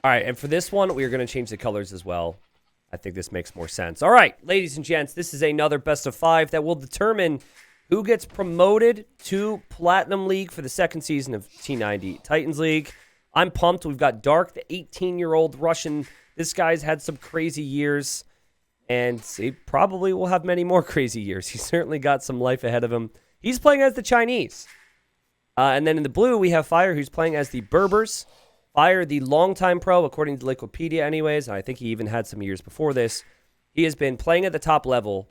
All right, and for this one, we are going to change the colors as well. I think this makes more sense. All right, ladies and gents, this is another best of 5 that will determine who gets promoted to Platinum League for the second season of T90 Titans League. I'm pumped. We've got Dark, the 18-year-old Russian. This guy's had some crazy years, and he probably will have many more crazy years. He's certainly got some life ahead of him. He's playing as the Chinese. And then in the blue, we have Fire, who's playing as the Berbers. Fire, the longtime pro, according to Wikipedia anyways, and I think he even had some years before this. He has been playing at the top level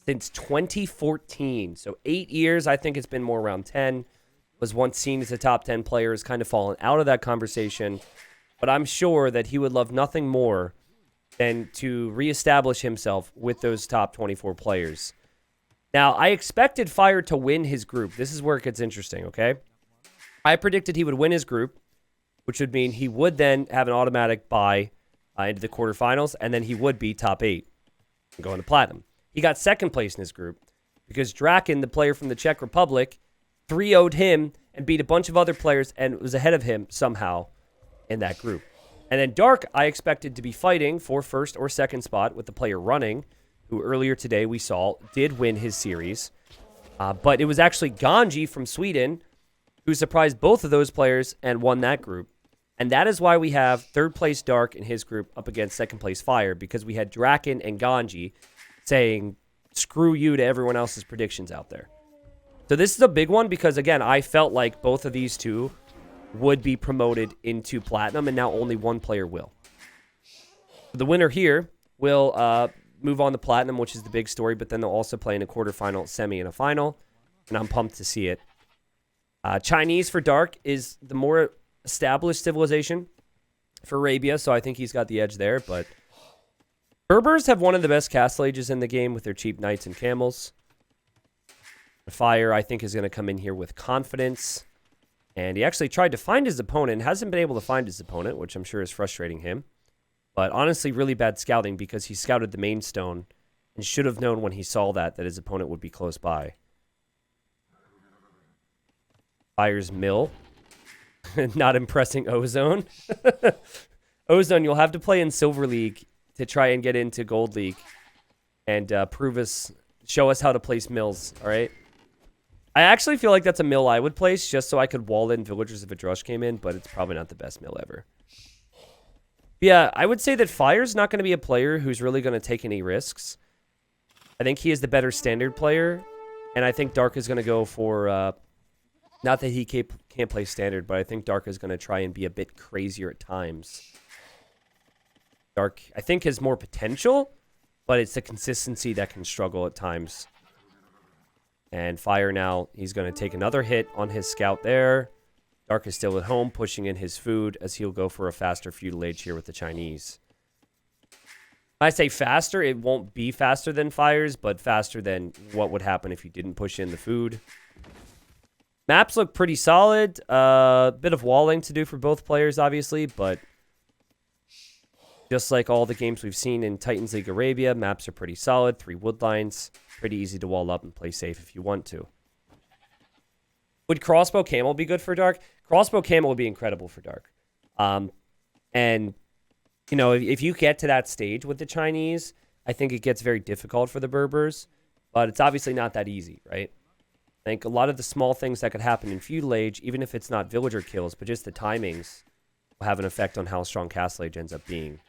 since 2014. So 8 years, I think it's been more around 10. Was once seen as a top 10 player, has kind of fallen out of that conversation. But I'm sure that he would love nothing more than to reestablish himself with those top 24 players. Now, I expected Fire to win his group. This is where it gets interesting, okay? I predicted he would win his group, which would mean he would then have an automatic bye into the quarterfinals, and then he would be top 8 and go into Platinum. He got second place in his group because Draken, the player from the Czech Republic, 3-0'd him and beat a bunch of other players and was ahead of him somehow in that group. And then Dark, I expected to be fighting for first or second spot with the player Running, who earlier today we saw did win his series. But it was actually Ganji from Sweden who surprised both of those players and won that group. And that is why we have third place Dark in his group up against second place Fire, because we had Draken and Ganji saying, screw you to everyone else's predictions out there. So this is a big one because, again, I felt like both of these two would be promoted into Platinum, and now only one player will. The winner here will move on to Platinum, which is the big story, but then they'll also play in a quarterfinal, semi, and a final, and I'm pumped to see it. Chinese for Dark is the more established civilization for Arabia, so I think he's got the edge there, but Berbers have one of the best castle ages in the game with their cheap knights and camels. Fire, I think, is going to come in here with confidence, and he actually tried to find his opponent, hasn't been able to find his opponent, which I'm sure is frustrating him, but honestly, really bad scouting because he scouted the main stone and should have known when he saw that his opponent would be close by. Fire's mill. Not impressing Ozone. Ozone, you'll have to play in Silver League to try and get into Gold League and show us how to place mills, all right? I actually feel like that's a mill I would place just so I could wall in villagers if a drush came in, but it's probably not the best mill ever. Yeah, I would say that Fire's not going to be a player who's really going to take any risks. I think he is the better standard player, and I think Dark is going to go for... not that he can't play standard, but I think Dark is going to try and be a bit crazier at times. Dark, I think, has more potential, but it's the consistency that can struggle at times. And Fire now, he's going to take another hit on his scout there. Dark is still at home, pushing in his food as he'll go for a faster feudal age here with the Chinese. When I say faster, it won't be faster than Fire's, but faster than what would happen if you didn't push in the food. Maps look pretty solid. Bit of walling to do for both players, obviously, but just like all the games we've seen in Titans League Arabia, maps are pretty solid. 3 wood lines. Pretty easy to wall up and play safe if you want to. Would Crossbow Camel be good for Dark? Crossbow Camel would be incredible for Dark. And, you know, if you get to that stage with the Chinese, I think it gets very difficult for the Berbers, but it's obviously not that easy, right? I think a lot of the small things that could happen in Feudal Age, even if it's not villager kills, but just the timings, will have an effect on how strong Castle Age ends up being.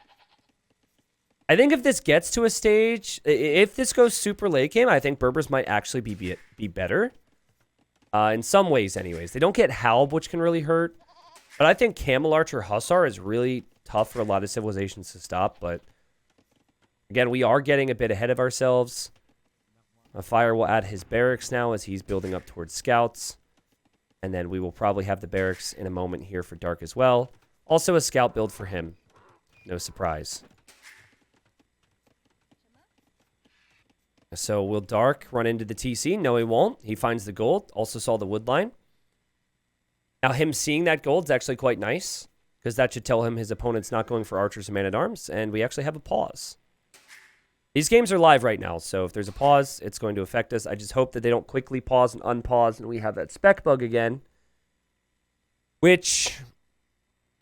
I think if this gets to a stage, if this goes super late game, I think Berbers might actually be better. In some ways, anyways. They don't get Halb, which can really hurt. But I think Camel Archer Hussar is really tough for a lot of civilizations to stop. But again, we are getting a bit ahead of ourselves. Fire will add his barracks now as he's building up towards scouts. And then we will probably have the barracks in a moment here for Dark as well. Also a scout build for him. No surprise. So will Dark run into the TC? No, he won't. He finds the gold. Also saw the wood line. Now, him seeing that gold is actually quite nice, because that should tell him his opponent's not going for archers and man-at-arms, and we actually have a pause. These games are live right now, so if there's a pause, it's going to affect us. I just hope that they don't quickly pause and unpause, and we have that spec bug again, which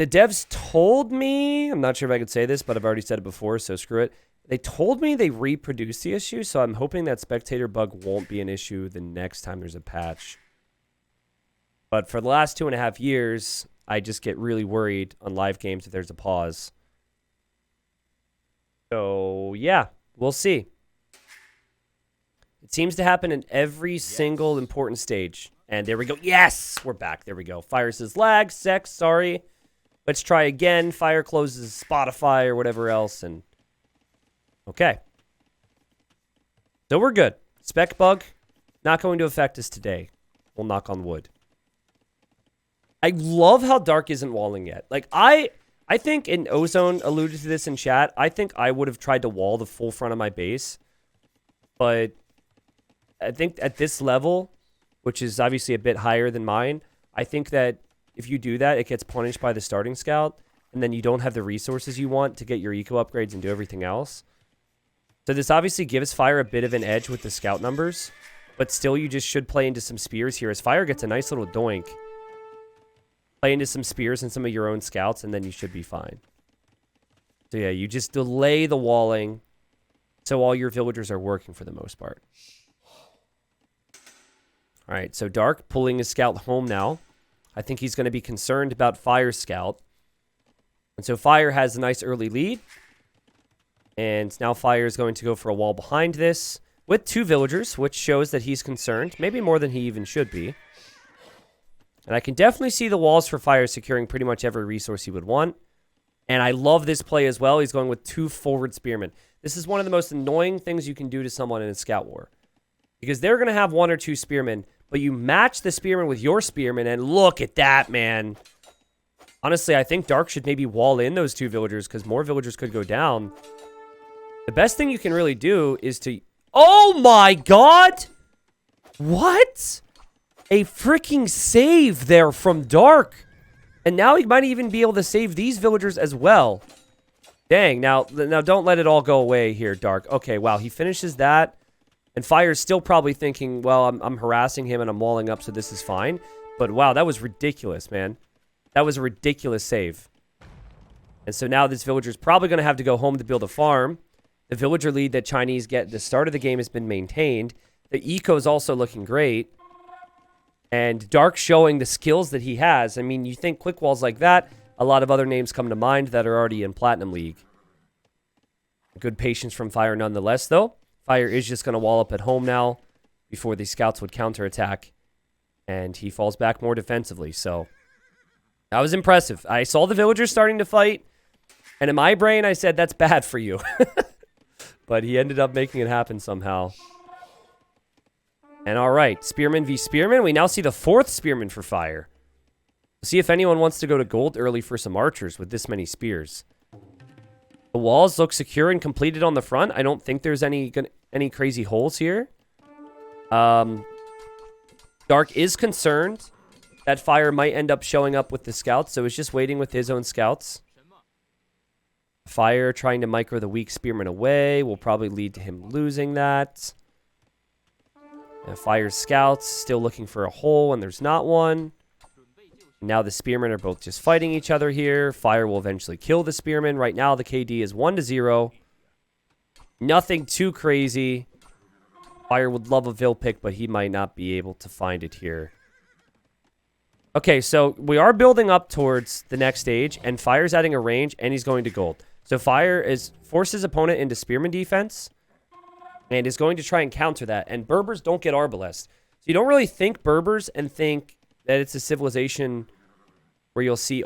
The devs told me, I'm not sure if I could say this, but I've already said it before, so screw it. They told me they reproduced the issue, so I'm hoping that spectator bug won't be an issue the next time there's a patch. But for the last 2.5 years, I just get really worried on live games if there's a pause. So, yeah, we'll see. It seems to happen in every single important stage. And there we go. Yes! We're back. There we go. Fire says lag, sex, sorry. Let's try again. Fire closes Spotify or whatever else. And okay. So we're good. Spec bug, not going to affect us today. We'll knock on wood. I love how Dark isn't walling yet. Like, I think, and Ozone alluded to this in chat, I think I would have tried to wall the full front of my base. But I think at this level, which is obviously a bit higher than mine, I think that if you do that, it gets punished by the starting scout, and then you don't have the resources you want to get your eco upgrades and do everything else. So this obviously gives Fire a bit of an edge with the scout numbers, but still you just should play into some spears here as Fire gets a nice little doink. Play into some spears and some of your own scouts, and then you should be fine. So yeah, you just delay the walling so all your villagers are working for the most part. All right, so Dark pulling his scout home now. I think he's going to be concerned about Fire's scout. And so Fire has a nice early lead. And now Fire is going to go for a wall behind this with 2 villagers, which shows that he's concerned. Maybe more than he even should be. And I can definitely see the walls for Fire securing pretty much every resource he would want. And I love this play as well. He's going with 2 forward spearmen. This is one of the most annoying things you can do to someone in a scout war. Because they're going to have 1 or 2 spearmen, but you match the spearman with your spearman, and look at that, man. Honestly, I think Dark should maybe wall in those 2 villagers, because more villagers could go down. The best thing you can really do is to... Oh my god! What? A freaking save there from Dark. And now he might even be able to save these villagers as well. Dang, now don't let it all go away here, Dark. Okay, wow, he finishes that. And Fire's still probably thinking, well, I'm harassing him and I'm walling up, so this is fine. But wow, that was ridiculous, man. That was a ridiculous save. And so now this villager's probably going to have to go home to build a farm. The villager lead that Chinese get at the start of the game has been maintained. The eco is also looking great. And Dark showing the skills that he has. I mean, you think quick walls like that, a lot of other names come to mind that are already in Platinum League. Good patience from Fire nonetheless, though. Fire is just going to wall up at home now before the scouts would counterattack. And he falls back more defensively. So that was impressive. I saw the villagers starting to fight. And in my brain, I said, that's bad for you. But he ended up making it happen somehow. And all right, Spearman v. Spearman. We now see the 4th Spearman for Fire. We'll see if anyone wants to go to gold early for some archers with this many spears. The walls look secure and completed on the front. I don't think there's any crazy holes here. Dark is concerned that Fire might end up showing up with the scouts, so he's just waiting with his own scouts. Fire trying to micro the weak spearman away will probably lead to him losing that. And Fire's scouts still looking for a hole, and there's not one. Now the spearmen are both just fighting each other here. Fire will eventually kill the spearman. Right now the KD is 1-0. Nothing too crazy. Fire would love a Vil pick, but he might not be able to find it here. Okay, so we are building up towards the next stage, and Fire's adding a range, and he's going to gold. So Fire forces opponent into spearman defense, and is going to try and counter that. And Berbers don't get Arbalest. So you don't really think Berbers and think that it's a civilization where you'll see,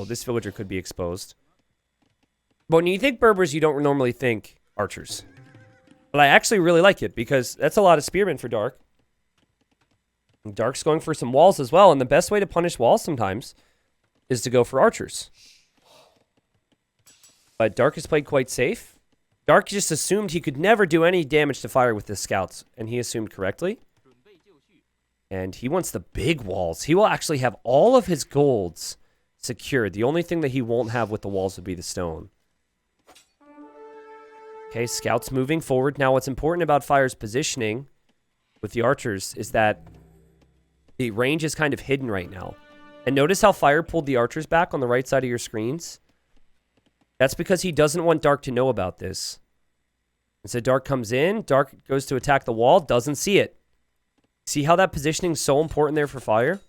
this villager could be exposed. But when you think Berbers, you don't normally think archers. But I actually really like it, because that's a lot of spearmen for Dark. And Dark's going for some walls as well, and the best way to punish walls sometimes is to go for archers. But Dark has played quite safe. Dark just assumed he could never do any damage to Fire with his scouts, and he assumed correctly. And he wants the big walls. He will actually have all of his golds secured. The only thing that he won't have with the walls would be the stone. Okay, scouts moving forward. Now, what's important about Fire's positioning with the archers is that the range is kind of hidden right now. And notice how Fire pulled the archers back on the right side of your screens? That's because he doesn't want Dark to know about this. And so Dark comes in. Dark goes to attack the wall. Doesn't see it. See how that positioning is so important there for Fire?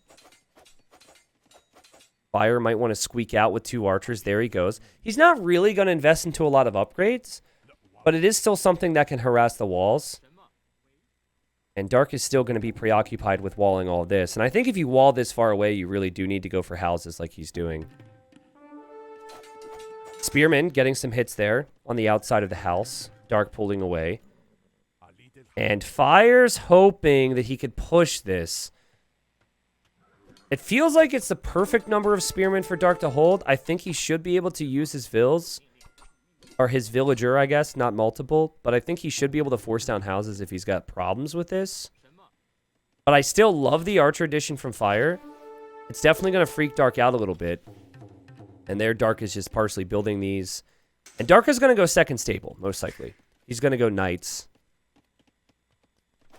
Fire might want to squeak out with 2 archers. There he goes. He's not really going to invest into a lot of upgrades, but it is still something that can harass the walls. And Dark is still going to be preoccupied with walling all this. And I think if you wall this far away, you really do need to go for houses like he's doing. Spearman getting some hits there on the outside of the house. Dark pulling away. And Fire's hoping that he could push this. It feels like it's the perfect number of Spearmen for Dark to hold. I think he should be able to use his Vills. Or his Villager, I guess. Not multiple. But I think he should be able to force down houses if he's got problems with this. But I still love the Archer addition from Fire. It's definitely going to freak Dark out a little bit. And there Dark is just partially building these. And Dark is going to go second stable, most likely. He's going to go Knights.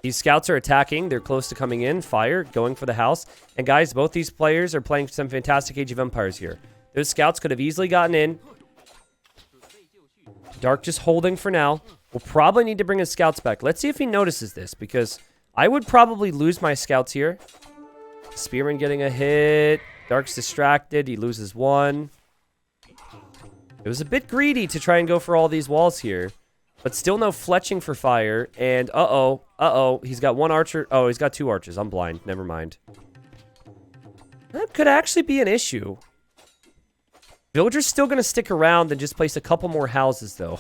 These scouts are attacking. They're close to coming in. Fire going for the house. And guys, both these players are playing some fantastic Age of Empires here. Those scouts could have easily gotten in. Dark just holding for now. We'll probably need to bring his scouts back. Let's see if he notices this, because I would probably lose my scouts here. Spearman getting a hit. Dark's distracted. He loses 1. It was a bit greedy to try and go for all these walls here. But still no fletching for Fire. And uh-oh. He's got 1 archer. Oh, he's got 2 archers. I'm blind. Never mind. That could actually be an issue. Villager's still going to stick around and just place a couple more houses, though.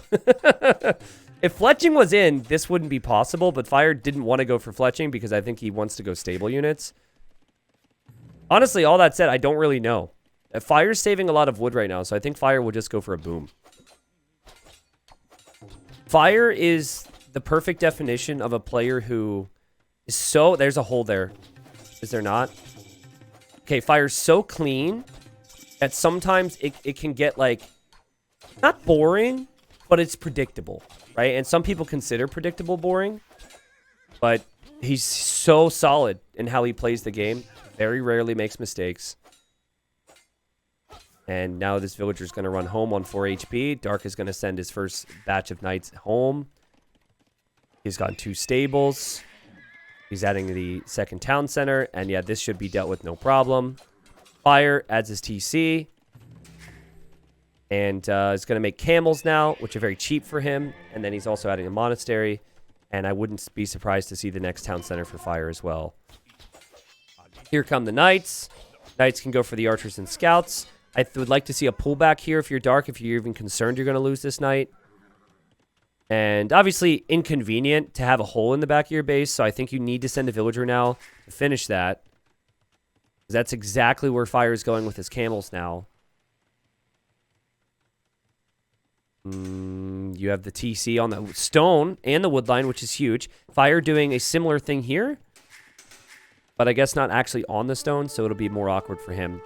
If fletching was in, this wouldn't be possible. But Fire didn't want to go for fletching because I think he wants to go stable units. Honestly, all that said, I don't really know. Fire's saving a lot of wood right now, so I think Fire will just go for a boom. Fire is the perfect definition of a player who is so... There's a hole there. Is there not? Okay, Fire's so clean that sometimes it can get, like, not boring, but it's predictable, right? And some people consider predictable boring, but he's so solid in how he plays the game. Very rarely makes mistakes. And now this Villager's going to run home on 4 HP. Dark is going to send his first batch of Knights home. He's got 2 stables. He's adding the second town center. And yeah, this should be dealt with no problem. Fire adds his TC. And is going to make camels now, which are very cheap for him. And then he's also adding a monastery. And I wouldn't be surprised to see the next town center for Fire as well. Here come the Knights. Knights can go for the archers and scouts. I would like to see a pullback here if you're Dark, if you're even concerned you're going to lose this night. And obviously inconvenient to have a hole in the back of your base, so I think you need to send a Villager now to finish that. That's exactly where Fire is going with his camels now. You have the TC on the stone and the wood line, which is huge. Fire doing a similar thing here, but I guess not actually on the stone, so it'll be more awkward for him.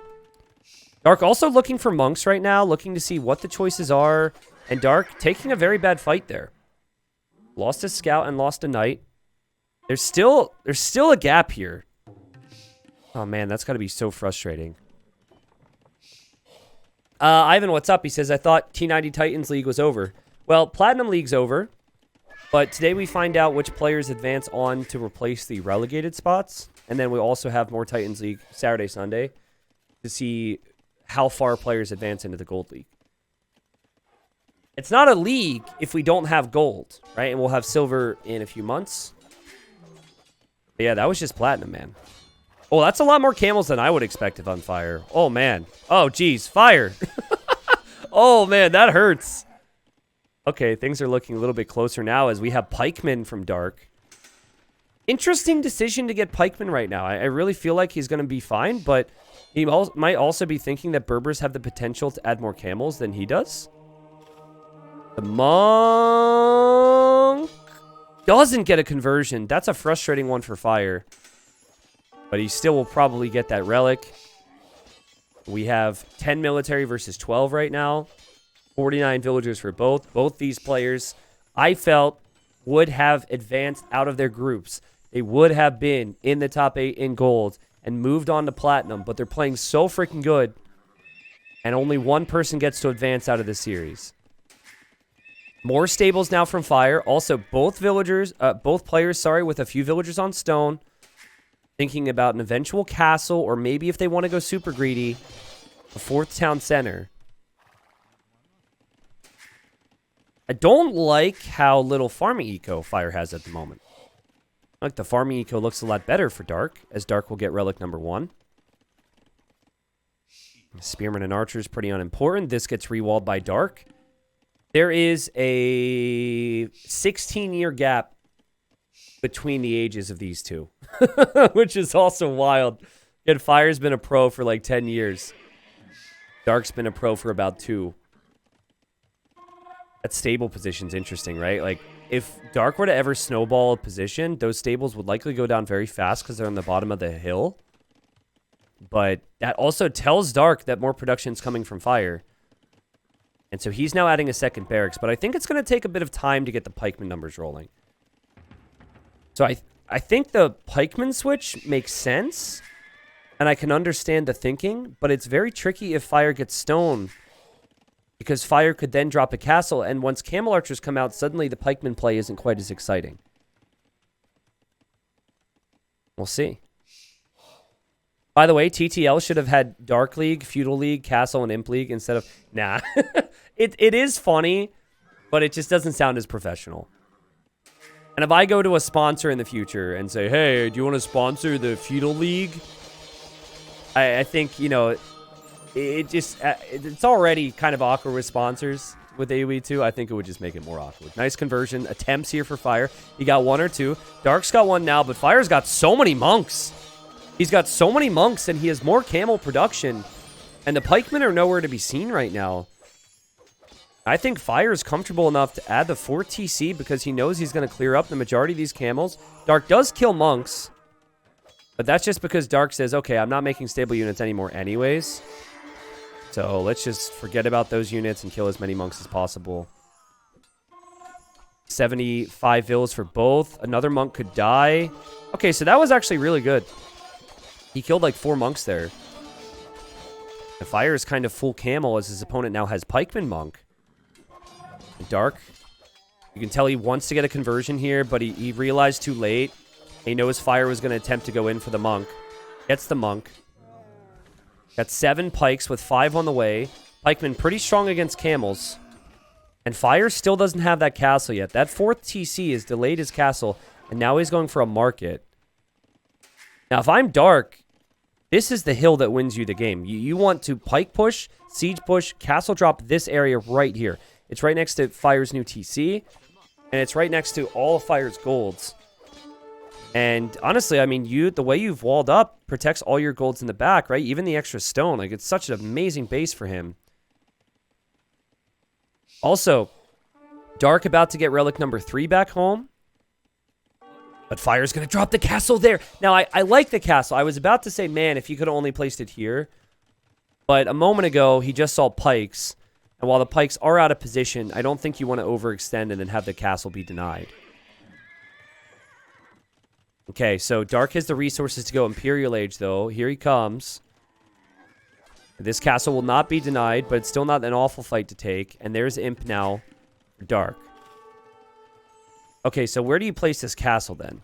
Dark also looking for monks right now, looking to see what the choices are. And Dark taking a very bad fight there. Lost a scout and lost a knight. There's still a gap here. Oh man, that's got to be so frustrating. Ivan, what's up? He says, I thought T90 Titans League was over. Well, Platinum League's over. But today we find out which players advance on to replace the relegated spots. And then we also have more Titans League Saturday, Sunday to see how far players advance into the Gold League. It's not a league if we don't have gold, right? And we'll have silver in a few months. But yeah, that was just platinum, man. Oh, that's a lot more camels than I would expect if on Fire. Oh, man. Oh, geez. Fire. Oh, man. That hurts. Okay, things are looking a little bit closer now as we have Pikeman from Dark. Interesting decision to get Pikeman right now. I really feel like he's going to be fine, but he might also be thinking that Berbers have the potential to add more camels than he does. The monk doesn't get a conversion. That's a frustrating one for Fire. But he still will probably get that relic. We have 10 military versus 12 right now. 49 villagers for both. Both these players, I felt, would have advanced out of their groups. They would have been in the top 8 in gold. and moved on to Platinum, but they're playing so freaking good, and only one person gets to advance out of this series. More stables now from Fire. Also, both players, with a few villagers on stone, thinking about an eventual castle, or maybe if they want to go super greedy, a 4th town center. I don't like how little farming eco Fire has at the moment. Like, the farming eco looks a lot better for Dark, as Dark will get relic number 1. Spearman and Archer is pretty unimportant. This gets rewalled by Dark. There is a 16-year gap between the ages of these two, which is also wild. Yet Fire's been a pro for like 10 years. Dark's been a pro for about 2. That stable position's interesting, right? Like, if Dark were to ever snowball a position, those stables would likely go down very fast because they're on the bottom of the hill. But that also tells Dark that more production's coming from Fire. And so he's now adding a second barracks, but I think it's going to take a bit of time to get the pikeman numbers rolling. So I think the pikeman switch makes sense, and I can understand the thinking, but it's very tricky if Fire gets stone, because Fire could then drop a castle, and once Camel Archers come out, suddenly the pikeman play isn't quite as exciting. We'll see. By the way, TTL should have had Dark League, Feudal League, Castle, and Imp League instead of... Nah. It is funny, but it just doesn't sound as professional. And if I go to a sponsor in the future and say, hey, do you want to sponsor the Feudal League? I think, you know, it's already kind of awkward with sponsors with AoE 2. I think it would just make it more awkward. Nice conversion attempts here for Fire. He got 1 or 2. Dark's got 1 now, but Fire's got so many monks. He's got so many monks, and he has more camel production. And the pikemen are nowhere to be seen right now. I think Fire is comfortable enough to add the 4 TC because he knows he's going to clear up the majority of these camels. Dark does kill monks, but that's just because Dark says, okay, I'm not making stable units anymore anyways. So let's just forget about those units and kill as many monks as possible. 75 vills for both. Another monk could die. Okay, so that was actually really good. He killed like 4 monks there. The Fire is kind of full camel as his opponent now has pikeman monk. Dark, you can tell he wants to get a conversion here, but he realized too late. He knows Fire was going to attempt to go in for the monk. Gets the monk. Got 7 pikes with 5 on the way. Pikeman pretty strong against camels. And Fire still doesn't have that castle yet. That 4th TC has delayed his castle, and now he's going for a market. Now, if I'm Dark, this is the hill that wins you the game. You want to pike push, siege push, castle drop this area right here. It's right next to Fire's new TC, and it's right next to all of Fire's golds. And honestly, I mean, the way you've walled up protects all your golds in the back, right? Even the extra stone. Like, it's such an amazing base for him. Also, Dark about to get relic number 3 back home. But Fire's going to drop the castle there. Now, I like the castle. I was about to say, man, if you could have only placed it here. But a moment ago, he just saw pikes. And while the pikes are out of position, I don't think you want to overextend and then have the castle be denied. Okay, so Dark has the resources to go Imperial Age, though. Here he comes. This castle will not be denied, but it's still not an awful fight to take. And there's Imp now for Dark. Okay, so where do you place this castle, then?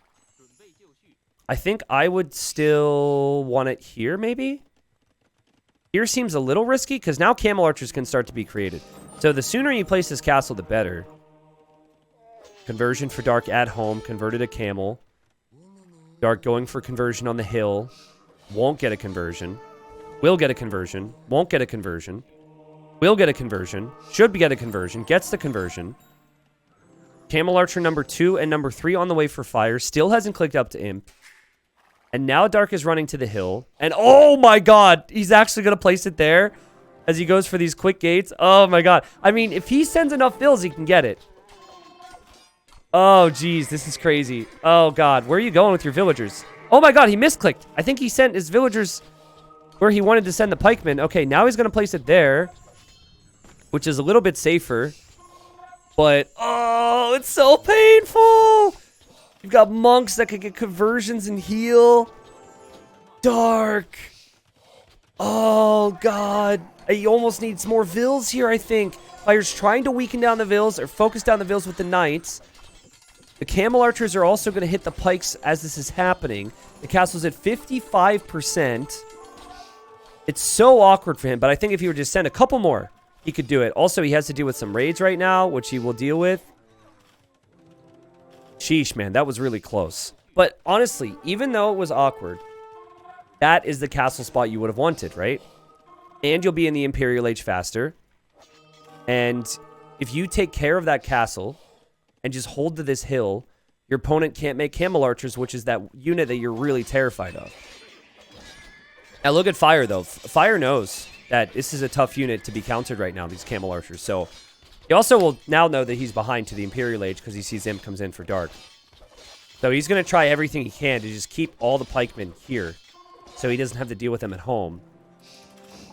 I think I would still want it here, maybe? Here seems a little risky, because now Camel Archers can start to be created. So the sooner you place this castle, the better. Conversion for Dark at home. Converted a camel. Dark going for conversion on the hill. Won't get a conversion. Will get a conversion. Won't get a conversion. Will get a conversion. Should get a conversion. Gets the conversion. Camel Archer number 2 and number 3 on the way for Fire. Still hasn't clicked up to Imp. And now Dark is running to the hill. And oh my god, he's actually going to place it there as he goes for these quick gates. Oh my god. I mean, if he sends enough fills, he can get it. Oh, geez, this is crazy. Oh god, where are you going with your villagers? Oh my god, he misclicked. I think he sent his villagers where he wanted to send the pikemen. Okay, now he's going to place it there, which is a little bit safer. But, oh, it's so painful. You've got monks that could get conversions and heal. Dark. Oh, God. He almost needs more vills here, I think. Fire's trying to weaken down the vills or focus down the vills with the knights. The camel archers are also going to hit the pikes as this is happening. The castle's at 55%. It's so awkward for him, but I think if he were to send a couple more, he could do it. Also, he has to deal with some raids right now, which he will deal with. Sheesh, man, that was really close. But honestly, even though it was awkward, that is the castle spot you would have wanted, right? And you'll be in the Imperial Age faster. And if you take care of that castle and just hold to this hill, your opponent can't make camel archers, which is that unit that you're really terrified of. Now look at Fire, though. Fire knows that this is a tough unit to be countered right now, these camel archers. So he also will now know that he's behind to the Imperial Age because he sees Imp comes in for Dark. So he's going to try everything he can to just keep all the pikemen here so he doesn't have to deal with them at home.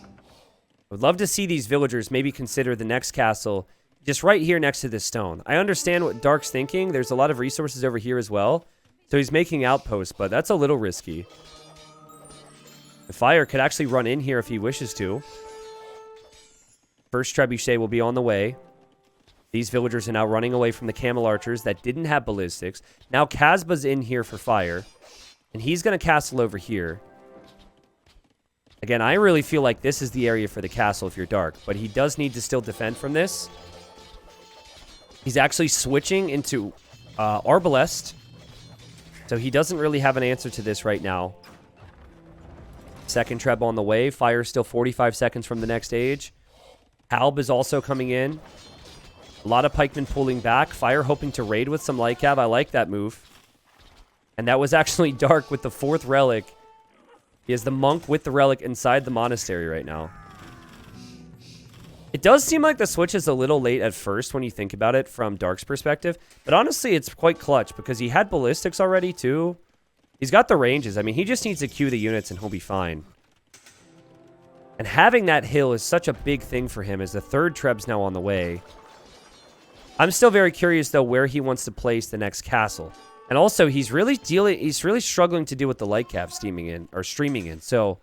I would love to see these villagers maybe consider the next castle just right here next to this stone. I understand what Dark's thinking. There's a lot of resources over here as well. So he's making outposts, but that's a little risky. The Fire could actually run in here if he wishes to. First trebuchet will be on the way. These villagers are now running away from the camel archers that didn't have ballistics. Now Casba's in here for Fire. And he's going to castle over here. Again, I really feel like this is the area for the castle if you're Dark. But he does need to still defend from this. He's actually switching into Arbalest. So he doesn't really have an answer to this right now. Second treb on the way. Fire still 45 seconds from the next age. Halb is also coming in. A lot of pikemen pulling back. Fire hoping to raid with some light cav. I like that move. And that was actually Dark with the 4th relic. He has the monk with the relic inside the monastery right now. It does seem like the switch is a little late at first when you think about it from Dark's perspective. But honestly, it's quite clutch because he had ballistics already too. He's got the ranges. I mean, he just needs to queue the units and he'll be fine. And having that hill is such a big thing for him as the 3rd treb's now on the way. I'm still very curious, though, where he wants to place the next castle. And also, he's really struggling to deal with the light cav streaming in. So,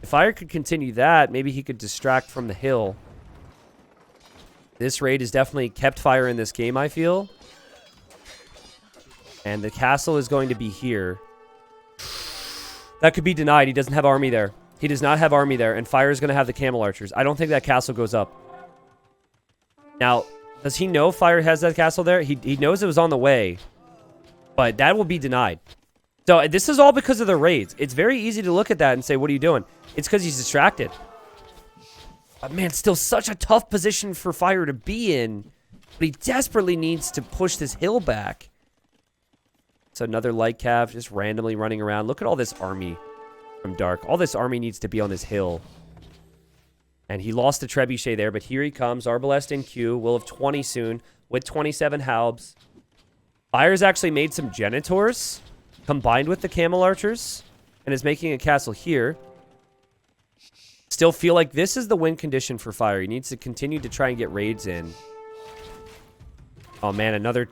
if Fire could continue that, maybe he could distract from the hill. This raid has definitely kept Fire in this game, I feel. And the castle is going to be here. That could be denied. He doesn't have army there. He does not have army there, and Fire is going to have the camel archers. I don't think that castle goes up. Now, does he know Fire has that castle there? He knows it was on the way. But that will be denied. So this is all because of the raids. It's very easy to look at that and say, what are you doing? It's because he's distracted. But man, still such a tough position for Fire to be in. But he desperately needs to push this hill back. So another light cav just randomly running around. Look at all this army from Dark. All this army needs to be on this hill. And he lost the trebuchet there, but here he comes. Arbalest in queue. We'll have 20 soon with 27 halbs. Fire's actually made some Genitors combined with the camel archers and is making a castle here. Still feel like this is the win condition for Fire. He needs to continue to try and get raids in. Oh man, another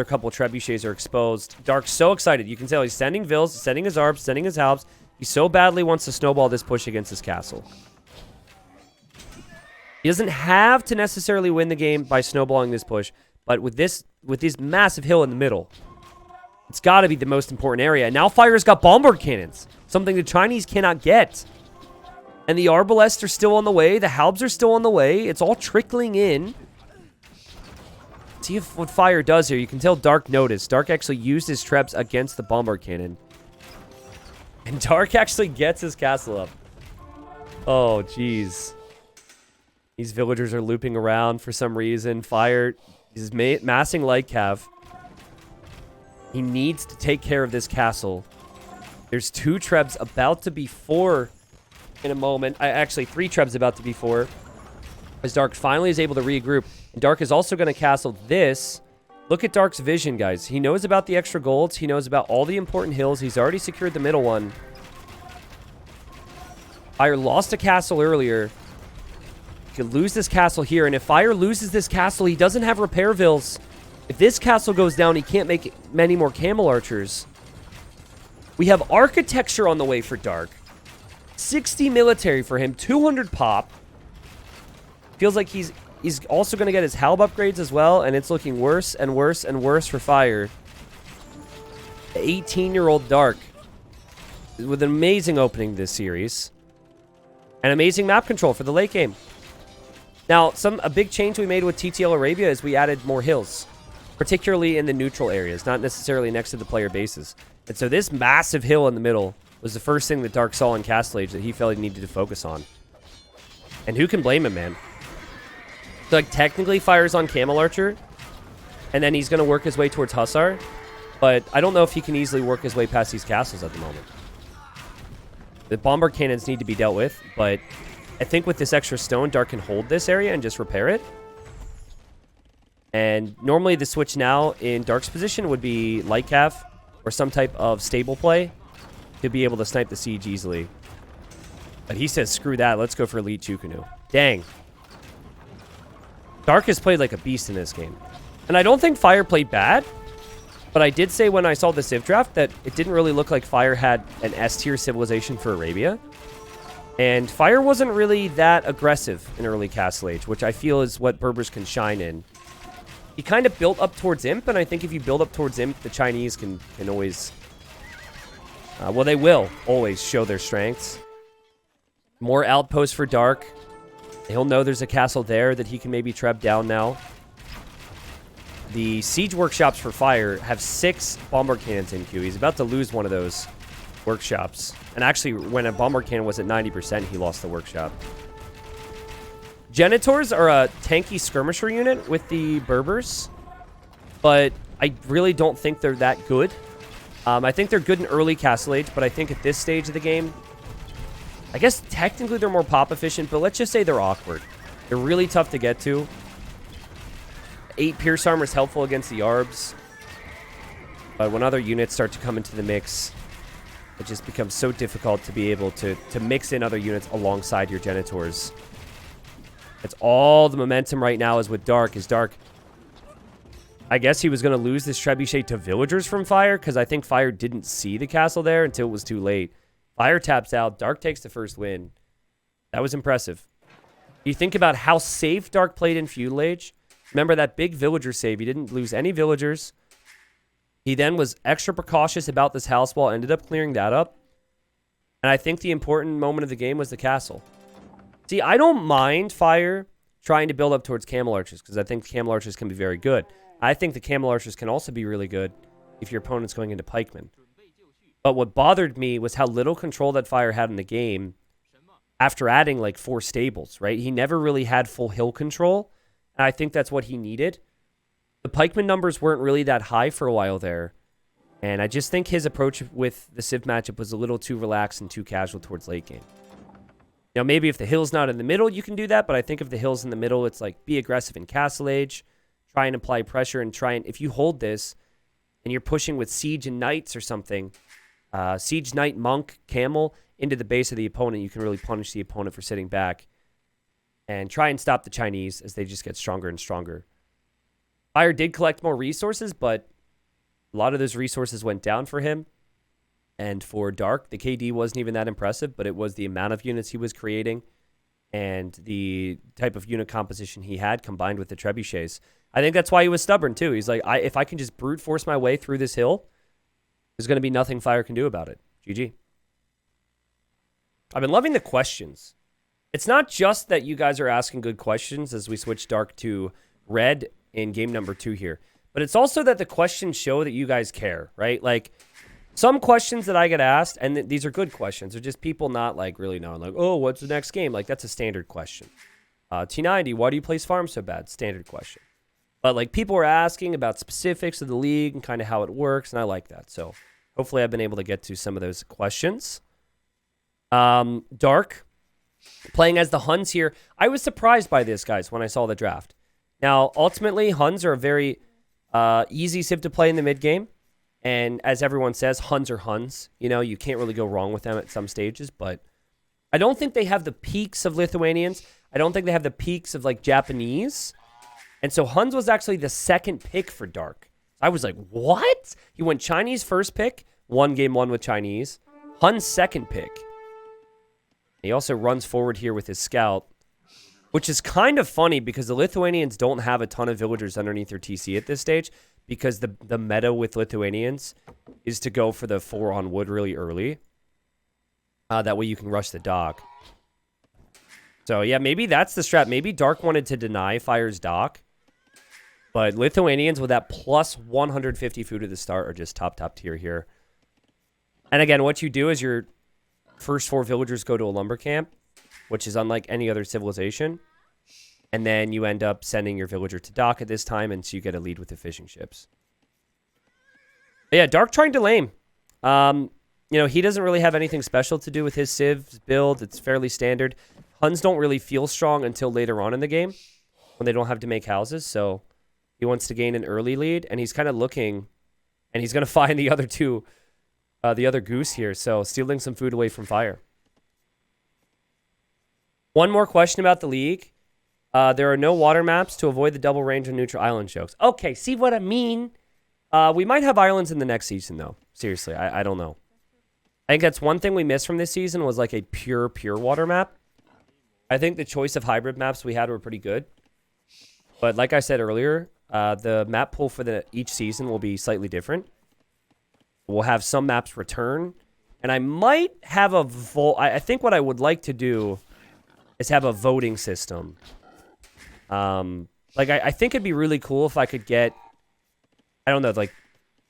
couple of trebuchets are exposed. Dark's so excited. You can tell he's sending Vils, sending his Arbs, sending his Halbs. He so badly wants to snowball this push against his castle. He doesn't have to necessarily win the game by snowballing this push, but with this massive hill in the middle, it's got to be the most important area. And now Fire's got bombard cannons, something the Chinese cannot get. And the Arbalests are still on the way. The Halbs are still on the way. It's all trickling in. See if what Fire does here. You can tell Dark noticed. Dark actually used his trebs against the bombard cannon. And Dark actually gets his castle up. Oh, jeez. These villagers are looping around for some reason. Fire is massing light cav. He needs to take care of this castle. There's 2 trebs about to be 4 in a moment. Actually, 3 trebs about to be 4. As Dark finally is able to regroup. And Dark is also going to castle this. Look at Dark's vision, guys. He knows about the extra golds. He knows about all the important hills. He's already secured the middle one. Fire lost a castle earlier. He could lose this castle here. And if Fire loses this castle, he doesn't have repair vills. If this castle goes down, he can't make many more camel archers. We have architecture on the way for Dark. 60 military for him, 200 pop. Feels like he's also going to get his Halb upgrades as well, and it's looking worse and worse and worse for Fire. The 18-year-old Dark with an amazing opening this series. And amazing map control for the late game. Now, a big change we made with TTL Arabia is we added more hills, particularly in the neutral areas, not necessarily next to the player bases. And so this massive hill in the middle was the first thing that Dark saw in Castle Age that he felt he needed to focus on. And who can blame him, man? So, like, technically Fire's on Camel Archer, and then he's going to work his way towards Hussar, but I don't know if he can easily work his way past these castles at the moment. The bombard cannons need to be dealt with, but I think with this extra stone, Dark can hold this area and just repair it. And normally the switch now in Dark's position would be Light Cav or some type of stable play to be able to snipe the siege easily. But he says, screw that, let's go for Elite Chukunu. Dang. Dark has played like a beast in this game. And I don't think Fire played bad, but I did say when I saw the Civ draft that it didn't really look like Fire had an S-tier civilization for Arabia. And Fire wasn't really that aggressive in early Castle Age, which I feel is what Berbers can shine in. He kind of built up towards Imp, and I think if you build up towards Imp, the Chinese can always... well, they will always show their strengths. More outposts for Dark. He'll know there's a castle there that he can maybe trap down now. The siege workshops for Fire have 6 bombard cannons in queue. He's about to lose one of those workshops. And actually, when a bombard cannon was at 90%, he lost the workshop. Genitors are a tanky skirmisher unit with the Berbers, but I really don't think they're that good. I think they're good in early Castle Age, but I think at this stage of the game, I guess technically they're more pop efficient, but let's just say they're awkward. They're really tough to get to. 8 Pierce Armor is helpful against the Arbs, but when other units start to come into the mix, it just becomes so difficult to be able to mix in other units alongside your Genitors. It's all the momentum right now is with Dark. I guess he was going to lose this Trebuchet to Villagers from Fire, because I think Fire didn't see the castle there until it was too late. Fire taps out. Dark takes the first win. That was impressive. You think about how safe Dark played in Feudal Age. Remember that big Villager save. He didn't lose any Villagers. He then was extra precautious about this house wall, ended up clearing that up. And I think the important moment of the game was the castle. See, I don't mind Fire trying to build up towards Camel Archers, because I think Camel Archers can be very good. I think the Camel Archers can also be really good if your opponent's going into Pikemen. But what bothered me was how little control that Fire had in the game after adding like 4 stables, right? He never really had full hill control, and I think that's what he needed. The Pikeman numbers weren't really that high for a while there, and I just think his approach with the Civ matchup was a little too relaxed and too casual towards late game. Now, maybe if the hill's not in the middle, you can do that, but I think if the hill's in the middle, it's like be aggressive in Castle Age, try and apply pressure, and try and, if you hold this, and you're pushing with Siege and Knights or something, Siege, Knight, Monk, Camel, into the base of the opponent, you can really punish the opponent for sitting back, and try and stop the Chinese as they just get stronger and stronger. Fire did collect more resources, but a lot of those resources went down for him. And for Dark, the KD wasn't even that impressive, but it was the amount of units he was creating and the type of unit composition he had combined with the trebuchets. I think that's why he was stubborn, too. He's like, if I can just brute force my way through this hill, there's going to be nothing Fire can do about it. GG. I've been loving the questions. It's not just that you guys are asking good questions as we switch Dark to Red in game number 2 here, but it's also that the questions show that you guys care, right? Like, some questions that I get asked, and these are good questions, are just people not, like, really knowing, like, oh, what's the next game? Like, that's a standard question. T90, why do you place farm so bad? Standard question. But, like, people are asking about specifics of the league and kind of how it works, and I like that. So, hopefully I've been able to get to some of those questions. Dark, playing as the Huns here. I was surprised by this, guys, when I saw the draft. Now, ultimately, Huns are a very easy civ to play in the mid-game. And as everyone says, Huns are Huns. You know, you can't really go wrong with them at some stages. But I don't think they have the peaks of Lithuanians. I don't think they have the peaks of, like, Japanese. And so Huns was actually the second pick for Dark. I was like, what? He went Chinese first pick, won game 1 with Chinese. Hun's second pick. He also runs forward here with his scout, which is kind of funny because the Lithuanians don't have a ton of villagers underneath their TC at this stage because the meta with Lithuanians is to go for the 4 on wood really early. That way you can rush the dock. So, yeah, maybe that's the strat. Maybe Dark wanted to deny Fire's dock. But Lithuanians with that plus 150 food at the start are just top tier here. And again, what you do is your first 4 villagers go to a lumber camp, which is unlike any other civilization. And then you end up sending your villager to dock at this time, and so you get a lead with the fishing ships. But yeah, Dark trying to lame. You know, he doesn't really have anything special to do with his civs build. It's fairly standard. Huns don't really feel strong until later on in the game when they don't have to make houses. So he wants to gain an early lead, and he's kind of looking, and he's going to find the other two, the other goose here. So stealing some food away from Fire. One more question about the league. There are no water maps to avoid the double range and neutral island jokes. Okay, see what I mean? We might have islands in the next season, though. Seriously, I don't know. I think that's one thing we missed from this season was like a pure water map. I think the choice of hybrid maps we had were pretty good. But like I said earlier, the map pool for each season will be slightly different. We'll have some maps return. And I might have a vote. I think what I would like to do is have a voting system. Like, I think it'd be really cool if I could get, I don't know, like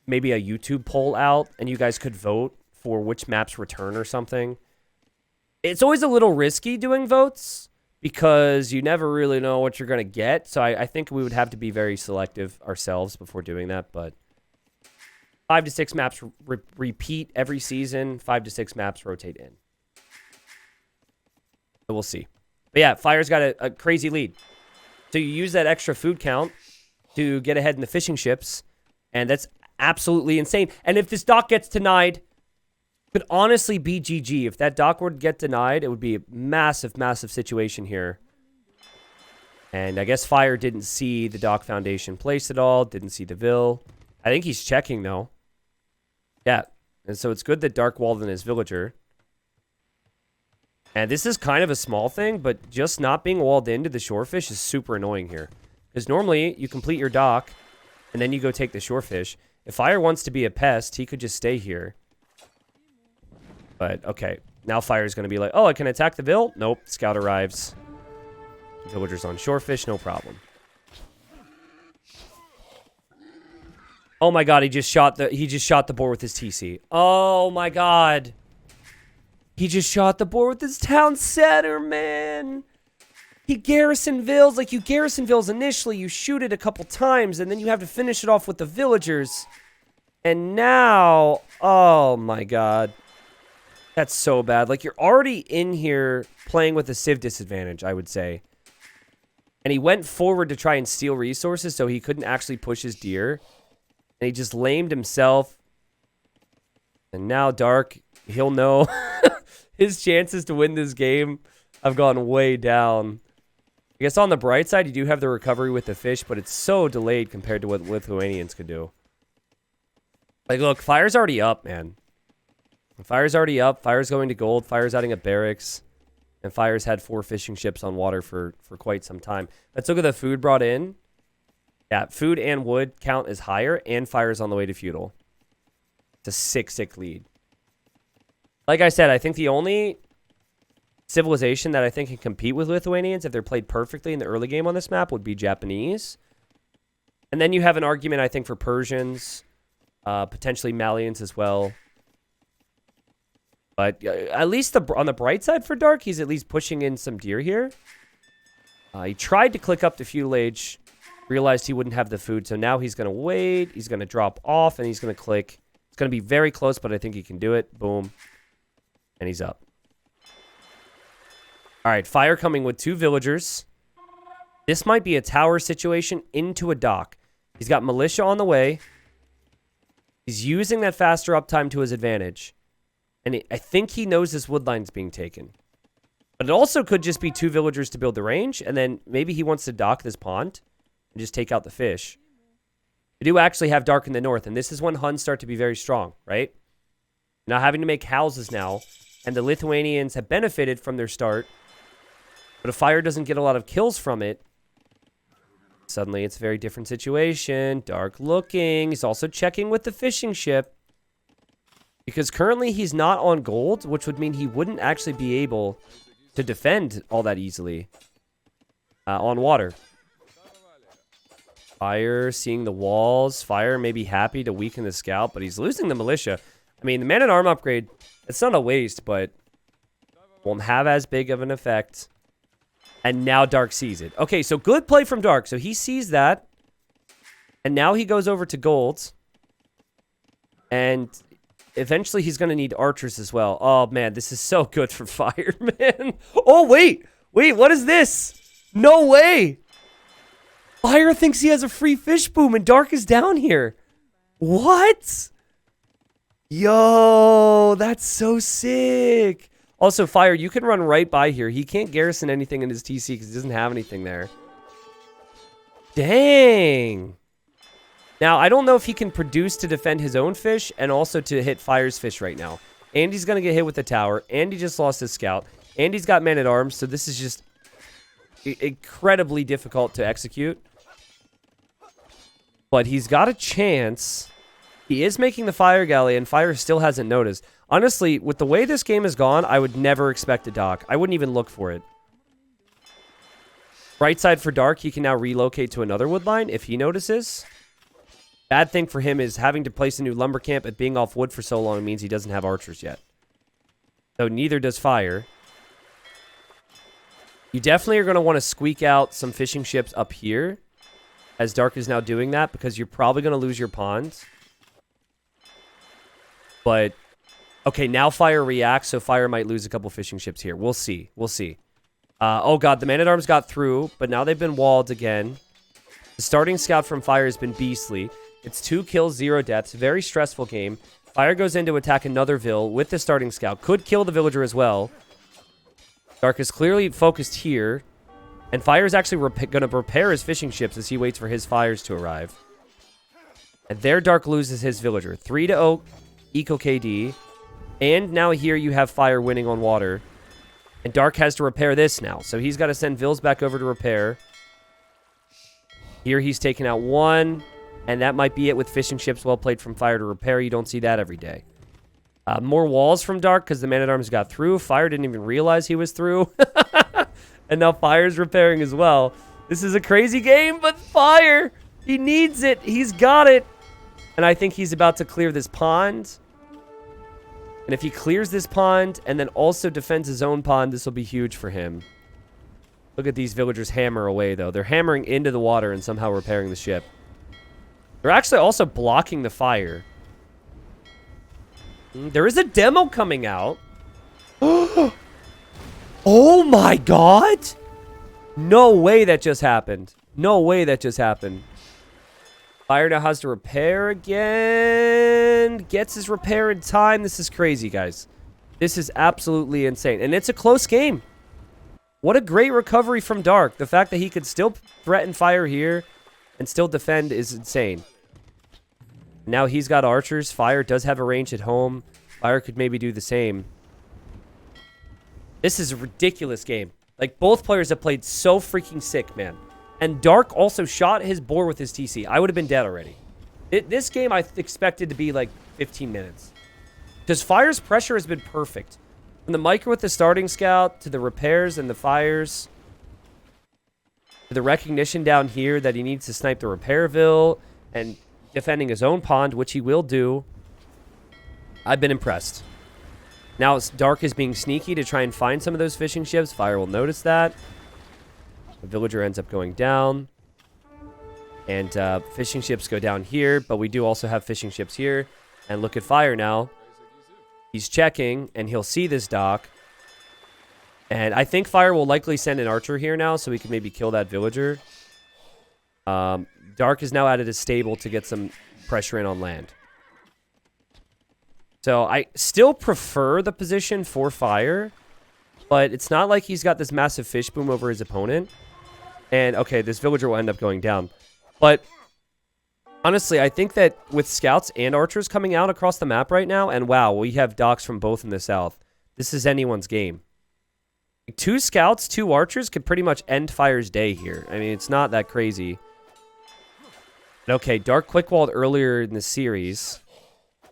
maybe a YouTube poll out and you guys could vote for which maps return or something. It's always a little risky doing votes because you never really know what you're going to get. So I think we would have to be very selective ourselves before doing that. But 5 to 6 maps repeat every season. 5 to 6 maps rotate in. So we'll see. But yeah, Fire's got a crazy lead. So you use that extra food count to get ahead in the fishing ships. And that's absolutely insane. And if this dock gets denied, it could honestly be GG. If that dock would get denied, it would be a massive situation here. And I guess Fire didn't see the dock foundation placed at all. Didn't see the Vil. I think he's checking, though. Yeah. And so it's good that Dark walled in his villager. And this is kind of a small thing, but just not being walled into the shorefish is super annoying here. Because normally, you complete your dock, and then you go take the shorefish. If Fire wants to be a pest, he could just stay here. But, okay. Now Fire's going to be like, oh, I can attack the Vil? Nope. Scout arrives. Villagers on shorefish, no problem. Oh my god, he just shot the boar with his TC. Oh my god. He just shot the boar with his town center, man. He garrison Vils. Like, you garrison Vils initially, you shoot it a couple times, and then you have to finish it off with the villagers. And now, oh my god. That's so bad. Like, you're already in here playing with a civ disadvantage, I would say. And he went forward to try and steal resources, so he couldn't actually push his deer. And he just lamed himself. And now Dark, he'll know his chances to win this game have gone way down. I guess on the bright side, you do have the recovery with the fish, but it's so delayed compared to what Lithuanians could do. Like, look, Fire's already up, man. Fire's already up. Fire's going to gold. Fire's adding a barracks. And Fire's had 4 fishing ships on water for quite some time. Let's look at the food brought in. Yeah, food and wood count is higher, and Fire's on the way to feudal. It's a sick lead. Like I said, I think the only civilization that I think can compete with Lithuanians if they're played perfectly in the early game on this map would be Japanese. And then you have an argument, I think, for Persians, potentially Malians as well. But at least on the bright side for Dark, he's at least pushing in some deer here. He tried to click up to feudal age, realized he wouldn't have the food, so now he's going to wait. He's going to drop off, and he's going to click. It's going to be very close, but I think he can do it. Boom. And he's up. All right, Fire coming with 2 villagers. This might be a tower situation into a dock. He's got militia on the way. He's using that faster uptime to his advantage. And I think he knows this wood line's being taken. But it also could just be 2 villagers to build the range, and then maybe he wants to dock this pond and just take out the fish. We do actually have Dark in the north, and this is when Huns start to be very strong, right? Not having to make houses now. And the Lithuanians have benefited from their start. But if Fire doesn't get a lot of kills from it, suddenly it's a very different situation. Dark looking. He's also checking with the fishing ship. Because currently he's not on gold, which would mean he wouldn't actually be able to defend all that easily on water. Fire seeing the walls. Fire may be happy to weaken the scout, but he's losing the militia. I mean, the man-at-arm upgrade, it's not a waste, but won't have as big of an effect. And now Dark sees it. Okay, so good play from Dark. So he sees that. And now he goes over to gold. And eventually he's going to need archers as well. Oh, man, this is so good for Fire, man. Oh, wait. Wait, what is this? No way. Fire thinks he has a free fish boom and Dark is down here. What? Yo, that's so sick. Also, Fire, you can run right by here. He can't garrison anything in his TC because he doesn't have anything there. Dang. Now, I don't know if he can produce to defend his own fish and also to hit Fire's fish right now. Andy's going to get hit with the tower. Andy just lost his scout. Andy's got man-at-arms, so this is just incredibly difficult to execute. But he's got a chance. He is making the Fire Galley, and Fire still hasn't noticed. Honestly, with the way this game has gone, I would never expect a dock. I wouldn't even look for it. Right side for Dark, he can now relocate to another wood line if he notices. Bad thing for him is having to place a new lumber camp and being off wood for so long means he doesn't have archers yet. So neither does Fire. You definitely are going to want to squeak out some fishing ships up here, as Dark is now doing that, because you're probably going to lose your ponds. But, okay, now Fire reacts, so Fire might lose a couple fishing ships here. We'll see. We'll see. Oh, God, the man-at-arms got through, but now they've been walled again. The starting scout from Fire has been beastly. It's 2 kills, 0 deaths. Very stressful game. Fire goes in to attack another Vill with the starting scout. Could kill the villager as well. Dark is clearly focused here. And Fire is actually going to repair his fishing ships as he waits for his fires to arrive. And there Dark loses his villager. 3-0 Eco KD. And now here you have Fire winning on water. And Dark has to repair this now. So he's got to send Vills back over to repair. Here he's taken out 1. And that might be it with fishing ships. Well played from Fire to repair. You don't see that every day. More walls from Dark because the man-at-arms got through. Fire didn't even realize he was through. And now Fire's repairing as well. This is a crazy game, but Fire, he needs it. He's got it. And I think he's about to clear this pond. And if he clears this pond and then also defends his own pond, this will be huge for him. Look at these villagers hammer away, though. They're hammering into the water and somehow repairing the ship. They're actually also blocking the fire. There is a demo coming out. Oh my god! No way that just happened. No way that just happened. Fire now has to repair again. Gets his repair in time. This is crazy, guys. This is absolutely insane. And it's a close game. What a great recovery from Dark. The fact that he could still threaten Fire here and still defend is insane. Now he's got archers. Fire does have a range at home. Fire could maybe do the same. This is a ridiculous game. Like, both players have played so freaking sick, man. And Dark also shot his boar with his TC. I would have been dead already. This game I expected to be like 15 minutes. Because Fire's pressure has been perfect. From the micro with the starting scout, to the repairs and the fires, to the recognition down here that he needs to snipe the repairville, and defending his own pond, which he will do. I've been impressed. Now Dark is being sneaky to try and find some of those fishing ships. Fire will notice that. The villager ends up going down. And fishing ships go down here, but we do also have fishing ships here. And look at Fire now. He's checking, and he'll see this dock. And I think Fire will likely send an archer here now, so we can maybe kill that villager. Dark is now out of his stable to get some pressure in on land. So I still prefer the position for Fire, but it's not like he's got this massive fish boom over his opponent. And, okay, this villager will end up going down. But Honestly, I think that with scouts and archers coming out across the map right now, and wow, we have docks from both in the south. This is anyone's game. 2 scouts, 2 archers could pretty much end Fire's day here. I mean, it's not that crazy. Okay, Dark quick-walled earlier in the series.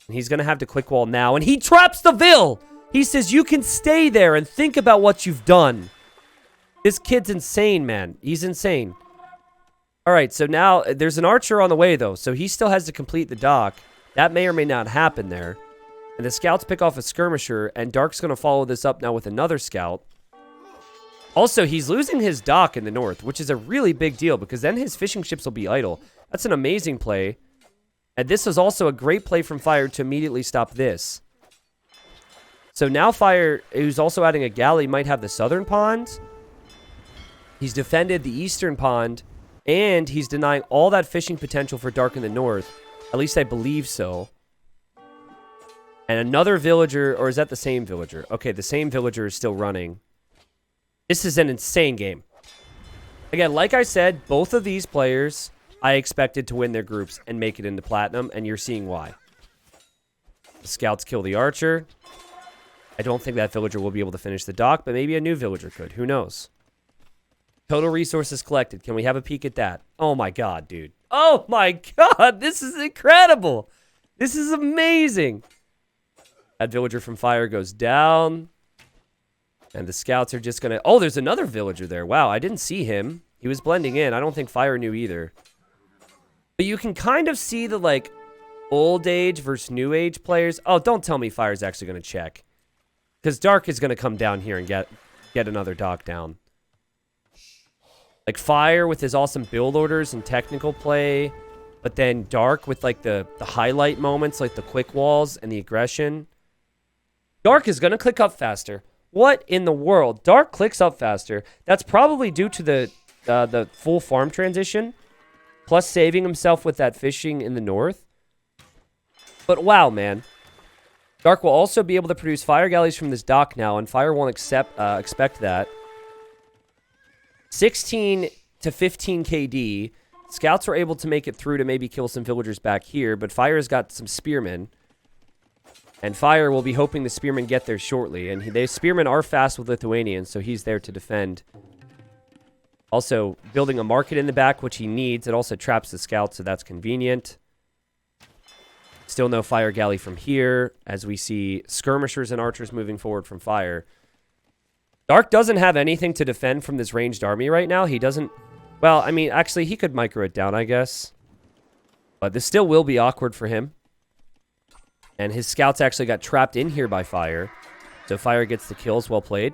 And he's going to have to quick-wall now, and he traps the Vil! He says, you can stay there and think about what you've done. This kid's insane, man. He's insane. All right, so now there's an archer on the way, though, so he still has to complete the dock. That may or may not happen there. And the scouts pick off a skirmisher, and Dark's going to follow this up now with another scout. Also, he's losing his dock in the north, which is a really big deal, because then his fishing ships will be idle. That's an amazing play. And this is also a great play from Fire to immediately stop this. So now Fire, who's also adding a galley, might have the southern pond. He's defended the eastern pond. And he's denying all that fishing potential for Dark in the north. At least I believe so. And another villager, or is that the same villager? Okay, the same villager is still running. This is an insane game. Again, like I said, both of these players I expected to win their groups and make it into Platinum, and you're seeing why. The scouts kill the archer. I don't think that villager will be able to finish the dock, but maybe a new villager could. Who knows? Total resources collected. Can we have a peek at that? Oh my god, dude. Oh my god, this is incredible. This is amazing. That villager from Fire goes down. And the scouts are just going to... Oh, there's another villager there. Wow, I didn't see him. He was blending in. I don't think Fire knew either. But you can kind of see the, like, old age versus new age players. Oh, don't tell me Fire's actually going to check. Because Dark is going to come down here and get another dock down. Like, Fire with his awesome build orders and technical play. But then Dark with, like, the highlight moments, like the quick walls and the aggression. Dark is going to click up faster. What in the world? Dark clicks up faster. That's probably due to the full farm transition. Plus saving himself with that fishing in the north. But wow, man. Dark will also be able to produce fire galleys from this dock now. And Fire won't expect that. 16 to 15 KD. Scouts were able to make it through to maybe kill some villagers back here. But Fire's got some spearmen. And Fire will be hoping the spearmen get there shortly. And the spearmen are fast with Lithuanians, so he's there to defend. Also, building a market in the back, which he needs. It also traps the scouts, so that's convenient. Still no fire galley from here, as we see skirmishers and archers moving forward from Fire. Dark doesn't have anything to defend from this ranged army right now. He doesn't... Well, I mean, actually, he could micro it down, I guess. But this still will be awkward for him. And his scouts actually got trapped in here by Fire. So Fire gets the kills. Well played.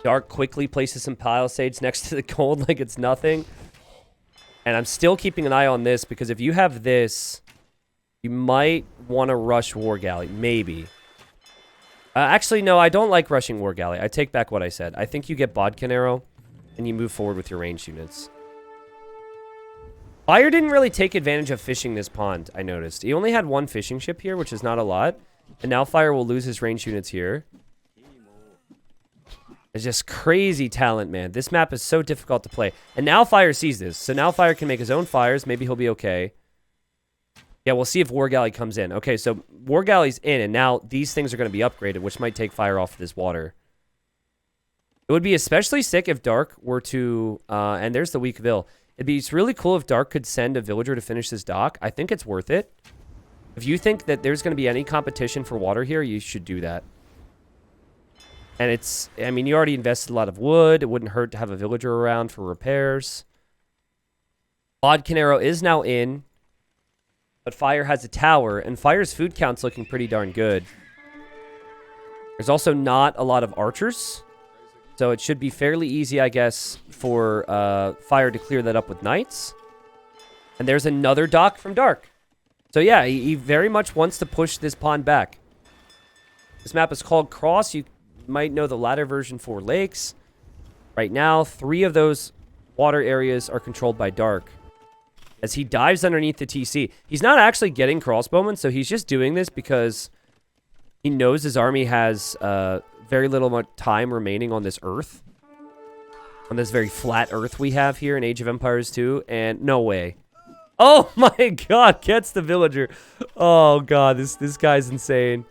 Dark quickly places some palisades next to the gold like it's nothing. And I'm still keeping an eye on this, because if you have this, you might want to rush War Galley. Maybe. Actually, no, I don't like rushing War Galley. I take back what I said. I think you get Bodkin Arrow, and you move forward with your ranged units. Fire didn't really take advantage of fishing this pond, I noticed. He only had one fishing ship here, which is not a lot. And now Fire will lose his ranged units here. It's just crazy talent, man. This map is so difficult to play. And now Fire sees this. So now Fire can make his own fires. Maybe he'll be okay. Yeah, we'll see if War Galley comes in. Okay, so War Galley's in, and now these things are going to be upgraded, which might take Fire off of this water. It would be especially sick if Dark were to... and there's the weak Vil. It'd be really cool if Dark could send a villager to finish this dock. I think it's worth it. If you think that there's going to be any competition for water here, you should do that. And it's... I mean, you already invested a lot of wood. It wouldn't hurt to have a villager around for repairs. Bodkin Arrow is now in. But Fire has a tower, and Fire's food count's looking pretty darn good. There's also not a lot of archers. So it should be fairly easy, I guess, for Fire to clear that up with knights. And there's another dock from Dark. So yeah, he very much wants to push this pond back. This map is called Cross. You might know the latter version for lakes. Right now, 3 of those water areas are controlled by Dark. As he dives underneath the TC. He's not actually getting crossbowmen, so he's just doing this because he knows his army has... very little time remaining on this earth. On this very flat earth we have here in Age of Empires 2. And no way. Oh my god, gets the villager. Oh god, this guy's insane.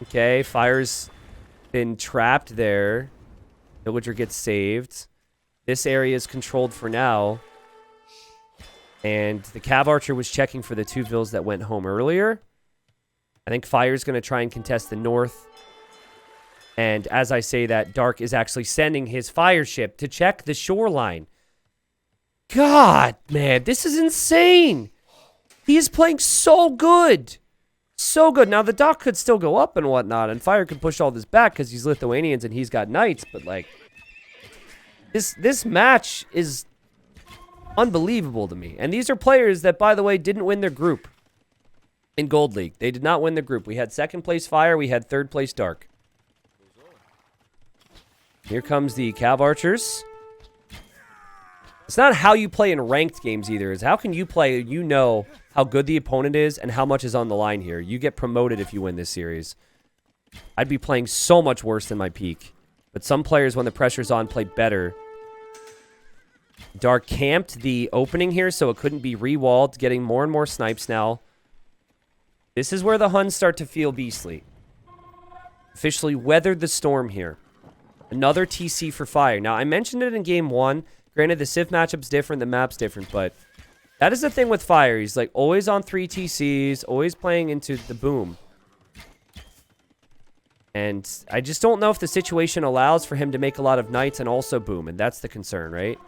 Okay, Fire's been trapped there. Villager gets saved. This area is controlled for now. And the Cav Archer was checking for the 2 vills that went home earlier. I think Fire's going to try and contest the north. And as I say that, Dark is actually sending his fire ship to check the shoreline. God, man, this is insane. He is playing so good. So good. Now, the dock could still go up and whatnot, and Fire could push all this back because he's Lithuanians and he's got knights, but, like, this match is unbelievable to me. And these are players that, by the way, didn't win their group in Gold League. They did not win the group. We had 2nd place Fire. We had 3rd place Dark. Here comes the Cav Archers. It's not how you play in ranked games either. It's how can you play, you know how good the opponent is and how much is on the line here. You get promoted if you win this series. I'd be playing so much worse than my peak. But some players, when the pressure's on, play better. Dark camped the opening here, so it couldn't be re-walled. Getting more and more snipes now. This is where the Huns start to feel beastly. Officially weathered the storm here. Another TC for Fire. Now, I mentioned it in game 1. Granted, the Civ matchup's different, the map's different, but that is the thing with Fire. He's like always on 3 TCs, always playing into the boom. And I just don't know if the situation allows for him to make a lot of knights and also boom, and that's the concern, right?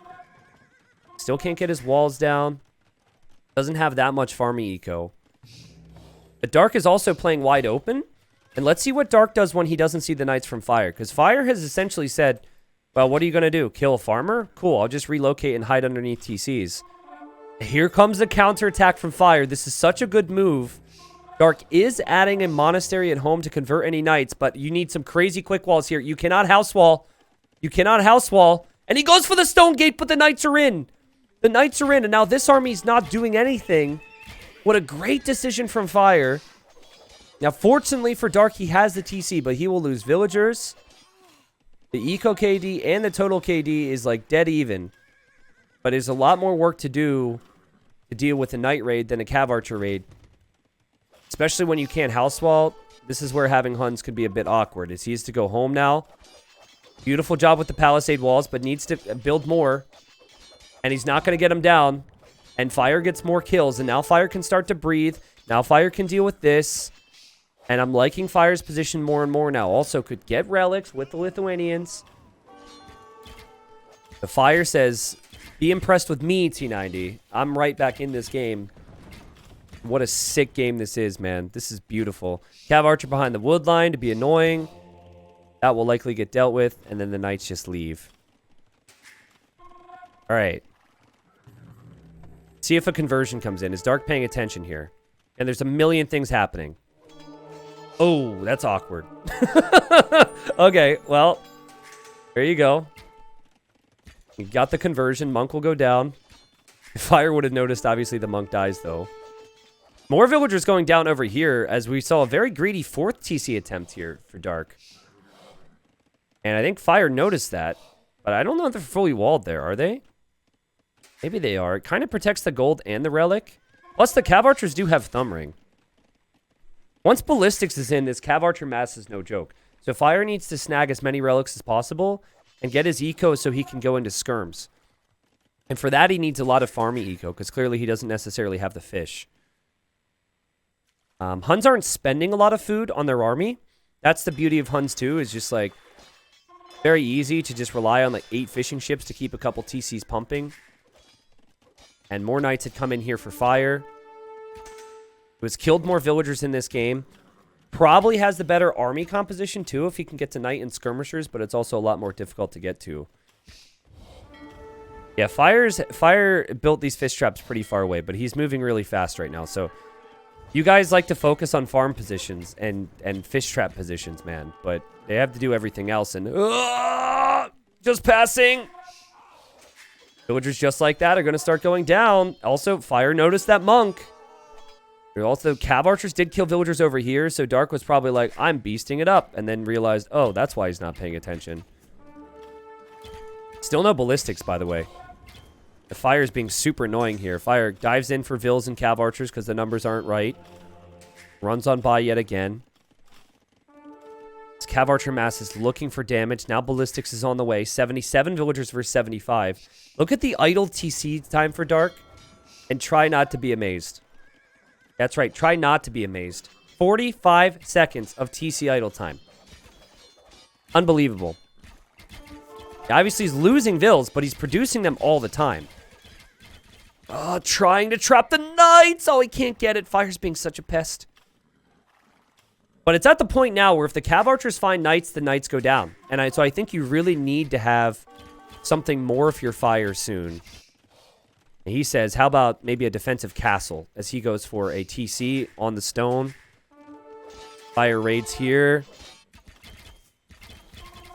Still can't get his walls down. Doesn't have that much farming eco. But Dark is also playing wide open. And let's see what Dark does when he doesn't see the knights from Fire. Because Fire has essentially said, well, what are you going to do? Kill a farmer? Cool, I'll just relocate and hide underneath TCs. Here comes the counterattack from Fire. This is such a good move. Dark is adding a monastery at home to convert any knights, but you need some crazy quick walls here. You cannot house wall. You cannot house wall. And he goes for the stone gate, but the knights are in. The knights are in, and now this army's not doing anything. What a great decision from Fire. Now, fortunately for Dark, he has the TC, but he will lose villagers. The eco KD and the total KD is like dead even. But there's a lot more work to do to deal with a Knight raid than a Cav Archer raid. Especially when you can't house wall. This is where having Huns could be a bit awkward. As he has to go home now. Beautiful job with the palisade walls, but needs to build more. And he's not going to get them down. And Fire gets more kills. And now Fire can start to breathe. Now Fire can deal with this. And I'm liking Fire's position more and more now. Also could get relics with the Lithuanians. The Fire says, be impressed with me, T90. I'm right back in this game. What a sick game this is, man. This is beautiful. Cav Archer behind the wood line to be annoying. That will likely get dealt with. And then the knights just leave. All right. See if a conversion comes in. Is Dark paying attention here? And there's a million things happening. Oh, that's awkward. Okay, well, there you go. You got the conversion. Monk will go down. If Fire would have noticed, obviously the monk dies, though. More villagers going down over here, as we saw a very greedy 4th TC attempt here for Dark. And I think Fire noticed that. But I don't know if they're fully walled there, are they? Maybe they are. It kind of protects the gold and the relic. Plus, the Cav Archers do have Thumb Ring. Once Ballistics is in, this Cav Archer mass is no joke. So Fire needs to snag as many relics as possible and get his eco so he can go into skirms. And for that, he needs a lot of farming eco because clearly he doesn't necessarily have the fish. Huns aren't spending a lot of food on their army. That's the beauty of Huns too, is just like very easy to just rely on like 8 fishing ships to keep a couple TCs pumping. And more knights had come in here for Fire. Who has killed more villagers in this game. Probably has the better army composition, too, if he can get to knight and skirmishers, but it's also a lot more difficult to get to. Yeah, Fire built these fish traps pretty far away, but he's moving really fast right now, so you guys like to focus on farm positions and fish trap positions, man, but they have to do everything else, and just passing. Villagers just like that are going to start going down. Also, Fire noticed that monk. Also, Cav Archers did kill villagers over here, so Dark was probably like, I'm beasting it up, and then realized, oh, that's why he's not paying attention. Still no ballistics, by the way. The Fire is being super annoying here. Fire dives in for Vills and Cav Archers because the numbers aren't right. Runs on by yet again. This Cav Archer mass is looking for damage. Now Ballistics is on the way. 77 villagers versus 75. Look at the idle TC time for Dark. And try not to be amazed. That's right. Try not to be amazed. 45 seconds of TC idle time. Unbelievable. Obviously, he's losing Vills, but he's producing them all the time. Oh, trying to trap the Knights. Oh, he can't get it. Fire's being such a pest. But it's at the point now where if the Cav Archers find Knights, the Knights go down. And so I think you really need to have something more if you're Fire soon. And he says, how about maybe a defensive castle as he goes for a TC on the stone. Fire raids here.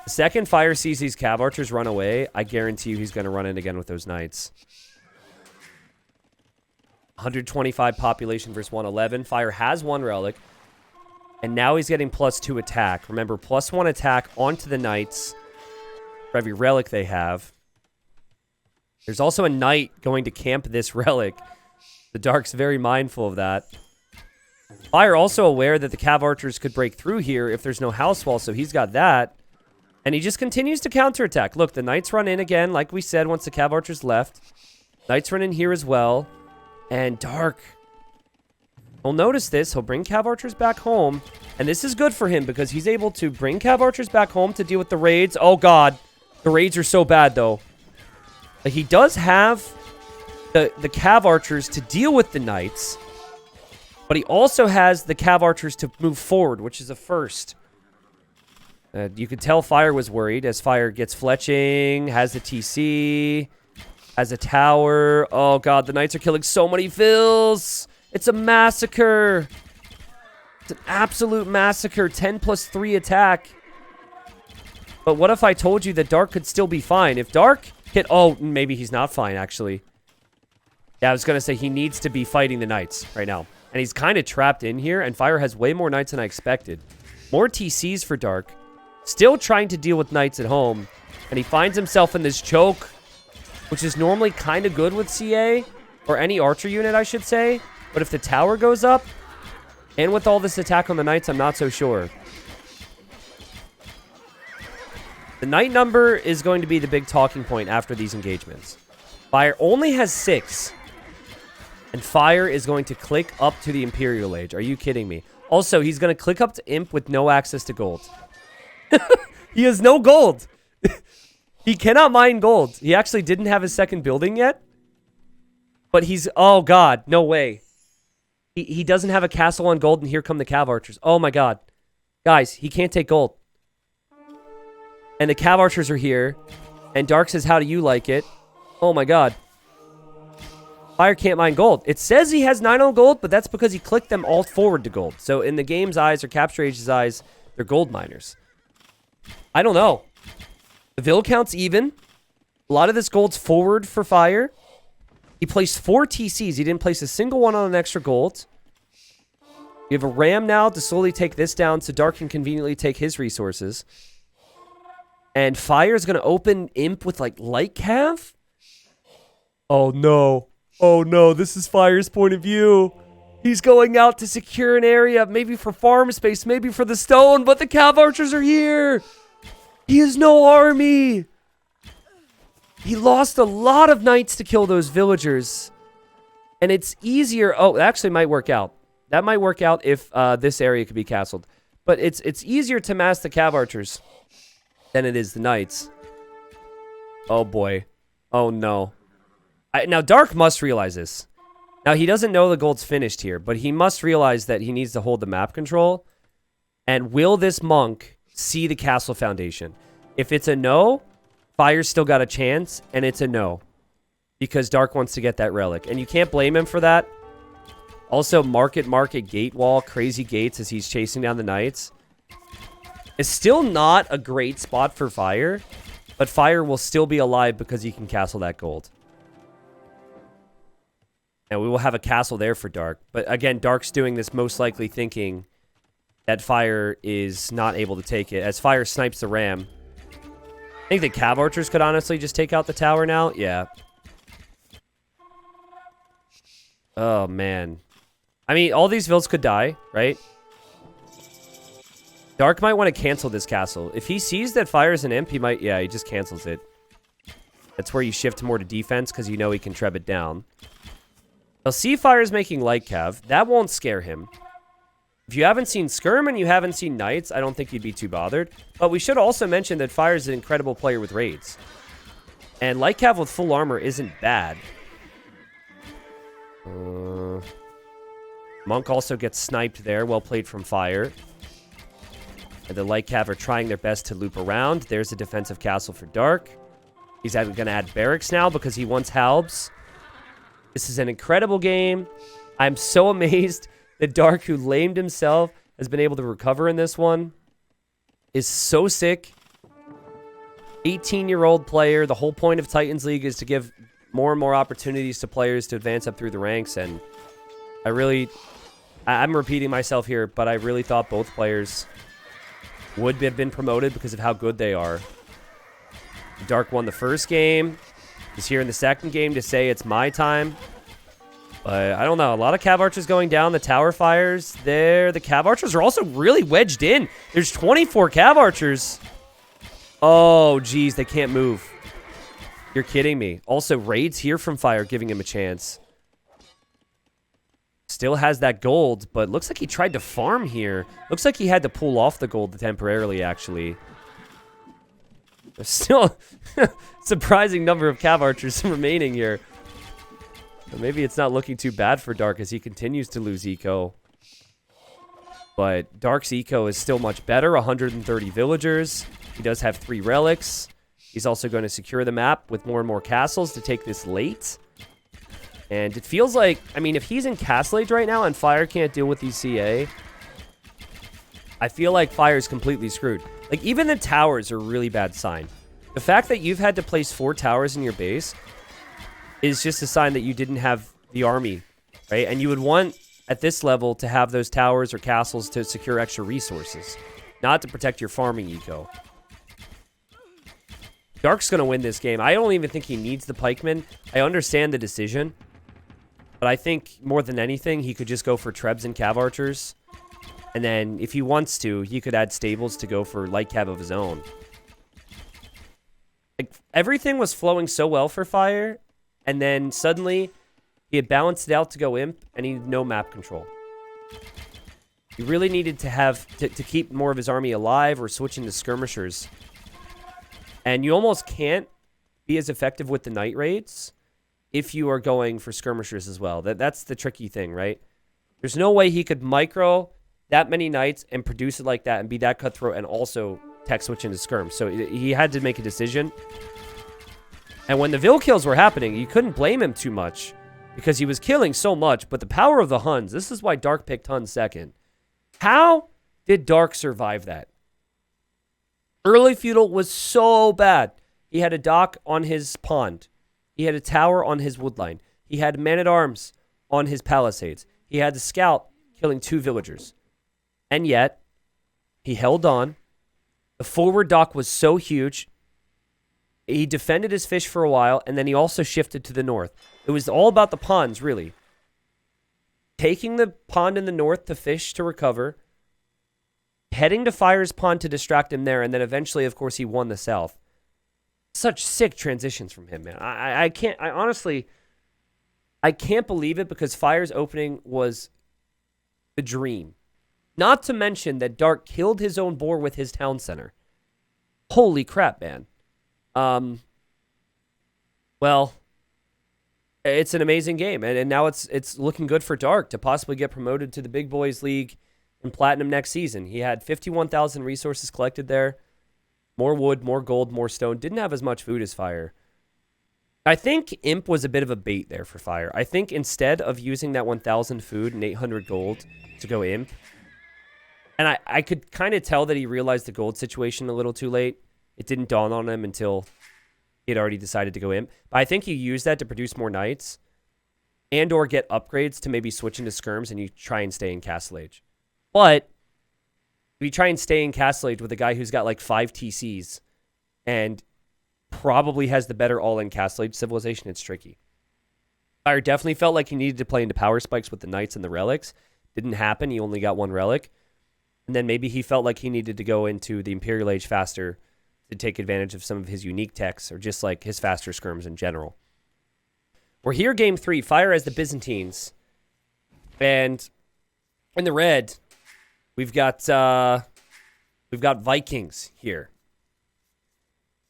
The second Fire sees these Cav Archers run away, I guarantee you he's going to run in again with those Knights. 125 population versus 111. Fire has 1 relic. And now he's getting +2 attack. Remember, +1 attack onto the Knights for every relic they have. There's also a Knight going to camp this relic. The Dark's very mindful of that. Fire also aware that the Cav Archers could break through here if there's no house wall, so he's got that. And he just continues to counterattack. Look, the Knights run in again, like we said, once the Cav Archers left. Knights run in here as well. And Dark will notice this. He'll bring Cav Archers back home. And this is good for him because he's able to bring Cav Archers back home to deal with the raids. Oh, God. The raids are so bad, though. Like, he does have the Cav Archers to deal with the Knights. But he also has the Cav Archers to move forward, which is a first. You could tell Fire was worried as Fire gets fletching, has the TC, has a tower. Oh, God, the Knights are killing so many Vills. It's a massacre. It's an absolute massacre. 10 + 3 attack. But what if I told you that Dark could still be fine? If Dark hit... Oh, maybe he's not fine, actually. Yeah, I was going to say he needs to be fighting the Knights right now. And he's kind of trapped in here, and Fire has way more Knights than I expected. More TCs for Dark. Still trying to deal with Knights at home. And he finds himself in this choke, which is normally kind of good with CA, or any Archer unit, I should say. But if the tower goes up, and with all this attack on the Knights, I'm not so sure. The Knight number is going to be the big talking point after these engagements. Fire only has 6. And Fire is going to click up to the Imperial Age. Are you kidding me? Also, he's going to click up to Imp with no access to gold. He has no gold. He cannot mine gold. He actually didn't have his second building yet. But he's... Oh, God. No way. He doesn't have a castle on gold, and here come the Cav Archers. Oh, my God. Guys, he can't take gold. And the Cav Archers are here. And Dark says, how do you like it? Oh, my God. Fire can't mine gold. It says he has 9 on gold, but that's because he clicked them all forward to gold. So in the game's eyes, or Capture Age's eyes, they're gold miners. I don't know. The Vill count's even. A lot of this gold's forward for Fire. He placed 4 TCs. He didn't place a single one on an extra gold. You have a Ram now to slowly take this down so Dark can conveniently take his resources. And Fire's going to open Imp with, like, Light Cav? Oh, no. Oh, no. This is Fire's point of view. He's going out to secure an area, maybe for farm space, maybe for the stone, but the Cav Archers are here. He has no army. He lost a lot of Knights to kill those villagers. And it's easier. Oh, it actually might work out. That might work out if this area could be castled. But it's easier to mass the Cav Archers than it is the Knights. Oh, boy. Oh, no. Now, Dark must realize this. Now, he doesn't know the gold's finished here, but he must realize that he needs to hold the map control. And will this monk see the castle foundation? If it's a no, Fire's still got a chance, and it's a no. Because Dark wants to get that relic. And you can't blame him for that. Also, market gate wall, crazy gates as he's chasing down the Knights. It's still not a great spot for Fire, but Fire will still be alive because he can castle that gold. And we will have a castle there for Dark. But again, Dark's doing this most likely thinking that Fire is not able to take it. As Fire snipes the Ram. I think the Cav Archers could honestly just take out the tower now. Yeah. Oh, man. I mean, all these vills could die, right? Dark might want to cancel this castle. If he sees that Fire's an imp, he might... Yeah, he just cancels it. That's where you shift more to defense because you know he can treb it down. Now, see Fire's making light cav. That won't scare him. If you haven't seen Skirm and you haven't seen Knights, I don't think you'd be too bothered. But we should also mention that Fire's an incredible player with raids. And light cav with full armor isn't bad. Monk also gets sniped there. Well played from Fire. And the light cav are trying their best to loop around. There's a defensive castle for Dark. He's going to add barracks now because he wants halbs. This is an incredible game. I'm so amazed that Dark, who lamed himself, has been able to recover in this one. Is so sick. 18-year-old player. The whole point of Titans League is to give more and more opportunities to players to advance up through the ranks. And I'm repeating myself here, but I really thought both players would have been promoted because of how good they are. Dark won the first game. He's here in the second game to say it's my time. But I don't know. A lot of Cav Archers going down. The tower fires there. The Cav Archers are also really wedged in. There's 24 Cav Archers. Oh, geez. They can't move. You're kidding me. Also, raids here from Fire giving him a chance. Still has that gold, but looks like he tried to farm here. Looks like he had to pull off the gold temporarily, actually. There's still a surprising number of Cav Archers remaining here. But maybe it's not looking too bad for Dark as he continues to lose eco. But Dark's eco is still much better. 130 villagers. He does have 3 relics. He's also going to secure the map with more and more castles to take this late. And it feels like, I mean, if he's in Castle Age right now and Fire can't deal with these CA, I feel like Fire's completely screwed. Like, even the towers are a really bad sign. The fact that you've had to place 4 towers in your base is just a sign that you didn't have the army, right? And you would want, at this level, to have those towers or castles to secure extra resources, not to protect your farming eco. Dark's going to win this game. I don't even think he needs the pikemen. I understand the decision. But I think, more than anything, he could just go for Trebs and Cav Archers. And then, if he wants to, he could add stables to go for light Cav of his own. Like, everything was flowing so well for Fire. And then, suddenly, he had balanced it out to go Imp. And he had no map control. He really needed to have... to keep more of his army alive or switch into skirmishers. And you almost can't be as effective with the night raids if you are going for skirmishers as well. That's the tricky thing, right? There's no way he could micro that many knights and produce it like that and be that cutthroat and also tech switch into skirm. So he had to make a decision. And when the Vill kills were happening, you couldn't blame him too much because he was killing so much. But the power of the Huns, this is why Dark picked Huns second. How did Dark survive that? Early feudal was so bad. He had a dock on his pond. He had a tower on his woodline. He had men-at-arms on his palisades. He had the scout killing 2 villagers. And yet, he held on. The forward dock was so huge. He defended his fish for a while, and then he also shifted to the north. It was all about the ponds, really. Taking the pond in the north to fish to recover, heading to Fire's pond to distract him there, and then eventually, of course, he won the south. Such sick transitions from him, man. I honestly can't believe it because Fire's opening was the dream. Not to mention that Dark killed his own boar with his town center. Holy crap, man. Well, it's an amazing game, and now it's looking good for Dark to possibly get promoted to the Big Boys League in Platinum next season. He had 51,000 resources collected there. More wood, more gold, more stone. Didn't have as much food as Fire. I think Imp was a bit of a bait there for Fire. I think instead of using that 1,000 food and 800 gold to go Imp, and I could kind of tell that he realized the gold situation a little too late. It didn't dawn on him until he had already decided to go Imp. But I think he used that to produce more knights and or get upgrades to maybe switch into skirms and you try and stay in Castle Age. But if you try and stay in Castle Age with a guy who's got like 5 TCs and probably has the better all-in Castle Age civilization, it's tricky. Fire definitely felt like he needed to play into power spikes with the Knights and the Relics. Didn't happen. He only got one Relic. And then maybe he felt like he needed to go into the Imperial Age faster to take advantage of some of his unique techs or just like his faster skirms in general. We're here game 3. Fire as the Byzantines. And in the red, we've got Vikings here.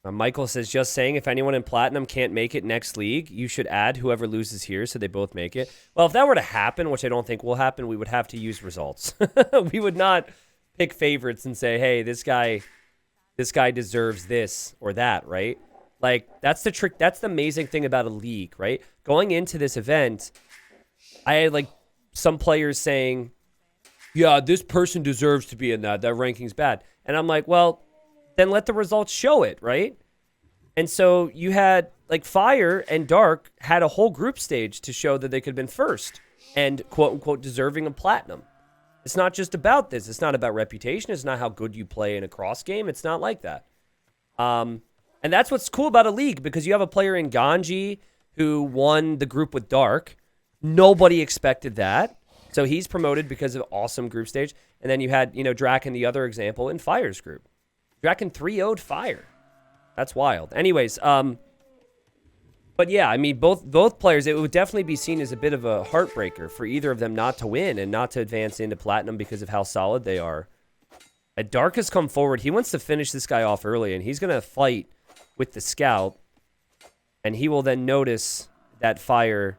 Michael says, just saying, if anyone in Platinum can't make it next league, you should add whoever loses here so they both make it. Well, if that were to happen, which I don't think will happen, we would have to use results. We would not pick favorites and say, hey, this guy deserves this or that, right? Like, that's the trick. That's the amazing thing about a league, right? Going into this event, I had, like, some players saying, yeah, this person deserves to be in that. That ranking's bad. And I'm like, well, then let the results show it, right? And so you had, like, Fire and Dark had a whole group stage to show that they could have been first and, quote-unquote, deserving of Platinum. It's not just about this. It's not about reputation. It's not how good you play in a cross game. It's not like that. And that's what's cool about a league, because you have a player in Ganji who won the group with Dark. Nobody expected that. So he's promoted because of awesome group stage. And then you had, Draken, the other example, in Fire's group. Draken 3-0'd Fire. That's wild. Anyways, but yeah, I mean, both players, it would definitely be seen as a bit of a heartbreaker for either of them not to win and not to advance into Platinum because of how solid they are. Dark has come forward. He wants to finish this guy off early, and he's going to fight with the Scout. And he will then notice that Fire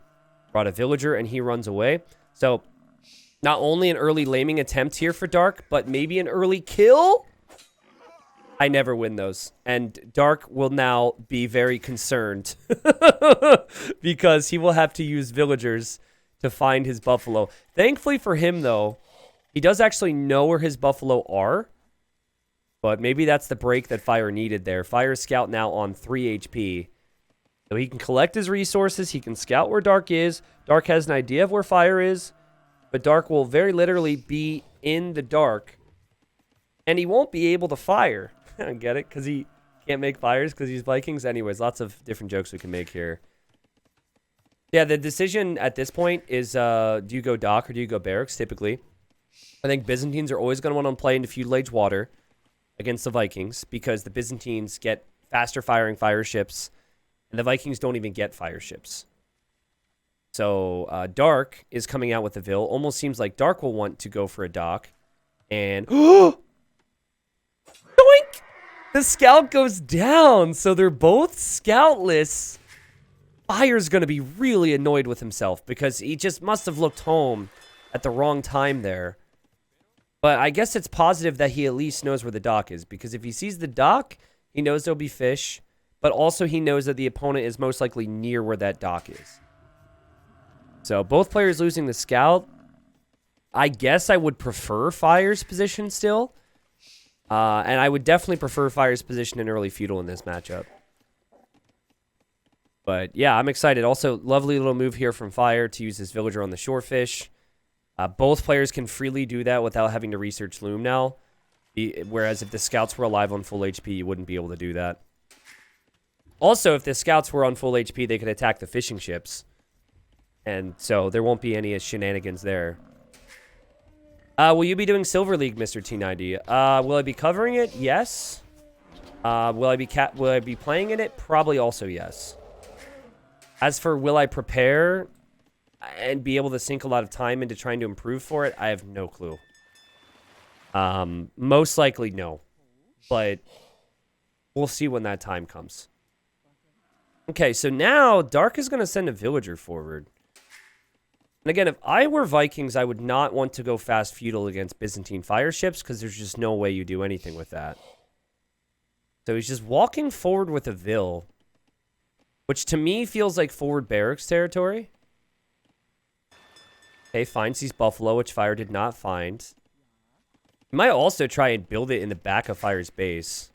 brought a Villager, and he runs away. So, not only an early laming attempt here for Dark, but maybe an early kill? I never win those. And Dark will now be very concerned because he will have to use villagers to find his buffalo. Thankfully for him, though, he does actually know where his buffalo are. But maybe that's the break that Fire needed there. Fire's Scout now on 3 HP. So he can collect his resources. He can scout where Dark is. Dark has an idea of where Fire is. But Dark will very literally be in the dark. And he won't be able to fire. Get it? Because he can't make fires because he's Vikings. Anyways, lots of different jokes we can make here. Yeah, the decision at this point is, do you go Dock or do you go Barracks, typically? I think Byzantines are always going to want to play into Feudal Age Water against the Vikings because the Byzantines get faster firing fire ships, and the Vikings don't even get fire ships. So Dark is coming out with the Vil. Almost seems like Dark will want to go for a Dock. And... Doink! The Scout goes down, so they're both Scoutless. Fire's going to be really annoyed with himself because he just must have looked home at the wrong time there. But I guess it's positive that he at least knows where the dock is, because if he sees the dock, he knows there'll be fish, but also he knows that the opponent is most likely near where that dock is. So both players losing the Scout. I guess I would prefer Fire's position still. And I would definitely prefer Fire's position in early Feudal in this matchup. But yeah, I'm excited. Also, lovely little move here from Fire to use his Villager on the Shorefish. Both players can freely do that without having to research Loom now. Whereas if the Scouts were alive on full HP, you wouldn't be able to do that. Also, if the Scouts were on full HP, they could attack the fishing ships. And so there won't be any shenanigans there. Will you be doing Silver League, Mr. T90? Will I be covering it? Yes. Will I be playing in it? Probably also yes. As for will I prepare and be able to sink a lot of time into trying to improve for it, I have no clue. Most likely no. But we'll see when that time comes. Okay, so now Dark is going to send a Villager forward. And again, if I were Vikings, I would not want to go fast Feudal against Byzantine fire ships because there's just no way you do anything with that. So he's just walking forward with a Vil, which to me feels like forward Barracks territory. Okay, finds these Buffalo, which Fire did not find. You might also try and build it in the back of Fire's base.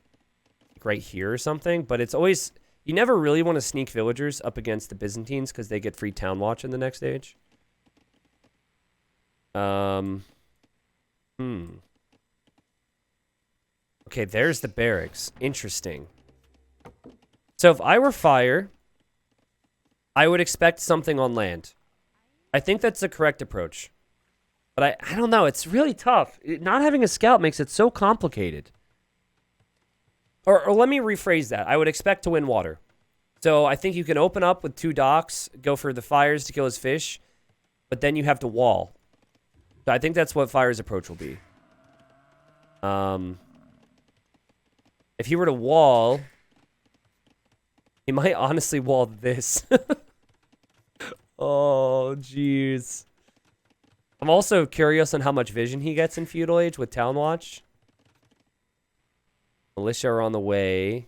Like right here or something, but it's always... You never really want to sneak Villagers up against the Byzantines because they get free Town Watch in the next stage. Okay, there's the Barracks. Interesting. So if I were Fire, I would expect something on land. I think that's the correct approach. But I don't know. It's really tough. Not having a scout makes it so complicated. Or let me rephrase that. I would expect to win water. So I think you can open up with 2 docks, go for the fires to kill his fish, but then you have to wall. So I think that's what Fire's approach will be. If he were to wall, he might honestly wall this. Oh, jeez. I'm also curious on how much vision he gets in Feudal Age with Town Watch. Militia are on the way.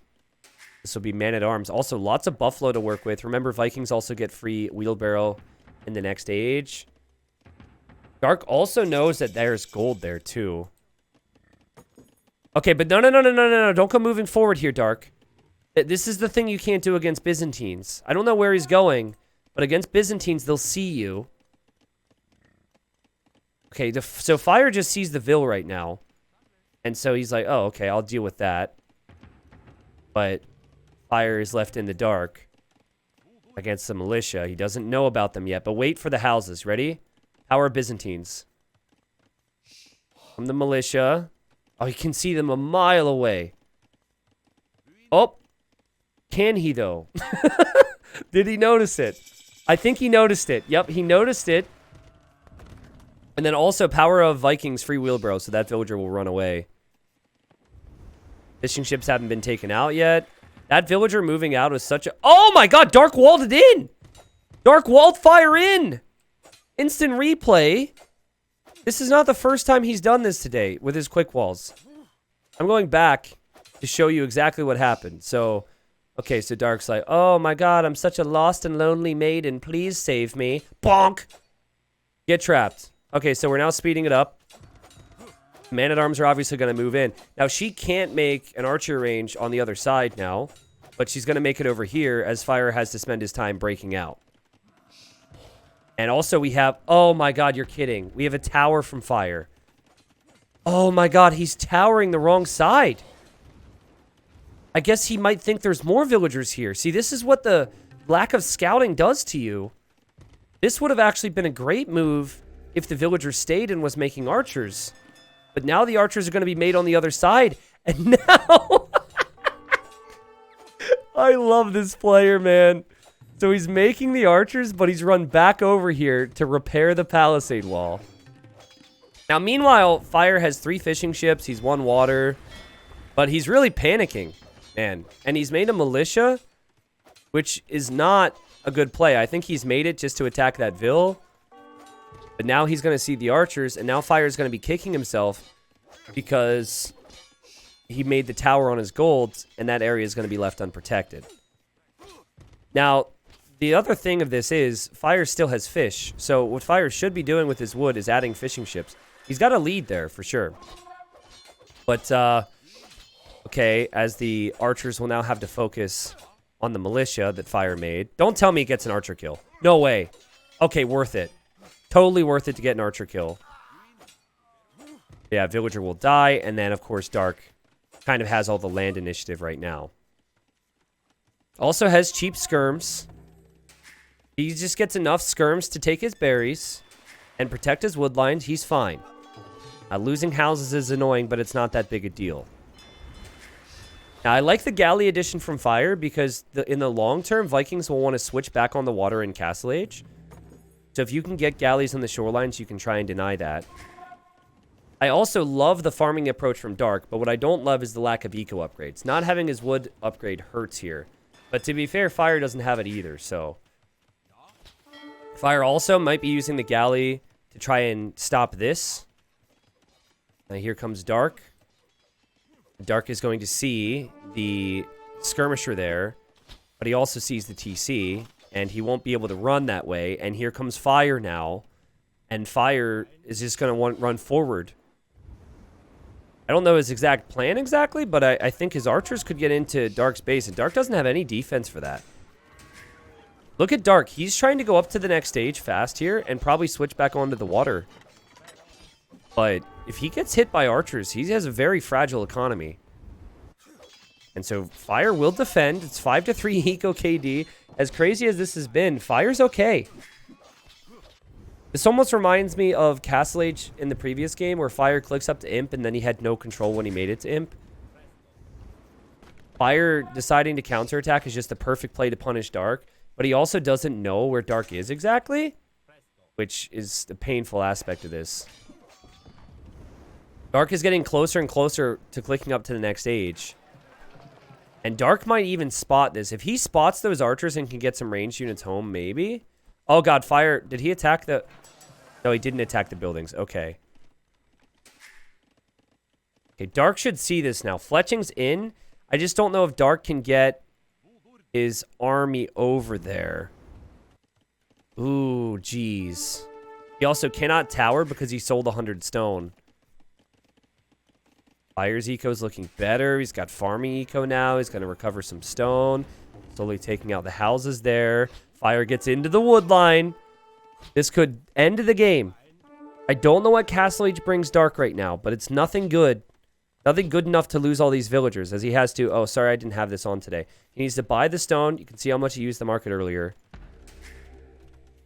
This will be Man-at-Arms. Also, lots of Buffalo to work with. Remember, Vikings also get free Wheelbarrow in the next age. Dark also knows that there's gold there, too. Okay, but no. Don't come moving forward here, Dark. This is the thing you can't do against Byzantines. I don't know where he's going, but against Byzantines, they'll see you. Okay, so Fire just sees the Vil right now. And so he's like, oh, okay, I'll deal with that. But Fire is left in the dark against the militia. He doesn't know about them yet, but wait for the houses. Ready? Power Byzantines. From the militia. Oh, he can see them a mile away. Oh. Can he, though? Did he notice it? I think he noticed it. Yep, he noticed it. And then also Power of Vikings free wheelbarrow, so that villager will run away. Fishing ships haven't been taken out yet. That villager moving out was such a... Oh my god, Dark walled it in! Dark walled Fire in! Instant replay. This is not the first time he's done this today with his quick walls. I'm going back to show you exactly what happened. So, okay, so Dark's like, oh my god, I'm such a lost and lonely maiden. Please save me. Bonk! Get trapped. Okay, so we're now speeding it up. Man-at-Arms are obviously going to move in. Now, she can't make an archer range on the other side now, but she's going to make it over here as Fire has to spend his time breaking out. And also we have... Oh my god, you're kidding. We have a tower from Fire. Oh my god, he's towering the wrong side. I guess he might think there's more villagers here. See, this is what the lack of scouting does to you. This would have actually been a great move if the villager stayed and was making archers. But now the archers are going to be made on the other side. And now... I love this player, man. So he's making the archers, but he's run back over here to repair the palisade wall. Now, meanwhile, Fire has 3 fishing ships. He's 1 water. But he's really panicking, man. And he's made a militia, which is not a good play. I think he's made it just to attack that Vil. But now he's going to see the archers, and now Fire's going to be kicking himself because he made the tower on his gold, and that area is going to be left unprotected. Now, the other thing of this is Fire still has fish. So what Fire should be doing with his wood is adding fishing ships. He's got a lead there for sure. But, okay, as the archers will now have to focus on the militia that Fire made. Don't tell me he gets an archer kill. No way. Okay, worth it. Totally worth it to get an archer kill. Yeah, villager will die. And then, of course, Dark kind of has all the land initiative right now. Also has cheap skirms. He just gets enough skirms to take his berries and protect his wood lines. He's fine. Losing houses is annoying, but it's not that big a deal. Now, I like the galley addition from Fire because in the long term, Vikings will want to switch back on the water in Castle Age. So if you can get galleys on the shorelines, you can try and deny that. I also love the farming approach from Dark, but what I don't love is the lack of eco upgrades. Not having his wood upgrade hurts here. But to be fair, Fire doesn't have it either, so... Fire also might be using the galley to try and stop this. Now here comes Dark. Dark is going to see the skirmisher there, but he also sees the TC, and he won't be able to run that way. And here comes Fire now, and Fire is just going to run forward. I don't know his exact plan exactly, but I think his archers could get into Dark's base, and Dark doesn't have any defense for that. Look at Dark. He's trying to go up to the next stage fast here and probably switch back onto the water. But if he gets hit by archers, he has a very fragile economy. And so Fire will defend. It's 5-3 Eco KD. As crazy as this has been, Fire's okay. This almost reminds me of Castle Age in the previous game where Fire clicks up to Imp and then he had no control when he made it to Imp. Fire deciding to counterattack is just the perfect play to punish Dark, but he also doesn't know where Dark is exactly, which is the painful aspect of this. Dark is getting closer and closer to clicking up to the next stage. And Dark might even spot this. If he spots those archers and can get some ranged units home, maybe. Oh, God, Fire. Did he attack the... No, he didn't attack the buildings. Okay. Okay, Dark should see this now. Fletching's in. I just don't know if Dark can get his army over there. Ooh, jeez. He also cannot tower because he sold 100 stone. Fire's eco's looking better. He's got farming eco now. He's going to recover some stone. Slowly taking out the houses there. Fire gets into the wood line. This could end the game. I don't know what Castle Age brings Dark right now, but it's nothing good. Nothing good enough to lose all these villagers, as he has to... Oh, sorry, I didn't have this on today. He needs to buy the stone. You can see how much he used the market earlier.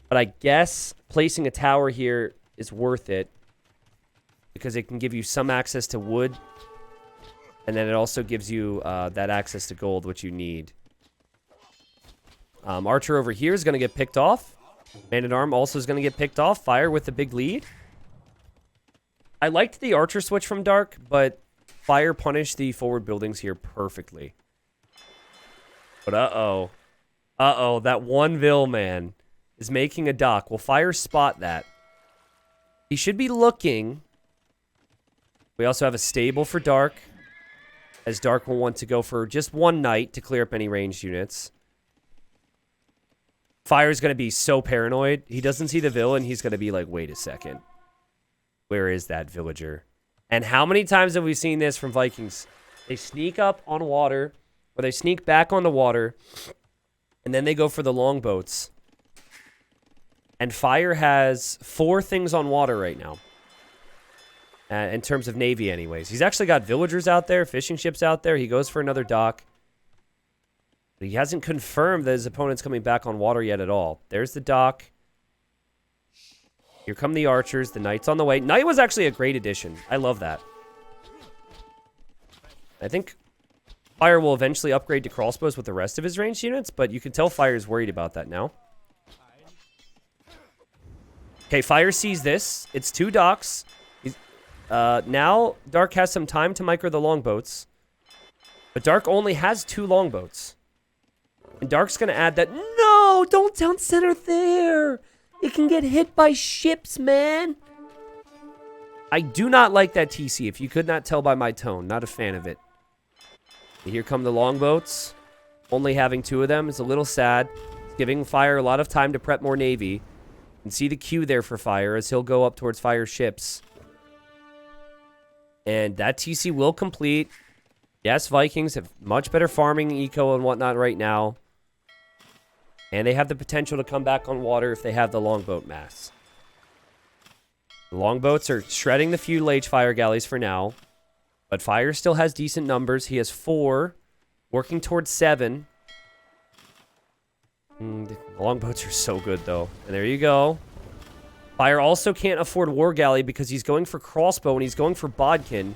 But I guess placing a tower here is worth it, because it can give you some access to wood, and then it also gives you that access to gold, which you need. Archer over here is going to get picked off. Man-at-Arm also is going to get picked off. Fire with the big lead. I liked the Archer switch from Dark, but Fire punished the forward buildings here perfectly. But uh-oh. Uh-oh, that one Vil man is making a dock. Will Fire spot that? He should be looking. We also have a stable for Dark, as Dark will want to go for just one knight to clear up any ranged units. Fire's going to be so paranoid. He doesn't see the villain. He's going to be like, wait a second. Where is that villager? And how many times have we seen this from Vikings? They sneak up on water, or they sneak back on the water, and then they go for the longboats. And Fire has 4 things on water right now. In terms of Navy anyways. He's actually got villagers out there, fishing ships out there. He goes for another dock. But he hasn't confirmed that his opponent's coming back on water yet at all. There's the dock. Here come the archers. The knight's on the way. Knight was actually a great addition. I love that. I think Fire will eventually upgrade to crossbows with the rest of his ranged units, but you can tell Fire's worried about that now. Okay, Fire sees this. It's 2 docks. Now, Dark has some time to micro the longboats. But Dark only has 2 longboats. And Dark's going to add that. No, don't town center there. It can get hit by ships, man. I do not like that TC, if you could not tell by my tone. Not a fan of it. And here come the longboats. Only having 2 of them is a little sad. It's giving Fire a lot of time to prep more Navy. You can see the queue there for Fire as he'll go up towards Fire's ships. And that TC will complete. Yes, Vikings have much better farming, eco, and whatnot right now. And they have the potential to come back on water if they have the longboat mass. The longboats are shredding the feudal age fire galleys for now. But Fire still has decent numbers. He has 4, working towards 7. The longboats are so good, though. And there you go. Fire also can't afford War Galley because he's going for crossbow and he's going for bodkin.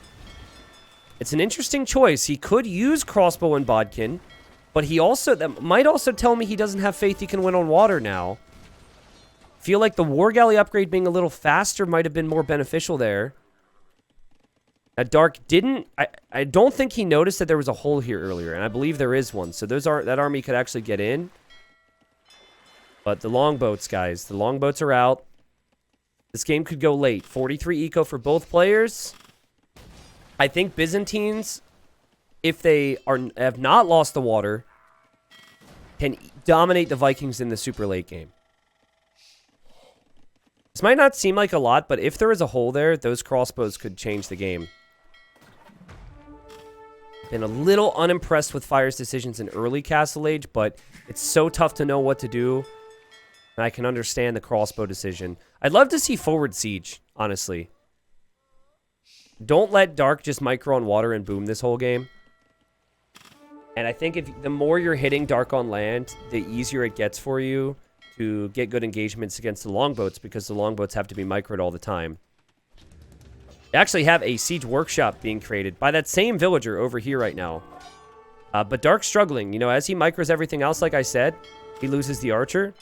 It's an interesting choice. He could use crossbow and bodkin, but that might also tell me he doesn't have faith he can win on water now. Feel like the War Galley upgrade being a little faster might have been more beneficial there. Dark didn't... I don't think he noticed that there was a hole here earlier, and I believe there is one. So that army could actually get in. But the longboats, guys. The longboats are out. This game could go late. 43 eco for both players. I think Byzantines, if they have not lost the water, can dominate the Vikings in the super late game. This might not seem like a lot, but if there is a hole there, those crossbows could change the game. Been a little unimpressed with Fire's decisions in early Castle Age, but it's so tough to know what to do. And I can understand the crossbow decision. I'd love to see forward siege, honestly. Don't let Dark just micro on water and boom this whole game. And I think the more you're hitting Dark on land, the easier it gets for you to get good engagements against the longboats, because the longboats have to be microed all the time. They actually have a siege workshop being created by that same villager over here right now. But Dark's struggling. You know, as he micros everything else, like I said, he loses the archer.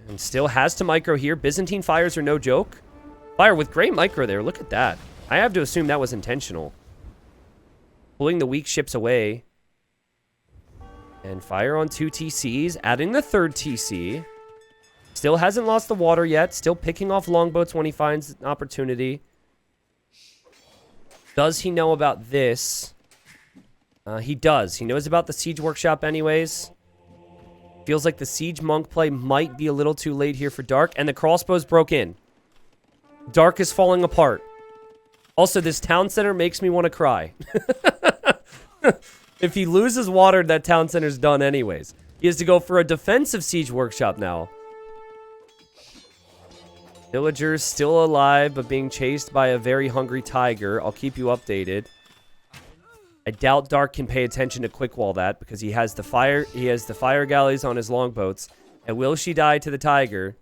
And still has to micro here. Byzantine fires are no joke. Fire with great micro there. Look at that. I have to assume that was intentional. Pulling the weak ships away. And fire on 2 TCs. Adding the 3rd TC. Still hasn't lost the water yet. Still picking off longboats when he finds an opportunity. Does he know about this? He does. He knows about the siege workshop anyways. Feels like the siege monk play might be a little too late here for Dark. And the crossbows broke in. Dark is falling apart. Also, this town center makes me want to cry. If he loses water, that town center's done anyways. He has to go for a defensive siege workshop now. Villagers still alive, but being chased by a very hungry tiger. I'll keep you updated. I doubt Dark can pay attention to quick wall that, because he has the fire galleys on his longboats. And will she die to the tiger?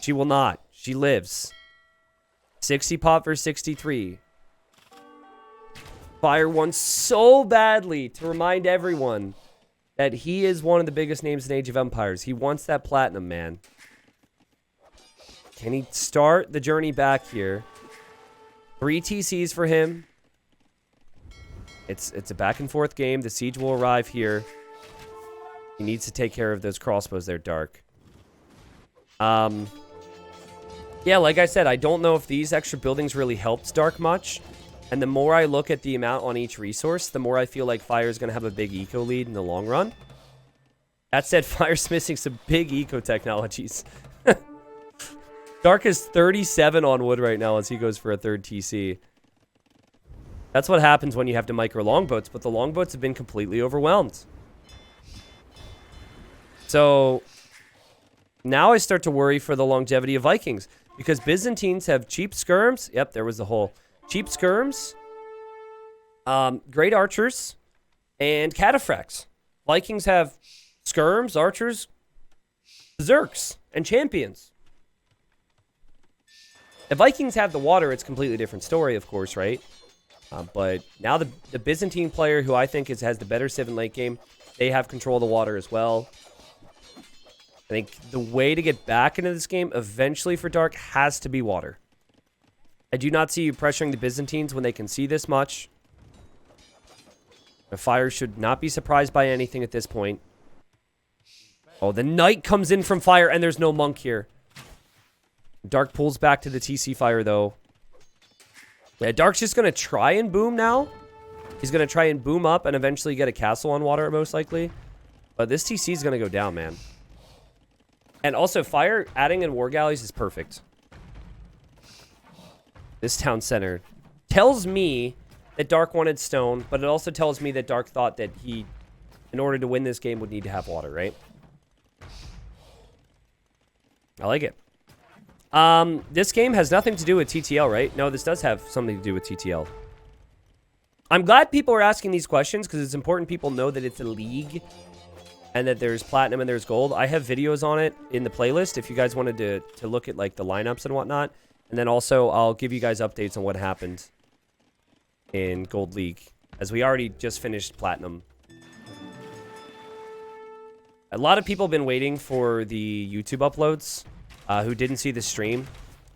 She will not. She lives. 60 pot for 63. Fire wants so badly to remind everyone that he is one of the biggest names in Age of Empires. He wants that platinum, man. Can he start the journey back here? 3 TCs for him. It's a back and forth game. The siege will arrive here. He needs to take care of those crossbows there, Dark. Yeah, like I said, I don't know if these extra buildings really helped Dark much. And the more I look at the amount on each resource, the more I feel like Fire is going to have a big eco lead in the long run. That said, Fire's missing some big eco technologies. Dark is 37 on wood right now as he goes for a 3rd TC. That's what happens when you have to micro longboats, but the longboats have been completely overwhelmed. So now I start to worry for the longevity of Vikings, because Byzantines have cheap skirms. Yep, there was the hole. Cheap skirms, great archers, and cataphracts. Vikings have skirms, archers, berserks, and champions. The Vikings have the water. It's a completely different story, of course, right? But now the Byzantine player, who I think has the better civ in late game, they have control of the water as well. I think the way to get back into this game eventually for Dark has to be water. I do not see you pressuring the Byzantines when they can see this much. The Fire should not be surprised by anything at this point. Oh, the Knight comes in from Fire, and there's no monk here. Dark pulls back to the TC Fire, though. Yeah, Dark's just going to try and boom now. He's going to try and boom up and eventually get a castle on water, most likely. But this TC is going to go down, man. And also, Fire adding in war galleys is perfect. This town center tells me that Dark wanted stone, but it also tells me that Dark thought that he, in order to win this game, would need to have water, right? I like it. This game has nothing to do with TTL, right? No, this does have something to do with TTL. I'm glad people are asking these questions, because it's important people know that it's a league and that there's platinum and there's gold. I have videos on it in the playlist if you guys wanted to look at like the lineups and whatnot. And then also I'll give you guys updates on what happened in Gold League, as we already just finished platinum. A lot of people have been waiting for the YouTube uploads who didn't see the stream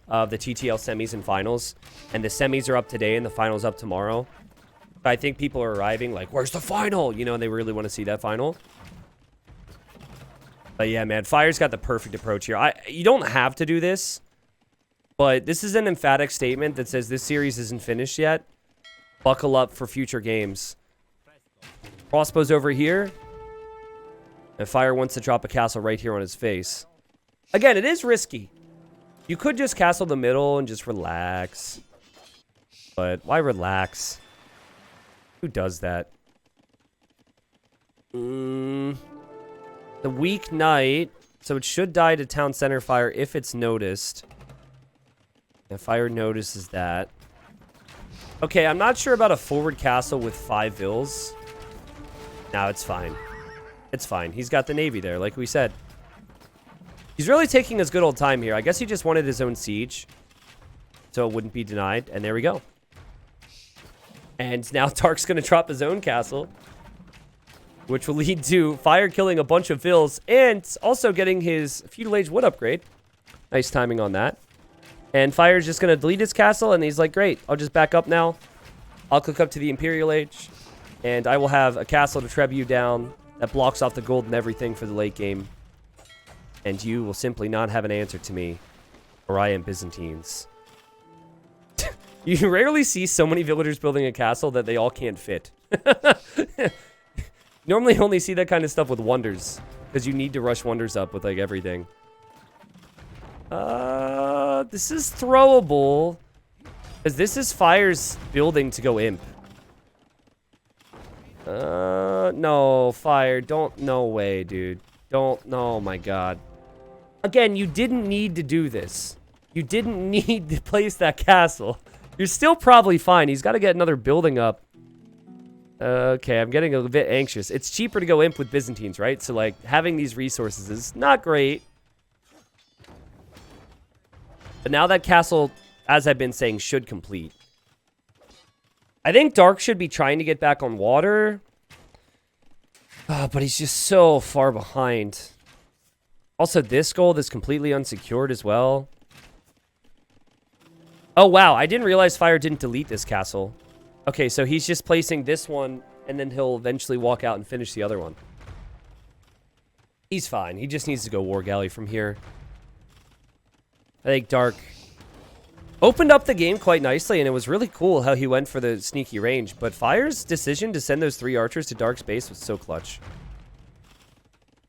of the TTL semis and finals. And the semis are up today and the finals up tomorrow. I think people are arriving like, where's the final? You know, and they really want to see that final. But yeah, man, Fire's got the perfect approach here. You don't have to do this, but this is an emphatic statement that says this series isn't finished yet. Buckle up for future games. Crossbows over here. And Fire wants to drop a castle right here on his face. Again, it is risky. You could just castle the middle and just relax. But why relax? Who does that? The weak knight. So it should die to town center Fire if it's noticed. And Fire notices that. Okay, I'm not sure about a forward castle with 5 vills. No, it's fine. It's fine. He's got the Navy there, like we said. He's really taking his good old time here. I guess he just wanted his own siege, so it wouldn't be denied. And there we go. And now Dark's going to drop his own castle, which will lead to Fire killing a bunch of vills and also getting his feudal age wood upgrade. Nice timing on that. And Fire's just going to delete his castle, and he's like, great, I'll just back up now. I'll click up to the Imperial Age, and I will have a castle to tribute down that blocks off the gold and everything for the late game. And you will simply not have an answer to me, or I am Byzantines. You rarely see so many villagers building a castle that they all can't fit. Normally only see that kind of stuff with wonders, because you need to rush wonders up with like everything. This is throwable, because this is Fire's building to go imp. No, Fire, don't, no way, dude. Don't, no, oh my god. Again, you didn't need to do this. You didn't need to place that castle. You're still probably fine. He's got to get another building up. Okay, I'm getting a bit anxious. It's cheaper to go imp with Byzantines, right? So, like, having these resources is not great. But now that castle, as I've been saying, should complete. I think Dark should be trying to get back on water. But he's just so far behind. Also, this gold is completely unsecured as well. Oh, wow. I didn't realize Fire didn't delete this castle. Okay, so he's just placing this one, and then he'll eventually walk out and finish the other one. He's fine. He just needs to go War Galley from here. I think Dark opened up the game quite nicely, and it was really cool how he went for the sneaky range. But Fire's decision to send those 3 archers to Dark's base was so clutch.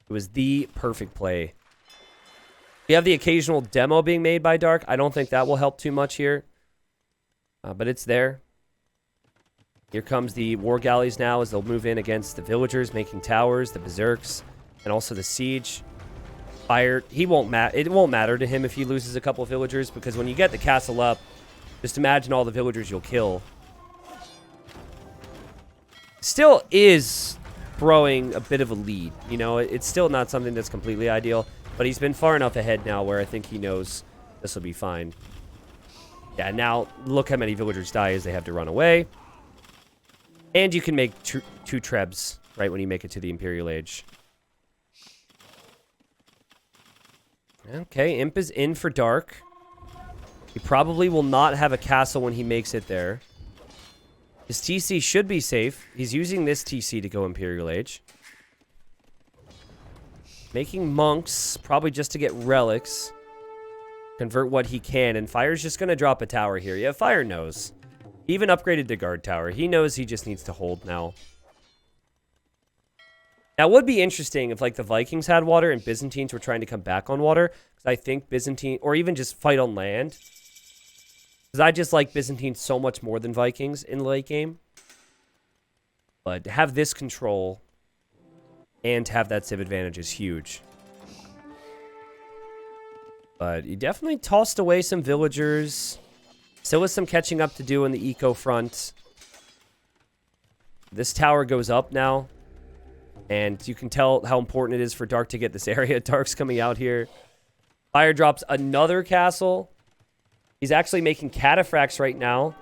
It was the perfect play. We have the occasional demo being made by Dark. I don't think that will help too much here. But it's there. Here comes the War Galleys now as they'll move in against the villagers, making towers, the berserks, and also the siege. Fire, it won't matter to him if he loses a couple of villagers, because when you get the castle up, just imagine all the villagers you'll kill. Still is throwing a bit of a lead. You know, it's still not something that's completely ideal, but he's been far enough ahead now where I think he knows this will be fine. Yeah, now look how many villagers die as they have to run away. And you can make 2 trebs right when you make it to the Imperial Age. Okay, Imp is in for Dark. He probably will not have a castle when he makes it there. His TC should be safe. He's using this TC to go Imperial Age. Making monks, probably just to get relics. Convert what he can, and Fire's just going to drop a tower here. Yeah, Fire knows. He even upgraded the guard tower. He knows he just needs to hold now. That would be interesting if, like, the Vikings had water and Byzantines were trying to come back on water. Because I think Byzantine, or even just fight on land. Because I just like Byzantines so much more than Vikings in the late game. But to have this control and have that civ advantage is huge. But he definitely tossed away some villagers. Still with some catching up to do on the eco front. This tower goes up now. And you can tell how important it is for Dark to get this area. Dark's coming out here. Fire drops another castle. He's actually making cataphracts right now.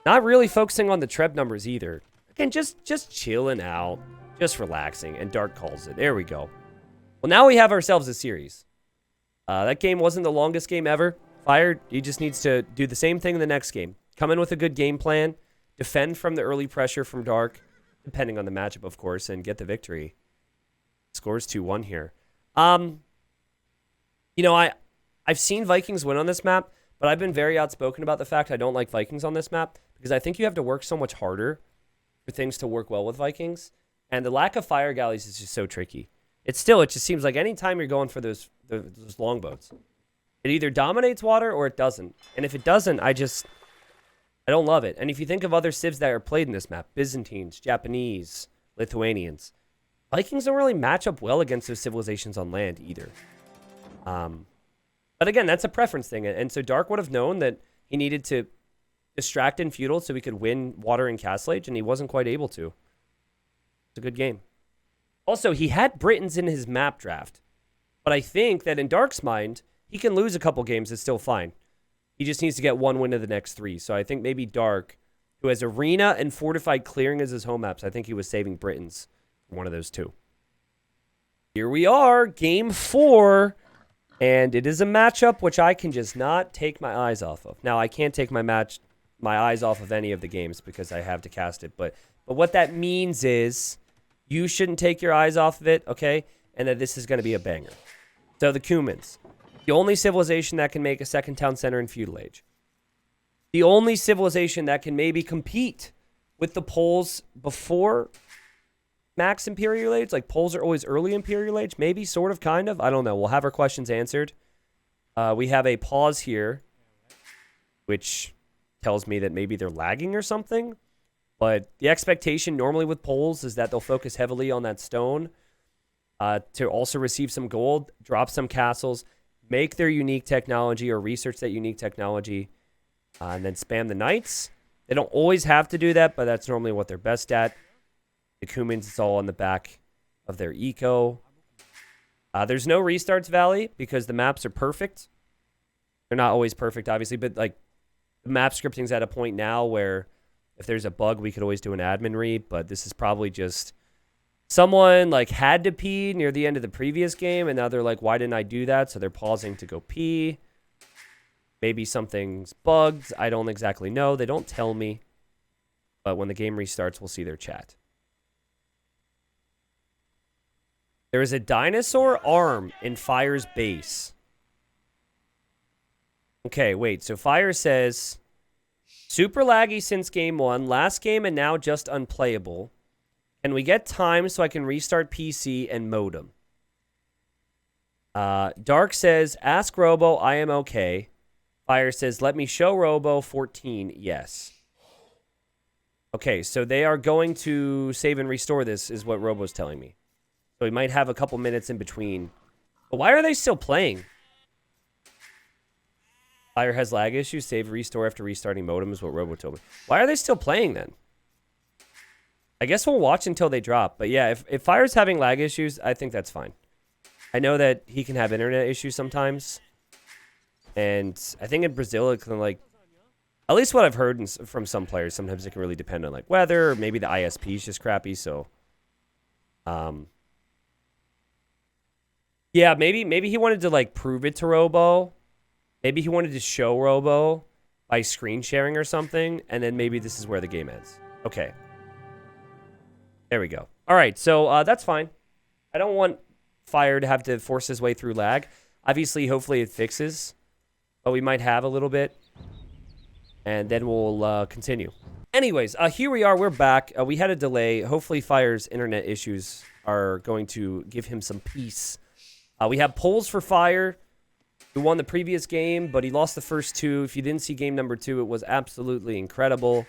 Not really focusing on the treb numbers either. Again, just chilling out. Just relaxing. And Dark calls it. There we go. Well, now we have ourselves a series. That game wasn't the longest game ever. Fire, he just needs to do the same thing in the next game. Come in with a good game plan. Defend from the early pressure from Dark. Depending on the matchup, of course, and get the victory. Scores 2-1 here. You know, I've seen Vikings win on this map, but I've been very outspoken about the fact I don't like Vikings on this map, because I think you have to work so much harder for things to work well with Vikings, and the lack of fire galleys is just so tricky. It just seems like anytime you're going for those longboats, it either dominates water or it doesn't. And if it doesn't, I don't love it. And if you think of other civs that are played in this map, Byzantines, Japanese, Lithuanians, Vikings don't really match up well against those civilizations on land either. But again, that's a preference thing. And so Dark would have known that he needed to distract in Feudal so we could win Water and Castle Age, and he wasn't quite able to. It's a good game. Also, he had Britons in his map draft, but I think that in Dark's mind, he can lose a couple games. It's still fine. He just needs to get 1 win of the next 3. So I think maybe Dark, who has Arena and Fortified Clearing as his home maps, I think he was saving Britons for one of those 2. Here we are, game 4, and it is a matchup which I can just not take my eyes off of. Now, I can't take my eyes off of any of the games because I have to cast it, but what that means is you shouldn't take your eyes off of it, okay? And that this is going to be a banger. So the Cumans, the only civilization that can make a second town center in Feudal Age. The only civilization that can maybe compete with the Poles before Max Imperial Age. Like, Poles are always early Imperial Age. Maybe, sort of, kind of. I don't know. We'll have our questions answered. We have a pause here, which tells me that maybe they're lagging or something. But the expectation normally with Poles is that they'll focus heavily on that stone to also receive some gold, drop some castles, make their unique technology or research that unique technology, and then spam the knights. They don't always have to do that, but that's normally what they're best at. The Cumans, it's all on the back of their eco. There's no restarts valley because the maps are perfect. They're not always perfect, obviously, but like the map scripting's at a point now where if there's a bug, we could always do an admin read, but this is probably just someone like had to pee near the end of the previous game, and now they're like, why didn't I do that? So they're pausing to go pee. Maybe something's bugged. I don't exactly know. They don't tell me. But when the game restarts, we'll see their chat. There is a dinosaur arm in Fire's base. Okay, wait. So Fire says, super laggy since game 1, last game and now just unplayable. Can we get time so I can restart PC and modem? Dark says, ask Robo, I am okay. Fire says, let me show Robo 14, yes. Okay, so they are going to save and restore this, is what Robo's telling me. So we might have a couple minutes in between. But why are they still playing? Fire has lag issues, save, restore after restarting modem is what Robo told me. Why are they still playing then? I guess we'll watch until they drop. But yeah, if Fire's having lag issues, I think that's fine. I know that he can have internet issues sometimes. And I think in Brazil, it can, like, at least what I've heard from some players, sometimes it can really depend on, like, weather, or maybe the ISP is just crappy, so. Yeah, maybe he wanted to, like, prove it to Robo. Maybe he wanted to show Robo by screen sharing or something, and then maybe this is where the game ends. Okay. There we go. All right, so that's fine. I don't want Fire to have to force his way through lag. Obviously, hopefully it fixes, but we might have a little bit, and then we'll continue. Anyways, here we are. We're back. We had a delay. Hopefully Fire's internet issues are going to give him some peace. We have polls for Fire, who won the previous game, but he lost the first 2. If you didn't see game number 2, it was absolutely incredible.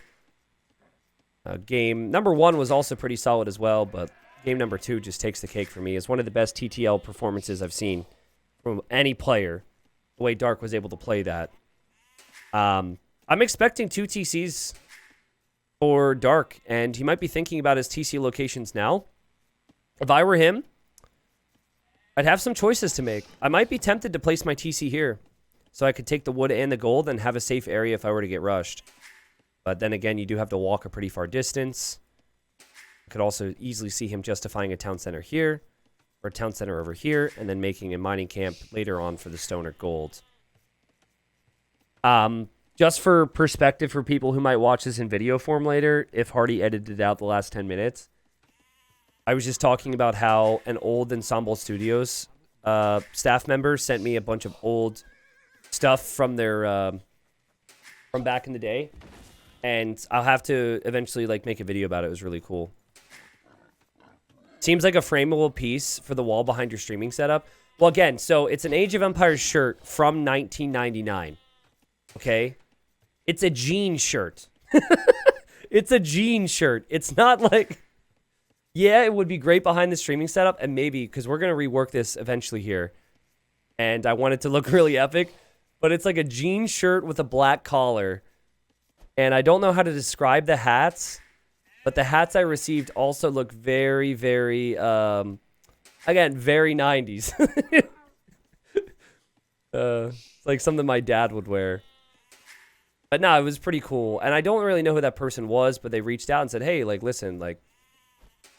Game number 1 was also pretty solid as well, but game number 2 just takes the cake for me. It's one of the best TTL performances I've seen from any player, the way Dark was able to play that. I'm expecting 2 TCs for Dark, and he might be thinking about his TC locations now. If I were him, I'd have some choices to make. I might be tempted to place my TC here so I could take the wood and the gold and have a safe area if I were to get rushed. But then again, you do have to walk a pretty far distance. I could also easily see him justifying a town center here or a town center over here and then making a mining camp later on for the stone or gold. Just for perspective for people who might watch this in video form later, if Hardy edited out the last 10 minutes, I was just talking about how an old Ensemble Studios staff member sent me a bunch of old stuff from their from back in the day, and I'll have to eventually like make a video about it. It was really cool. Seems like a frameable piece for the wall behind your streaming setup. Well, again, so it's an Age of Empires shirt from 1999. Okay, it's a jean shirt. It's a jean shirt. It's not like. Yeah, it would be great behind the streaming setup, and maybe, because we're going to rework this eventually here, and I want it to look really epic, but it's like a jean shirt with a black collar, And I don't know how to describe the hats, but the hats I received also look very, very, again, very 90s. It's like something my dad would wear. But no, it was pretty cool. And I don't really know who that person was, but they reached out and said, hey, like, listen, like,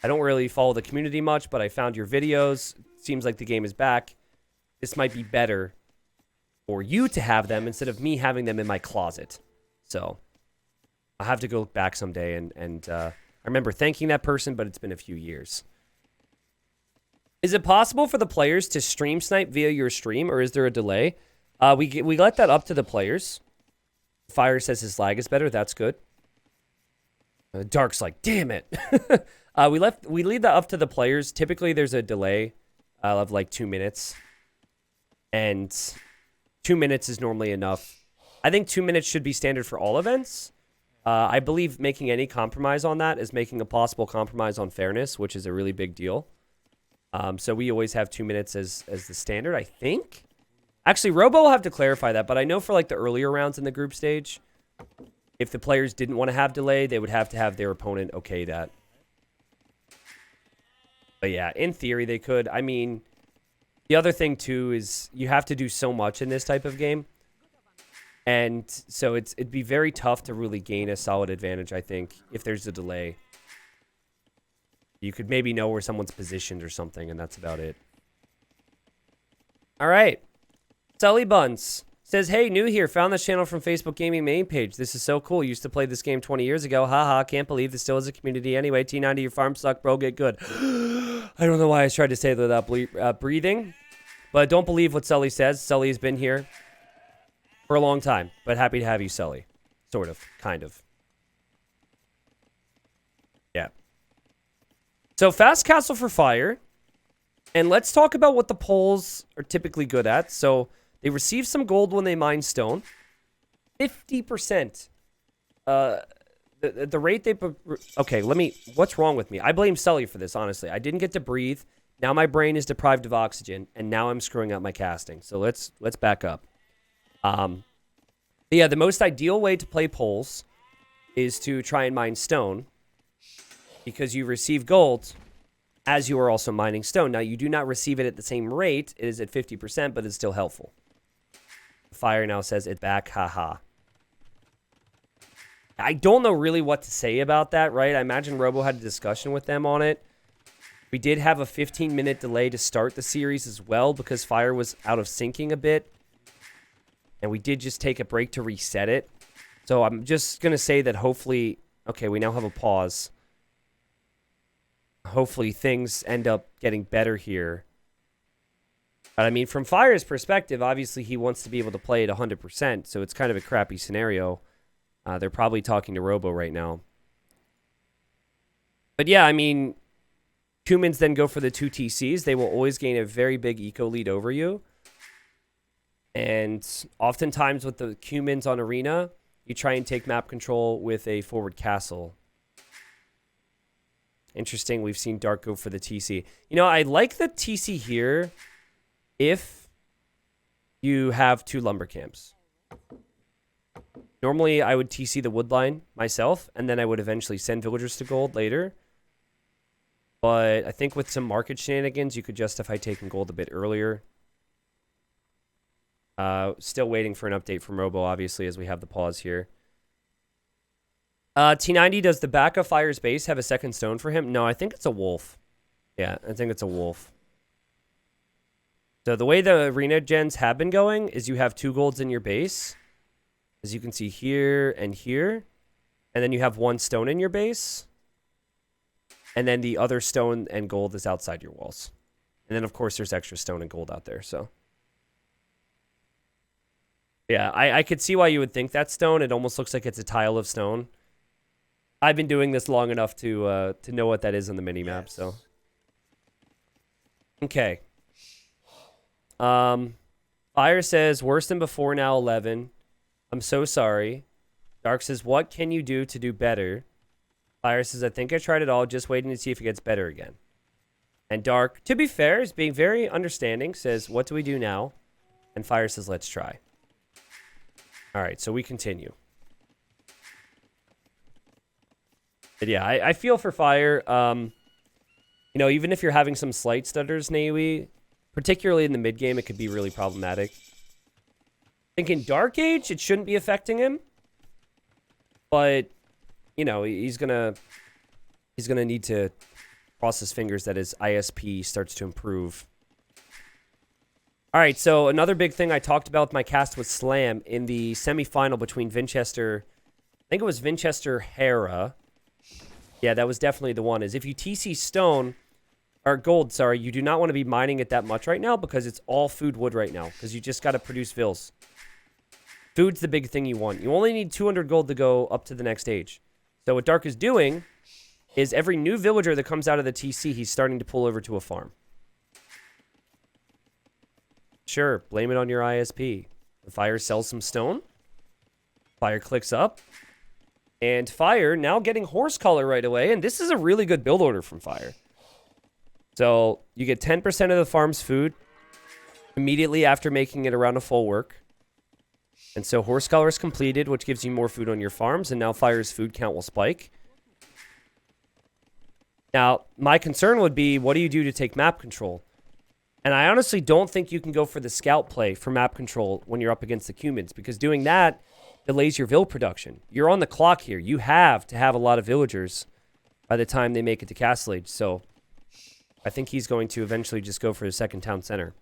I don't really follow the community much, but I found your videos. Seems like the game is back. This might be better for you to have them instead of me having them in my closet. So I'll have to go back someday. And I remember thanking that person, but it's been a few years. Is it possible for the players to stream snipe via your stream, or is there a delay? We let that up to the players. Fire says his lag is better. That's good. Dark's like, damn it. We leave that up to the players. Typically, there's a delay of like 2 minutes. And 2 minutes is normally enough. I think 2 minutes should be standard for all events. I believe making any compromise on that is making a possible compromise on fairness, which is a really big deal. So we always have 2 minutes as the standard, I think. Actually, Robo will have to clarify that, but I know for like the earlier rounds in the group stage, if the players didn't want to have delay, they would have to have their opponent okay that. But yeah, in theory, they could. I mean, the other thing too is you have to do so much in this type of game. And so it'd be very tough to really gain a solid advantage, I think, if there's a delay. You could maybe know where someone's positioned or something, and that's about it. All right. Sully Buns says, hey, new here. Found this channel from Facebook Gaming main page. This is so cool. Used to play this game 20 years ago. Haha, can't believe this still is a community. Anyway, T90, your farm suck, bro. Get good. I don't know why I tried to say that without breathing. But don't believe what Sully says. Sully has been here for a long time. But happy to have you, Sully. Sort of. Kind of. Yeah. So, Fast Castle for Fire. And let's talk about what the polls are typically good at. So, they receive some gold when they mine stone. 50%. The rate they... Okay, what's wrong with me? I blame Sully for this, honestly. I didn't get to breathe. Now my brain is deprived of oxygen. And now I'm screwing up my casting. So let's back up. Yeah, the most ideal way to play polls is to try and mine stone. Because you receive gold as you are also mining stone. Now, you do not receive it at the same rate. It is at 50%, but it's still helpful. Fire now says it back, haha. I don't know really what to say about that, right? I imagine Robo had a discussion with them on it. We did have a 15-minute delay to start the series as well because Fire was out of syncing a bit. And we did just take a break to reset it. So I'm just going to say that hopefully... Okay, we now have a pause. Hopefully things end up getting better here. But I mean, from Fire's perspective, obviously he wants to be able to play at 100%, so it's kind of a crappy scenario. They're probably talking to Robo right now. But yeah, I mean, humans then go for the 2 TCs. They will always gain a very big eco lead over you. And oftentimes with the humans on Arena, you try and take map control with a forward castle. Interesting, we've seen Dark go for the TC. You know, I like the TC here if you have 2 lumber camps. Normally, I would TC the wood line myself, and then I would eventually send villagers to gold later. But I think with some market shenanigans, you could justify taking gold a bit earlier. Still waiting for an update from Robo, obviously, as we have the pause here. T90, does the back of Fire's base have a second stone for him? No, I think it's a wolf. Yeah, I think it's a wolf. So the way the arena gens have been going is you have 2 golds in your base. As you can see here and here. And then you have 1 stone in your base. And then the other stone and gold is outside your walls. And then, of course, there's extra stone and gold out there, so... Yeah, I could see why you would think that's stone. It almost looks like it's a tile of stone. I've been doing this long enough to know what that is on the minimap, so. Okay. Fire says, worse than before, now 11. I'm so sorry. Dark says, what can you do to do better? Fire says, I think I tried it all, just waiting to see if it gets better again. And Dark, to be fair, is being very understanding, says, what do we do now? And Fire says, let's try. All right, so we continue. But yeah, I feel for Fire. You know, even if you're having some slight stutters, Naoe, particularly in the mid game, it could be really problematic. I think in Dark Age, it shouldn't be affecting him. But, you know, he's gonna need to cross his fingers that his ISP starts to improve. All right, so another big thing I talked about with my cast was Slam in the semifinal between Vinchester. I think it was Vinchester Hera. Yeah, that was definitely the one. Is if you TC Stone or Gold, sorry, you do not want to be mining it that much right now because it's all food wood right now because you just got to produce Vils. Food's the big thing you want. You only need 200 gold to go up to the next stage. So what Dark is doing is every new villager that comes out of the TC, he's starting to pull over to a farm. Sure, blame it on your ISP. The Fire sells some stone. Fire clicks up. And Fire now getting horse color right away. And this is a really good build order from Fire. So you get 10% of the farm's food immediately after making it around a full work. And so horse color is completed, which gives you more food on your farms. And now Fire's food count will spike. Now, my concern would be, what do you do to take map control? And I honestly don't think you can go for the scout play for map control when you're up against the Cumans, because doing that delays your vill production. You're on the clock here. You have to have a lot of villagers by the time they make it to Castle Age. So I think he's going to eventually just go for the second town center.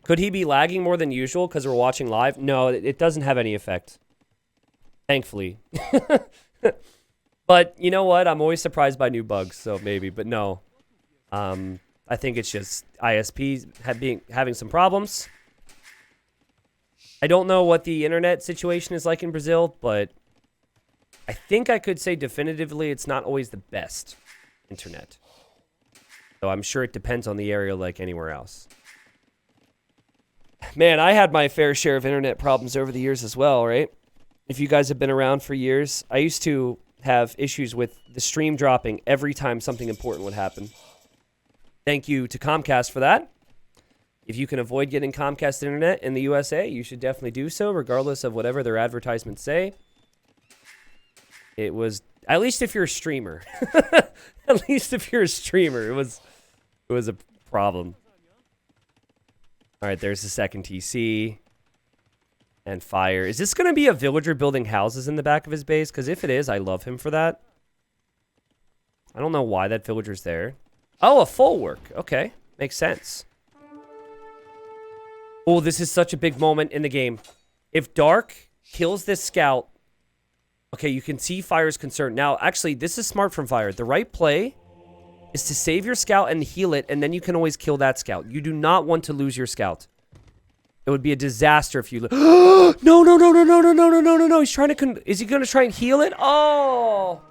Could he be lagging more than usual because we're watching live? No, it doesn't have any effect. Thankfully. But you know what? I'm always surprised by new bugs, so maybe, but no. I think it's just ISP having some problems. I don't know what the internet situation is like in Brazil, but I think I could say definitively it's not always the best internet. So I'm sure it depends on the area like anywhere else. Man, I had my fair share of internet problems over the years as well, right? If you guys have been around for years, I used to have issues with the stream dropping every time something important would happen. Thank you to Comcast for that. If you can avoid getting Comcast internet in the USA, you should definitely do so, regardless of whatever their advertisements say. It was, at least if you're a streamer. At least if you're a streamer, it was a problem. All right, there's the second TC. And Fire. Is this going to be a villager building houses in the back of his base? Because if it is, I love him for that. I don't know why that villager's there. Oh, a full work. Okay. Makes sense. Oh, this is such a big moment in the game. If Dark kills this scout... Okay, you can see Fire's concern. Now, actually, this is smart from Fire. The right play is to save your scout and heal it, and then you can always kill that scout. You do not want to lose your scout. It would be a disaster if you... No. He's trying to... Is he going to try and heal it? Oh.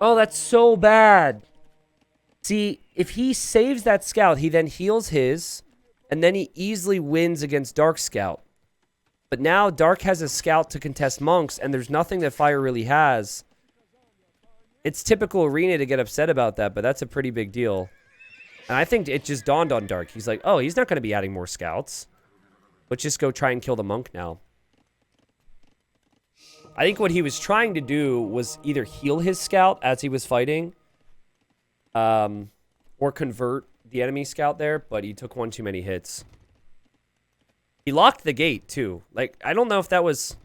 Oh, that's so bad. See, if he saves that scout, he then heals his, and then he easily wins against Dark Scout. But now Dark has a scout to contest monks, and there's nothing that Fire really has. It's typical Arena to get upset about that, but that's a pretty big deal. And I think it just dawned on Dark. He's like, oh, he's not going to be adding more scouts. Let's just go try and kill the monk now. I think what he was trying to do was either heal his scout as he was fighting, or convert the enemy scout there, but he took one too many hits. He locked the gate, too. Like, I don't know if that was...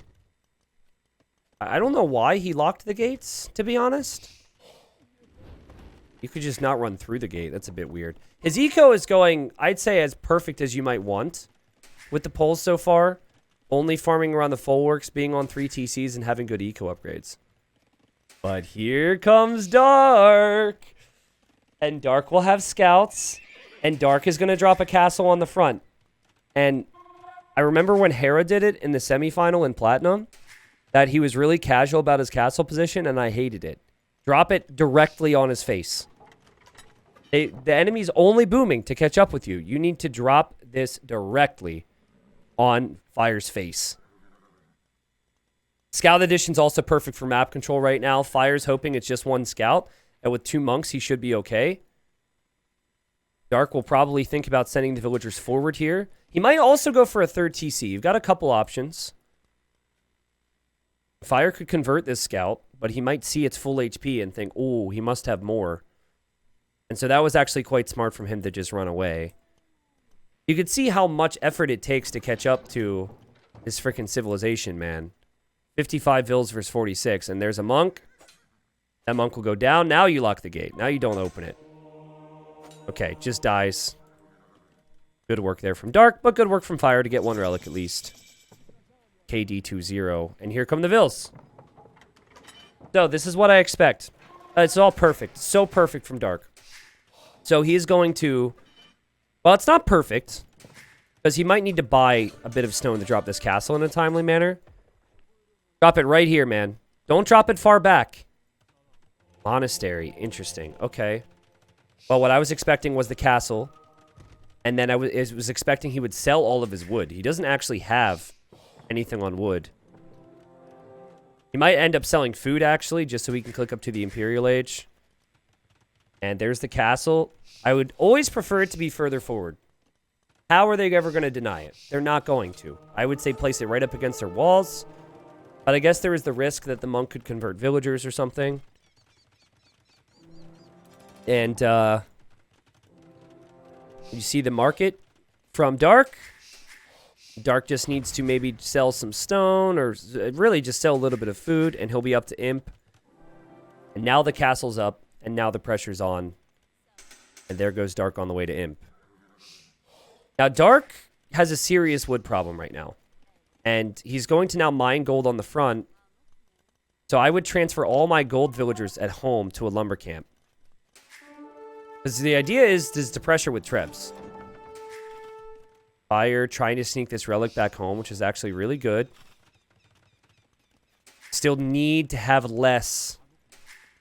I don't know why he locked the gates, to be honest. You could just not run through the gate. That's a bit weird. His eco is going, I'd say, as perfect as you might want with the polls so far. Only farming around the full works, being on 3 TCs, and having good eco upgrades. But here comes Dark. And Dark will have scouts. And Dark is going to drop a castle on the front. And I remember when Hera did it in the semifinal in Platinum, that he was really casual about his castle position, and I hated it. Drop it directly on his face. The enemy's only booming to catch up with you. You need to drop this directly on Fire's face. Scout Edition's also perfect for map control right now. Fire's hoping it's just one scout, and with 2 monks, he should be okay. Dark will probably think about sending the villagers forward here. He might also go for a 3rd TC. You've got a couple options. Fire could convert this scout, but he might see its full HP and think, oh, he must have more. And so that was actually quite smart from him to just run away. You could see how much effort it takes to catch up to this freaking civilization, man. 55 vills versus 46, and there's a monk. That monk will go down. Now you lock the gate. Now you don't open it. Okay, just dies. Good work there from Dark, but good work from Fire to get one relic at least. KD20. And here come the vills. So this is what I expect. It's all perfect. So perfect from Dark. So he is going to... Well, it's not perfect. Because he might need to buy a bit of stone to drop this castle in a timely manner. Drop it right here, man. Don't drop it far back. Monastery. Interesting. Okay. Well, what I was expecting was the castle. And then I was expecting he would sell all of his wood. He doesn't actually have anything on wood. He might end up selling food, actually, just so he can click up to the Imperial Age. And there's the castle. I would always prefer it to be further forward. How are they ever going to deny it? They're not going to. I would say place it right up against their walls. But I guess there is the risk that the monk could convert villagers or something. And, you see the market from Dark. Dark just needs to maybe sell some stone or really just sell a little bit of food, and he'll be up to Imp. And now the castle's up, and now the pressure's on. And there goes Dark on the way to Imp. Now, Dark has a serious wood problem right now. And he's going to now mine gold on the front. So I would transfer all my gold villagers at home to a lumber camp. Because the idea is to pressure with Trebs. Fire trying to sneak this relic back home, which is actually really good. Still need to have less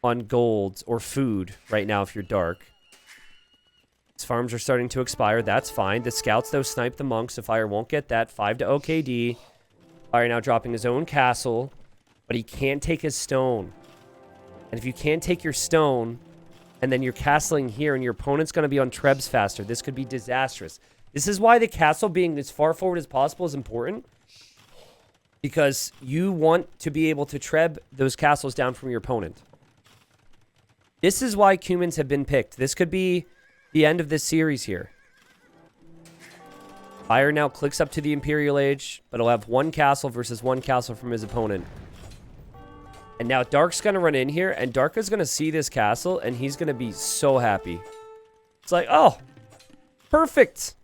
on gold or food right now if you're Dark. His farms are starting to expire. That's fine. The scouts, though, snipe the monks, so Fire won't get that. 5 to OKD. Fire now dropping his own castle, but he can't take his stone. And if you can't take your stone, and then you're castling here, and your opponent's going to be on Trebs faster, this could be disastrous. This is why the castle being as far forward as possible is important. Because you want to be able to Treb those castles down from your opponent. This is why Cumans have been picked. This could be the end of this series here. Fire now clicks up to the Imperial Age, but he'll have one castle versus one castle from his opponent. And now Dark's going to run in here, and Dark is going to see this castle, and he's going to be so happy. It's like, oh, perfect.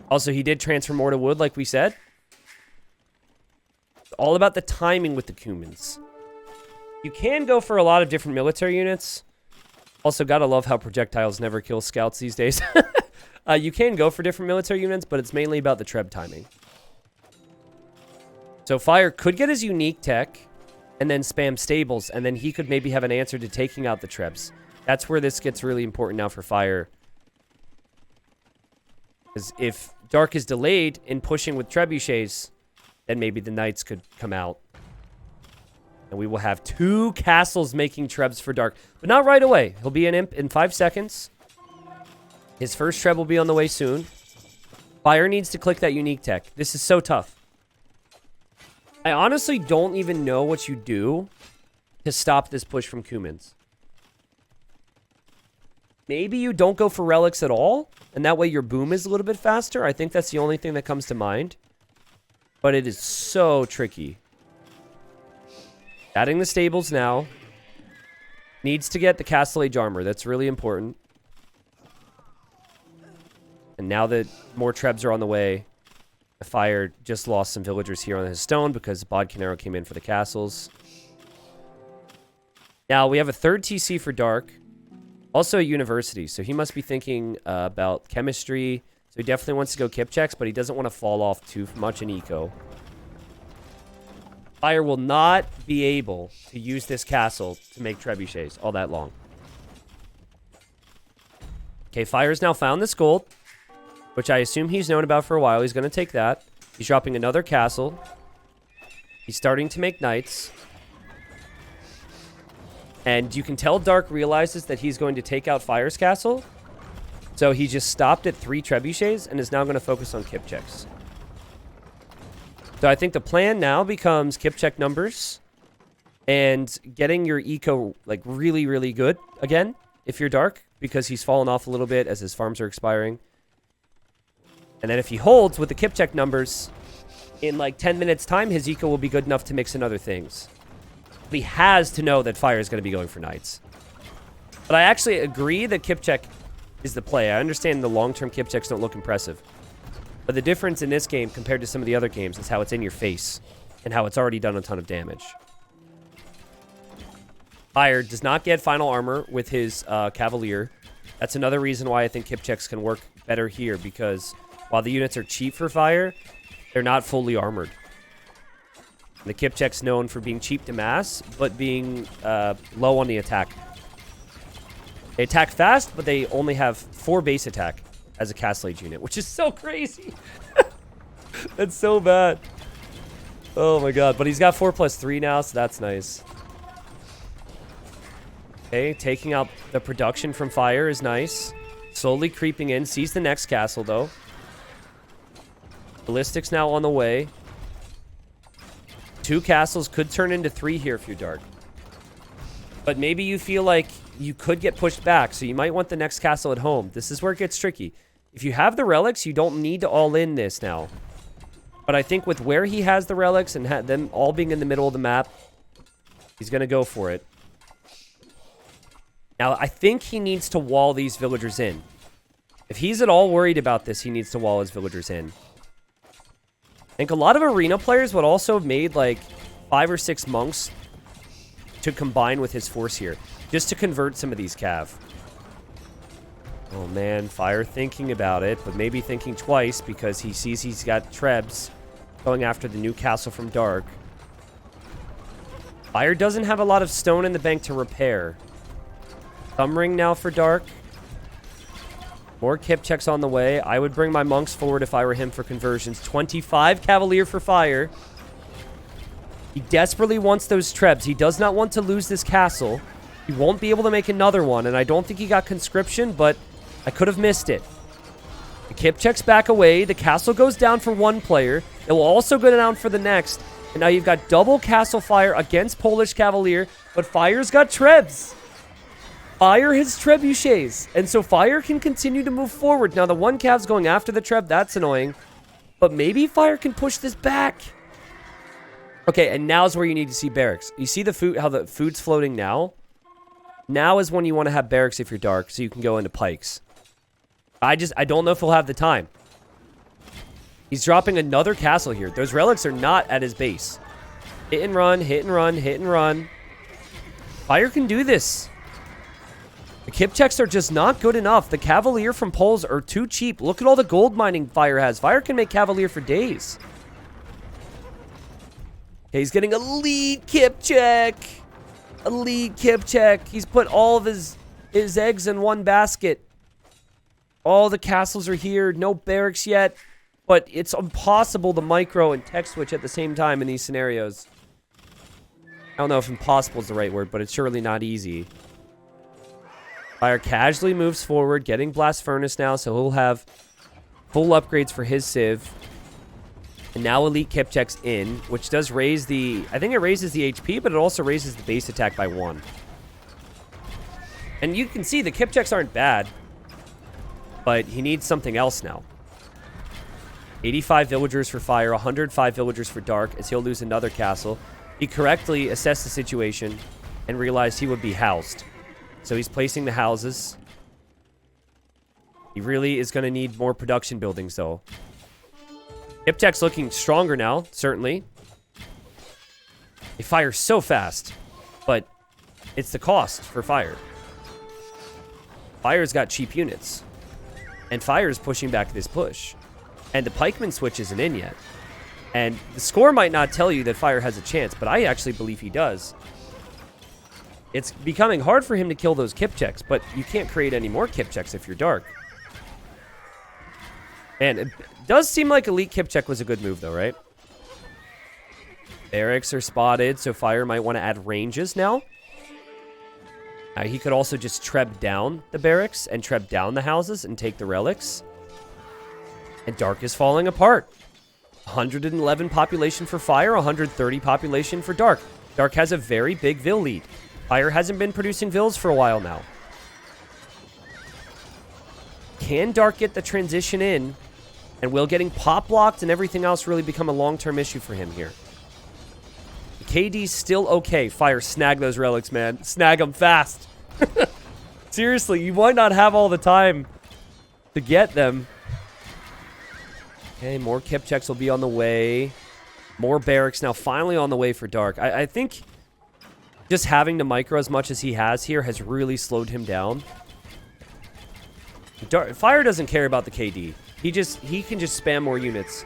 Also, he did transfer more to wood, like we said. It's all about the timing with the Cumans. You can go for a lot of different military units. Also, gotta love how projectiles never kill scouts these days. You can go for different military units, but it's mainly about the Treb timing. So Fire could get his unique tech and then spam stables, and then he could maybe have an answer to taking out the Trebs. That's where this gets really important now for Fire. Because if Dark is delayed in pushing with trebuchets, then maybe the Knights could come out. And we will have 2 castles making Trebs for Dark. But not right away. He'll be an Imp in 5 seconds. His first Treb will be on the way soon. Fire needs to click that unique tech. This is so tough. I honestly don't even know what you do to stop this push from Cumans. Maybe you don't go for relics at all, and that way your boom is a little bit faster. I think that's the only thing that comes to mind. But it is so tricky. Adding the stables now. Needs to get the Castle Age armor. That's really important. And now that more Trebs are on the way, the Fire just lost some villagers here on his stone because Bodcanero came in for the castles. Now, we have a 3rd TC for Dark. Also a university, so he must be thinking about chemistry. So he definitely wants to go Kip checks, but he doesn't want to fall off too much in eco. Fire will not be able to use this castle to make trebuchets all that long. Okay, Fire's now found this gold, which I assume he's known about for a while. He's going to take that. He's dropping another castle. He's starting to make knights. And you can tell Dark realizes that he's going to take out Fire's castle. So he just stopped at 3 trebuchets and is now going to focus on Kip checks. So I think the plan now becomes kip check numbers and getting your eco like really, really good again if you're dark, because he's fallen off a little bit as his farms are expiring. And then if he holds with the kip check numbers, in like 10 minutes time, his eco will be good enough to mix in other things. But he has to know that fire is going to be going for knights. But I actually agree that kip check is the play. I understand the long-term kip checks don't look impressive. But the difference in this game compared to some of the other games is how it's in your face and how it's already done a ton of damage. Fire does not get final armor with his Cavalier. That's another reason why I think kip checks can work better here, because while the units are cheap for fire, they're not fully armored. And the kip check's known for being cheap to mass, but being low on the attack. They attack fast, but they only have 4 base attack as a Castle Age unit, which is so crazy. That's so bad. Oh my god. But he's got 4+3 now, so that's nice. Okay, taking out the production from fire is nice. Slowly creeping in. Sees the next castle, though. Ballistics now on the way. 2 castles could turn into 3 here if you're dark. But maybe you feel like you could get pushed back, so you might want the next castle at home. This is where it gets tricky. If you have the relics, you don't need to all in this now. But I think with where he has the relics and them all being in the middle of the map, he's going to go for it. Now, I think he needs to wall these villagers in. If he's at all worried about this, he needs to wall his villagers in. I think a lot of arena players would also have made like 5 or 6 monks to combine with his force here, just to convert some of these cav. Oh man, Fire thinking about it, but maybe thinking twice because he sees he's got Trebs going after the new castle from Dark. Fire doesn't have a lot of stone in the bank to repair. Thumb ring now for Dark. More kip checks on the way. I would bring my monks forward if I were him for conversions. 25 Cavalier for Fire. He desperately wants those Trebs. He does not want to lose this castle. He won't be able to make another one, and I don't think he got conscription, but I could have missed it. The kip checks back away. The castle goes down for one player. It will also go down for the next. And now you've got double castle fire against Polish Cavalier, but Fire's got Trebs. Fire his trebuchets, and so Fire can continue to move forward. Now the one cav's going after the treb, that's annoying, but maybe Fire can push this back. Okay, and now's where you need to see barracks. You see the food, how the food's floating now? Now is when you want to have barracks if you're dark, so you can go into pikes. I don't know if he'll have the time. He's dropping another castle here. Those relics are not at his base. Hit and run, hit and run, hit and run. Fire can do this. The kip checks are just not good enough. The Cavalier from Poles are too cheap. Look at all the gold mining Fire has. Fire can make Cavalier for days. Okay, he's getting a lead kip check. A lead kip check. He's put all of his eggs in one basket. All the castles are here. No barracks yet. But it's impossible to micro and tech switch at the same time in these scenarios. I don't know if impossible is the right word, but it's surely not easy. Fire casually moves forward, getting Blast Furnace now, so he'll have full upgrades for his Civ. And now Elite Kip checks in, which does raise the... I think it raises the HP, but it also raises the base attack by 1. And you can see the Kip checks aren't bad, but he needs something else now. 85 villagers for Fire, 105 villagers for Dark, as he'll lose another castle. He correctly assessed the situation and realized he would be housed. So he's placing the houses. He really is going to need more production buildings, though. Kip check's looking stronger now, certainly. They fire so fast, but it's the cost for Fire. Fire's got cheap units, and Fire's pushing back this push. And the pikeman switch isn't in yet. And the score might not tell you that Fire has a chance, but I actually believe he does. It's becoming hard for him to kill those kip checks, but you can't create any more kip checks if you're dark. And it does seem like Elite Kip check was a good move, though, right? Barracks are spotted, so Fire might want to add ranges now. He could also just treb down the barracks and treb down the houses and take the relics. And Dark is falling apart. 111 population for Fire, 130 population for Dark. Dark has a very big Vil lead. Fire hasn't been producing Vils for a while now. Can Dark get the transition in? And will getting pop blocked and everything else really become a long-term issue for him here? The KD's still okay. Fire, snag those relics, man. Snag them fast. Seriously, you might not have all the time to get them. Okay, more Kip checks will be on the way. More barracks now finally on the way for Dark. I think just having to micro as much as he has here has really slowed him down. Fire doesn't care about the KD. He can just spam more units.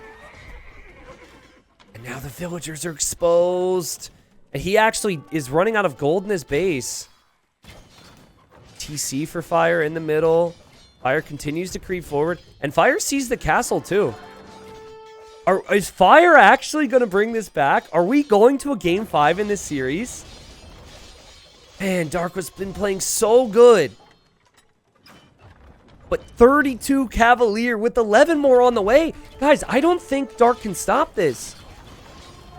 And now the villagers are exposed. And he actually is running out of gold in his base. TC for Fire in the middle. Fire continues to creep forward. And Fire sees the castle too. Is Fire actually going to bring this back? Are we going to a game 5 in this series? Man, Dark has been playing so good. But 32 Cavalier with 11 more on the way. Guys, I don't think Dark can stop this.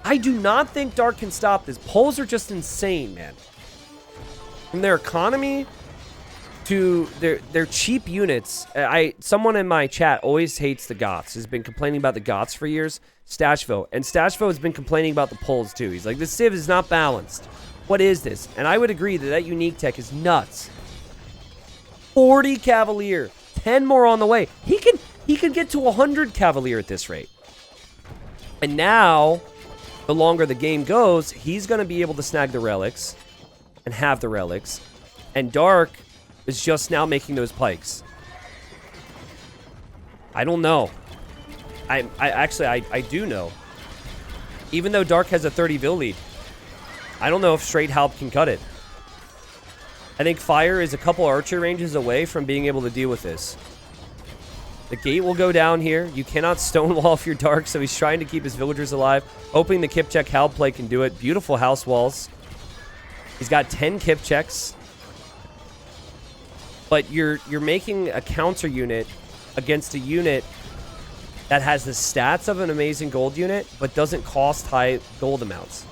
I do not think Dark can stop this. Polls are just insane, man. From their economy to their cheap units. Someone in my chat always hates the Goths. Has been complaining about the Goths for years. Stashvo. And Stashvo has been complaining about the polls too. He's like, this Civ is not balanced. What is this? And I would agree that unique tech is nuts. 40 Cavalier. 10 more on the way. He can get to 100 Cavalier at this rate. And now, the longer the game goes, he's going to be able to snag the relics and have the relics. And Dark is just now making those pikes. I don't know. I do know. Even though Dark has a 30 Vil lead, I don't know if straight Halp can cut it. I think Fire is a couple archer ranges away from being able to deal with this. The gate will go down here. You cannot stonewall if you're Dark, so he's trying to keep his villagers alive, hoping the Kip check Halp play can do it. Beautiful house walls. He's got 10 Kip checks. But you're making a counter unit against a unit that has the stats of an amazing gold unit, but doesn't cost high gold amounts.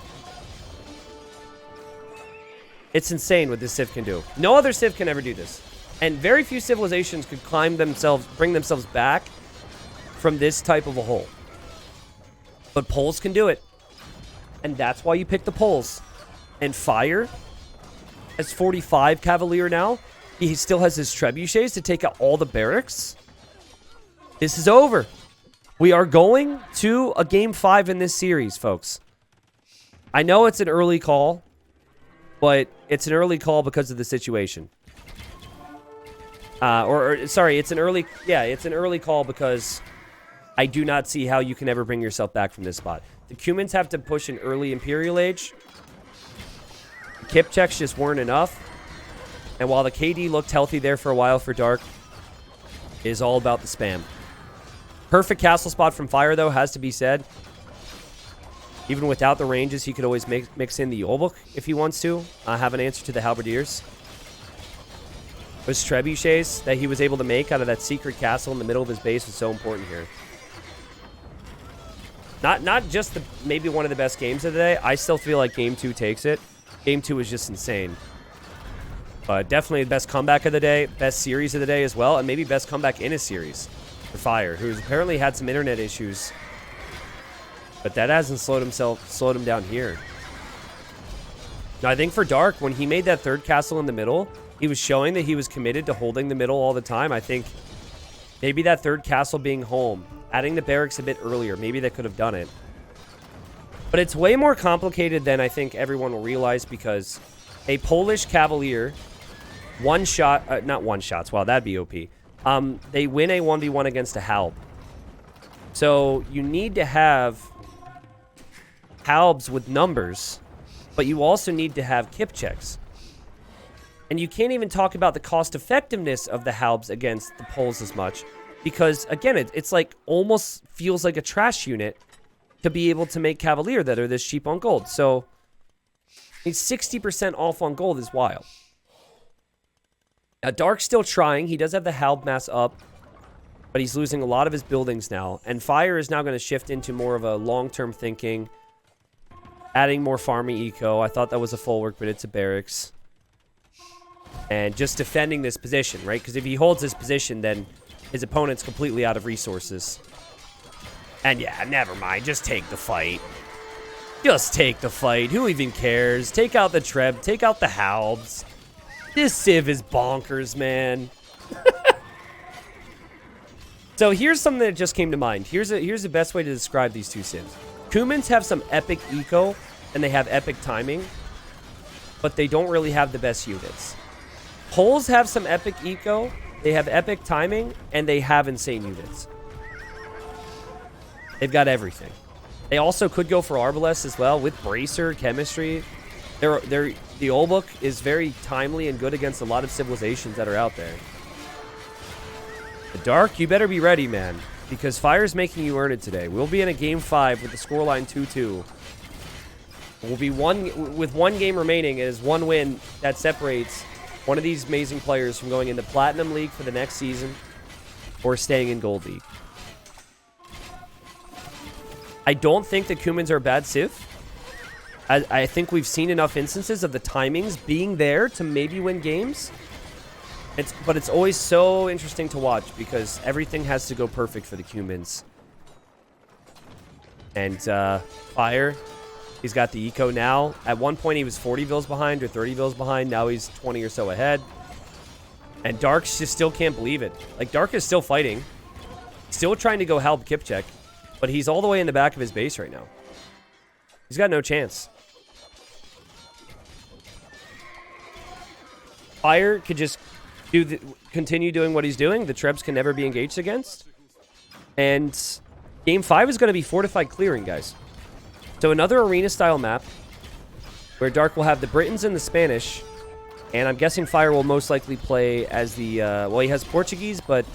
It's insane what this Civ can do. No other Civ can ever do this. And very few civilizations could bring themselves back from this type of a hole. But Poles can do it. And that's why you pick the Poles. And Fire has 45 Cavalier now. He still has his trebuchets to take out all the barracks. This is over. We are going to a game 5 in this series, folks. I know it's an early call, but it's an early call because of the situation. Sorry, it's an early call because I do not see how you can ever bring yourself back from this spot. The Cumans have to push an early Imperial Age. Kip checks just weren't enough. And while the KD looked healthy there for a while for Dark, it is all about the spam. Perfect castle spot from Fire, though, has to be said. Even without the ranges, he could always mix in the Yolbuk if he wants to. Have an answer to the Halberdiers. Those trebuchets that he was able to make out of that secret castle in the middle of his base was so important here. Not just maybe one of the best games of the day. I still feel like Game 2 takes it. Game 2 is just insane. Definitely the best comeback of the day, best series of the day as well, and maybe best comeback in a series for Fire, who's apparently had some internet issues. But that hasn't slowed him down here. Now, I think for Dark, when he made that third castle in the middle, he was showing that he was committed to holding the middle all the time. I think maybe that third castle being home, adding the barracks a bit earlier, maybe they could have done it. But it's way more complicated than I think everyone will realize, because a Polish Cavalier, not one shots, wow, that'd be OP. They win a 1v1 against a Halb. So you need to have Halbs with numbers, but you also need to have Kip checks. And you can't even talk about the cost effectiveness of the Halbs against the Poles as much, because again, it's like almost feels like a trash unit to be able to make Cavalier that are this cheap on gold. So he's 60% off on gold is wild. Now, Dark's still trying. He does have the Halb mass up. but he's losing a lot of his buildings now. And Fire is now going to shift into more of a long-term thinking, adding more farming eco. I thought that was a full work, but it's a barracks. And just defending this position, right? Because if he holds this position, then his opponent's completely out of resources. And yeah, never mind. Just take the fight. Just take the fight. Who even cares? Take out the Treb. Take out the Halbs. This Civ is bonkers, man. So here's something that just came to mind. Here's the best way to describe these two Civs. Cumans have some epic eco, and they have epic timing, but they don't really have the best units. Poles have some epic eco, they have epic timing, and they have insane units. They've got everything. They also could go for Arbalest as well with Bracer, Chemistry. The old book is very timely and good against a lot of civilizations that are out there. The Dark, you better be ready, man, because Fire's making you earn it today. We'll be in a game 5 with the scoreline 2-2. We'll be with one game remaining. It is one win that separates one of these amazing players from going into Platinum League for the next season or staying in Gold League. I don't think the Cumans are a bad Civ. I think we've seen enough instances of the timings being there to maybe win games. But it's always so interesting to watch because everything has to go perfect for the Cumans. And Fire, he's got the eco now. At one point, he was 40 vills behind or 30 vills behind. Now he's 20 or so ahead. And Dark just still can't believe it. Like, Dark is still fighting. Still trying to go help Kipcheck. But he's all the way in the back of his base right now. He's got no chance. Fire could just continue doing what he's doing. The Trebs can never be engaged against. And game 5 is going to be fortified clearing, guys. So another arena-style map where Dark will have the Britons and the Spanish. And I'm guessing Fire will most likely play as the... well, he has Portuguese, but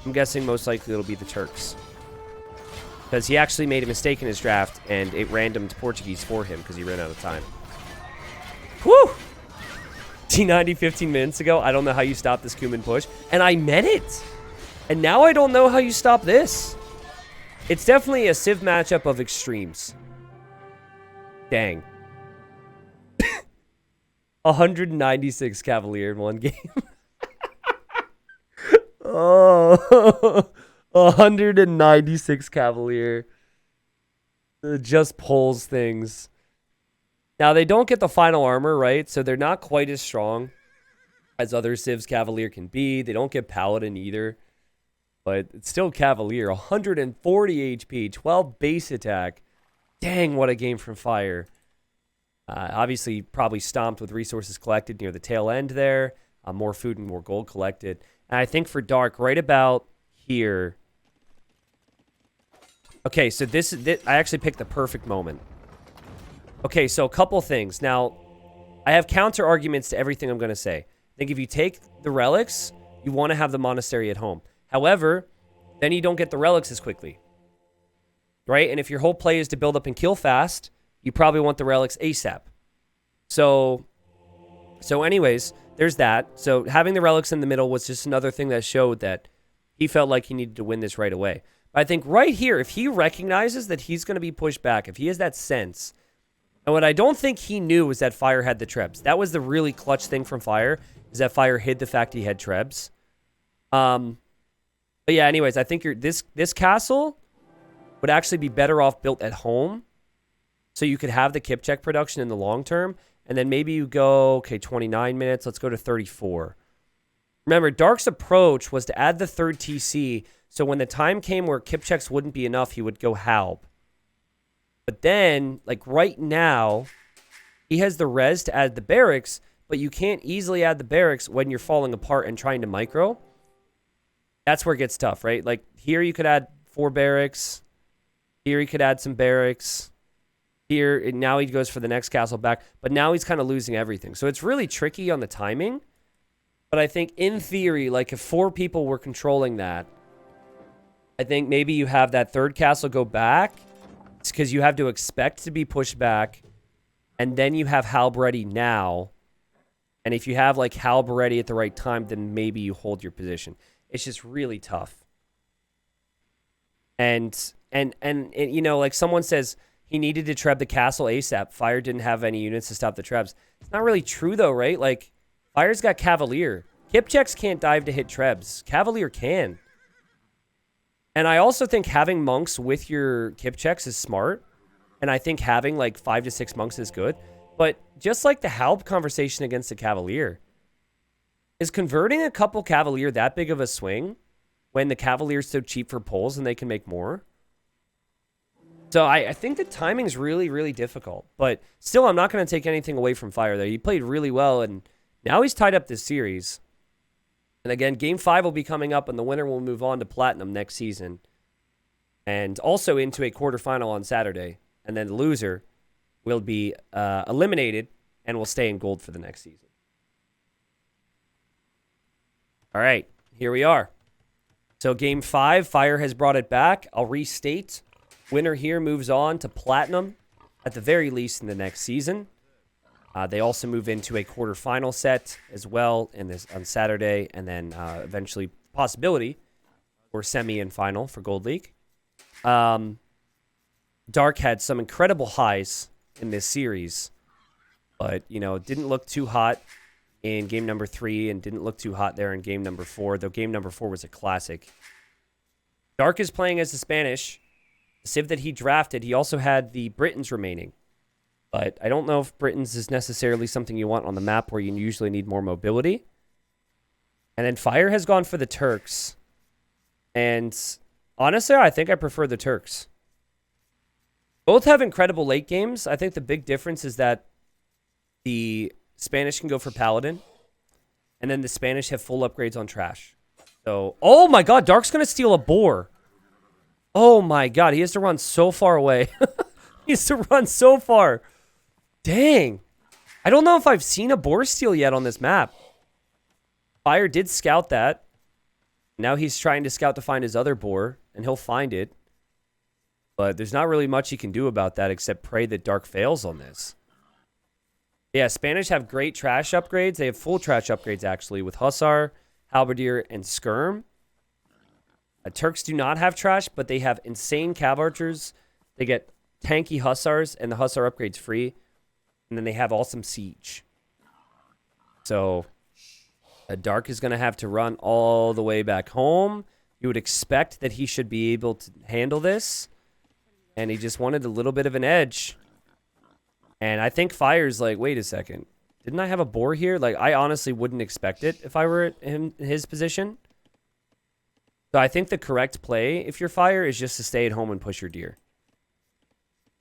I'm guessing most likely it'll be the Turks. Because he actually made a mistake in his draft, and it randomed Portuguese for him because he ran out of time. Whew! T90 15 minutes ago. I don't know how you stop this Cuman push. And I meant it. And now I don't know how you stop this. It's definitely a Civ matchup of extremes. Dang. 196 Cavalier in one game. Oh, 196 Cavalier. It just pulls things. Now, they don't get the final armor, right? So they're not quite as strong as other Civs Cavalier can be. They don't get Paladin either. But it's still Cavalier. 140 HP, 12 base attack. Dang, what a game from Fire. Obviously, probably stomped with resources collected near the tail end there. More food and more gold collected. And I think for Dark, right about here. Okay, so this I actually picked the perfect moment. Okay, so a couple things. Now, I have counter arguments to everything I'm going to say. I think if you take the relics, you want to have the monastery at home. However, then you don't get the relics as quickly. Right? And if your whole play is to build up and kill fast, you probably want the relics ASAP. So anyways, there's that. So having the relics in the middle was just another thing that showed that he felt like he needed to win this right away. But I think right here, if he recognizes that he's going to be pushed back, if he has that sense... And what I don't think he knew was that Fire had the Trebs. That was the really clutch thing from Fire, is that Fire hid the fact he had Trebs. But yeah, anyways, I think this castle would actually be better off built at home, so you could have the Kipcheck production in the long term, and then maybe you go, okay, 29 minutes, let's go to 34. Remember, Dark's approach was to add the third TC, so when the time came where Kipchecks wouldn't be enough, he would go Halb. But then, like right now, he has the res to add the barracks, but you can't easily add the barracks when you're falling apart and trying to micro. That's where it gets tough, right? Like here you could add 4 barracks. Here he could add some barracks. Here, and now he goes for the next castle back. But now he's kind of losing everything. So it's really tricky on the timing. But I think in theory, like if 4 people were controlling that, I think maybe you have that third castle go back. It's because you have to expect to be pushed back, and then you have Halb ready now. And if you have like Halb ready at the right time, then maybe you hold your position. It's just really tough. And you know, like someone says he needed to treb the castle ASAP. Fire didn't have any units to stop the trebs. It's not really true though, right? Like Fire's got Cavalier. Kipcheks can't dive to hit trebs. Cavalier can. And I also think having monks with your Kipcheks is smart. And I think having like 5 to 6 monks is good. But just like the Halb conversation against the Cavalier, is converting a couple Cavalier that big of a swing when the Cavalier's so cheap for pulls and they can make more? So I think the timing is really, really difficult. But still, I'm not going to take anything away from Fire there. He played really well, and now he's tied up this series. And again, Game 5 will be coming up, and the winner will move on to Platinum next season. And also into a quarterfinal on Saturday. And then the loser will be eliminated and will stay in gold for the next season. All right, here we are. So Game 5, Fire has brought it back. I'll restate. Winner here moves on to Platinum, at the very least in the next season. They also move into a quarterfinal set as well on Saturday, and then eventually possibility for semi and final for Gold League. Dark had some incredible highs in this series, but you know, didn't look too hot in game number 3 and didn't look too hot there in game number 4, though game number 4 was a classic. Dark is playing as the Spanish. The Civ that he drafted, he also had the Britons remaining. But I don't know if Britons is necessarily something you want on the map where you usually need more mobility. And then Fire has gone for the Turks. And honestly, I think I prefer the Turks. Both have incredible late games. I think the big difference is that the Spanish can go for Paladin. And then the Spanish have full upgrades on Trash. So, oh my god, Dark's going to steal a boar. Oh my god, he has to run so far away. He has to run so far. Dang. I don't know if I've seen a boar steal yet on this map. Fire did scout that. Now he's trying to scout to find his other boar, and he'll find it. But there's not really much he can do about that except pray that Dark fails on this. Yeah, Spanish have great trash upgrades. They have full trash upgrades, actually, with Hussar, Halberdier, and Skirm. Turks do not have trash, but they have insane cav archers. They get tanky Hussars, and the Hussar upgrade's free. And then they have awesome siege. So, Dark is going to have to run all the way back home. You would expect that he should be able to handle this. And he just wanted a little bit of an edge. And I think Fire's like, wait a second. Didn't I have a boar here? Like, I honestly wouldn't expect it if I were in his position. So I think the correct play, if you're Fire, is just to stay at home and push your deer.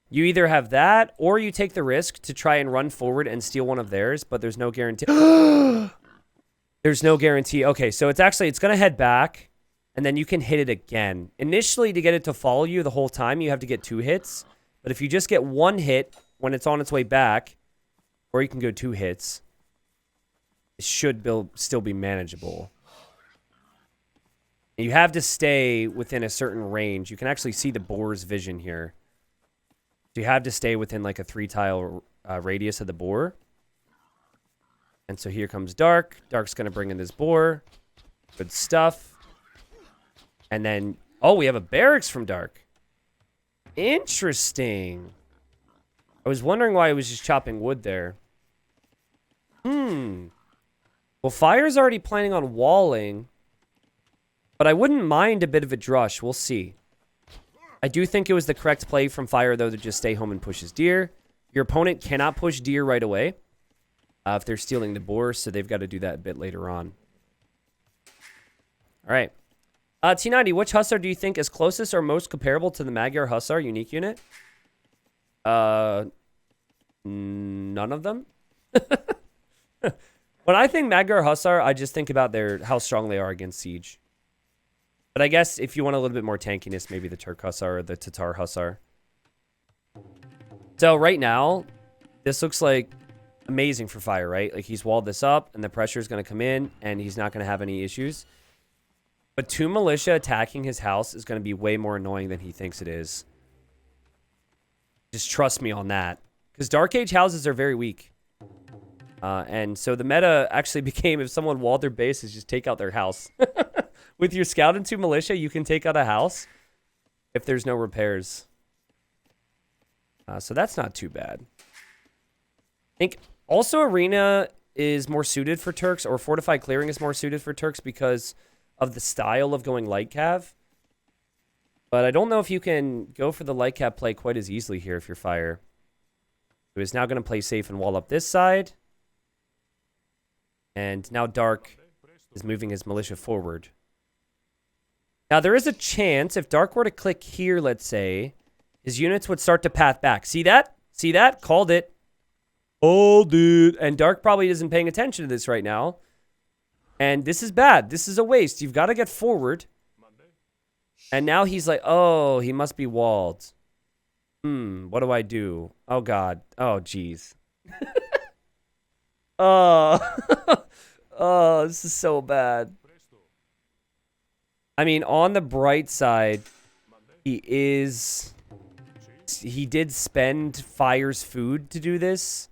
You either have that, or you take the risk to try and run forward and steal one of theirs, but there's no guarantee. There's no guarantee. Okay, so it's going to head back, and then you can hit it again. Initially, to get it to follow you the whole time, you have to get 2 hits. But if you just get 1 hit when it's on its way back, or you can go 2 hits, it should still be manageable. You have to stay within a certain range. You can actually see the boar's vision here. So you have to stay within like a 3-tile radius of the boar. And so here comes Dark. Dark's going to bring in this boar. Good stuff. And then, oh, we have a barracks from Dark. Interesting. I was wondering why he was just chopping wood there. Well, Fire's already planning on walling. But I wouldn't mind a bit of a drush. We'll see. I do think it was the correct play from Fire, though, to just stay home and push his deer. Your opponent cannot push deer right away if they're stealing the boar, so they've got to do that a bit later on. All right. T90, which Hussar do you think is closest or most comparable to the Magyar Hussar unique unit? None of them. When I think Magyar Hussar, I just think about how strong they are against siege. But I guess if you want a little bit more tankiness, maybe the Turk Hussar or the Tatar Hussar. So right now, this looks like amazing for Fire, right? Like he's walled this up and the pressure is going to come in and he's not going to have any issues. But 2 militia attacking his house is going to be way more annoying than he thinks it is. Just trust me on that. Because Dark Age houses are very weak. And so the meta actually became, if someone walled their base, is just take out their house. With your scout and 2 militia, you can take out a house. if there's no repairs. So that's not too bad. I think also Arena is more suited for Turks, or Fortified Clearing is more suited for Turks because of the style of going light cav. But I don't know if you can go for the light cav play quite as easily here if you're Fire. Who is now going to play safe and wall up this side. And now Dark is moving his militia forward. Now there is a chance if Dark were to click here, let's say, his units would start to path back. See that? See that? Called it. Oh, dude. And Dark probably isn't paying attention to this right now. And this is bad. This is a waste. You've got to get forward. And now he's like, oh, he must be walled. What do I do? Oh, God. Oh, jeez. Oh. Oh, this is so bad. I mean, on the bright side, he did spend Fire's food to do this.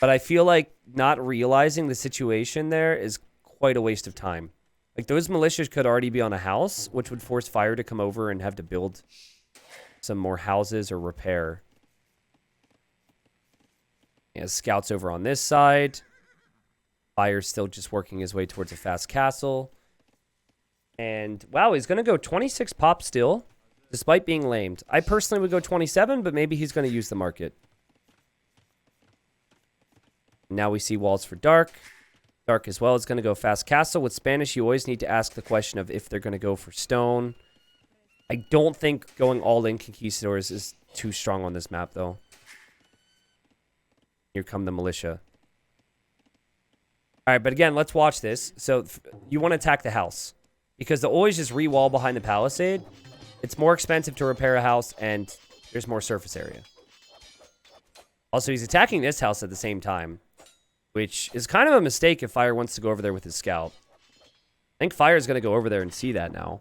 But I feel like not realizing the situation there is quite a waste of time. Like, those militias could already be on a house, which would force Fire to come over and have to build some more houses or repair. He has scouts over on this side. Fire's still just working his way towards a fast castle. And, wow, he's going to go 26 pop still, despite being lamed. I personally would go 27, but maybe he's going to use the market. Now we see walls for Dark. Dark as well is going to go fast castle. With Spanish, you always need to ask the question of if they're going to go for stone. I don't think going all in conquistadors is too strong on this map, though. Here come the militia. All right, but again, let's watch this. So you want to attack the house. Because they'll always just re-wall behind the palisade. It's more expensive to repair a house, and there's more surface area. Also, he's attacking this house at the same time. Which is kind of a mistake if Fire wants to go over there with his scout. I think Fire's going to go over there and see that now.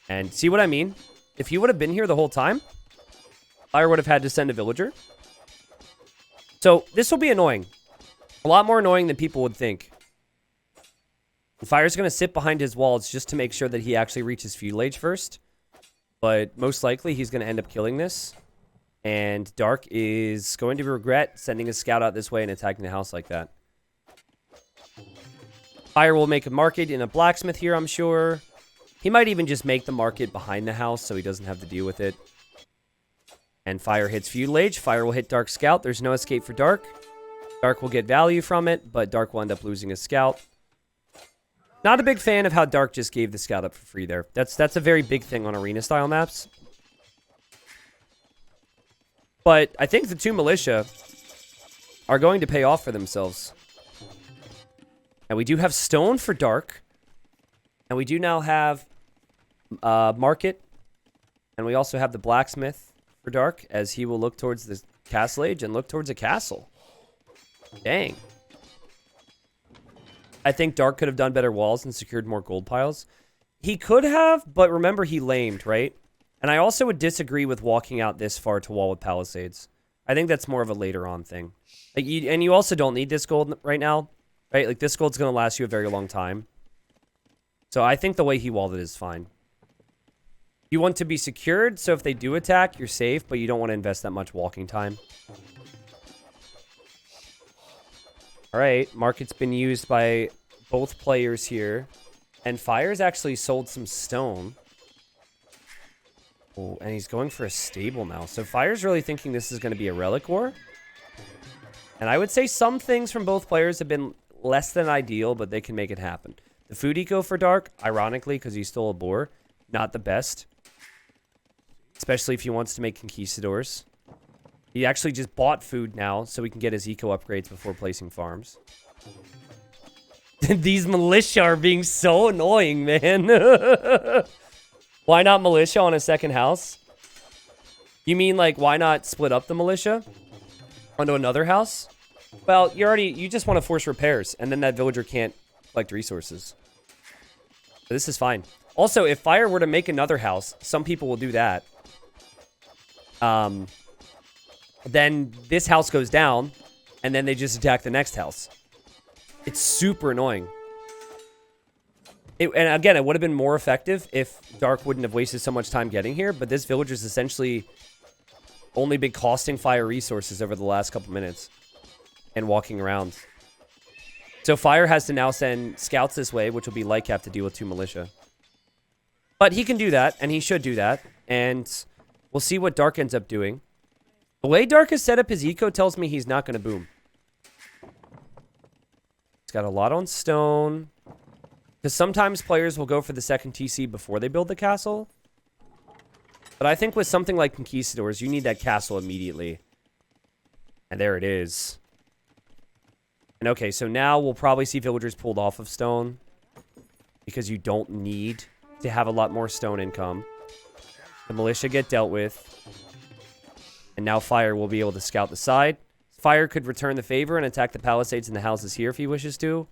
And see what I mean? If he would have been here the whole time, Fire would have had to send a villager. So, this will be annoying. A lot more annoying than people would think. Fire's going to sit behind his walls just to make sure that he actually reaches feudal age first. But most likely, he's going to end up killing this. And Dark is going to regret sending a scout out this way and attacking the house like that. Fire will make a market in a blacksmith here, I'm sure. He might even just make the market behind the house so he doesn't have to deal with it. And Fire hits feudal age. Fire will hit Dark scout. There's no escape for Dark. Dark will get value from it, but Dark will end up losing his scout. Not a big fan of how Dark just gave the scout up for free there. That's a very big thing on arena-style maps. But I think the two militia are going to pay off for themselves. And we do have stone for Dark. And we do now have market. And we also have the blacksmith for Dark, as he will look towards the castle age and look towards a castle. Dang. I think Dark could have done better walls and secured more gold piles. He could have, but remember he lamed, right? And I also would disagree with walking out this far to wall with palisades. I think that's more of a later on thing. Like, you also don't need this gold right now, right? Like, this gold's going to last you a very long time. So I think the way he walled it is fine. You want to be secured, so if they do attack, you're safe, but you don't want to invest that much walking time. All right, market's been used by both players here. And Fire's actually sold some stone. Oh, and he's going for a stable now. So Fire's really thinking this is going to be a relic war. And I would say some things from both players have been less than ideal, but they can make it happen. The food eco for Dark, ironically, because he stole a boar, not the best. Especially if he wants to make conquistadors. He actually just bought food now, so he can get his eco upgrades before placing farms. These militia are being so annoying, man. Why not militia on a second house? You mean, like, why not split up the militia onto another house? Well, you just want to force repairs, and then that villager can't collect resources. But this is fine. Also, if Fire were to make another house, some people will do that. Then this house goes down, and then they just attack the next house. It's super annoying. And again, it would have been more effective if Dark wouldn't have wasted so much time getting here. But this villager's essentially only been costing Fire resources over the last couple minutes and walking around. So Fire has to now send scouts this way, which will be Lightcap to deal with 2 militia. But he can do that, and he should do that. And we'll see what Dark ends up doing. The way Dark has set up his eco tells me he's not going to boom. He's got a lot on stone. Because sometimes players will go for the second TC before they build the castle. But I think with something like Conquistadors, you need that castle immediately. And there it is. And okay, so now we'll probably see villagers pulled off of stone. Because you don't need to have a lot more stone income. The militia get dealt with. And now Fire will be able to scout the side. Fire could return the favor and attack the palisades and the houses here if he wishes to.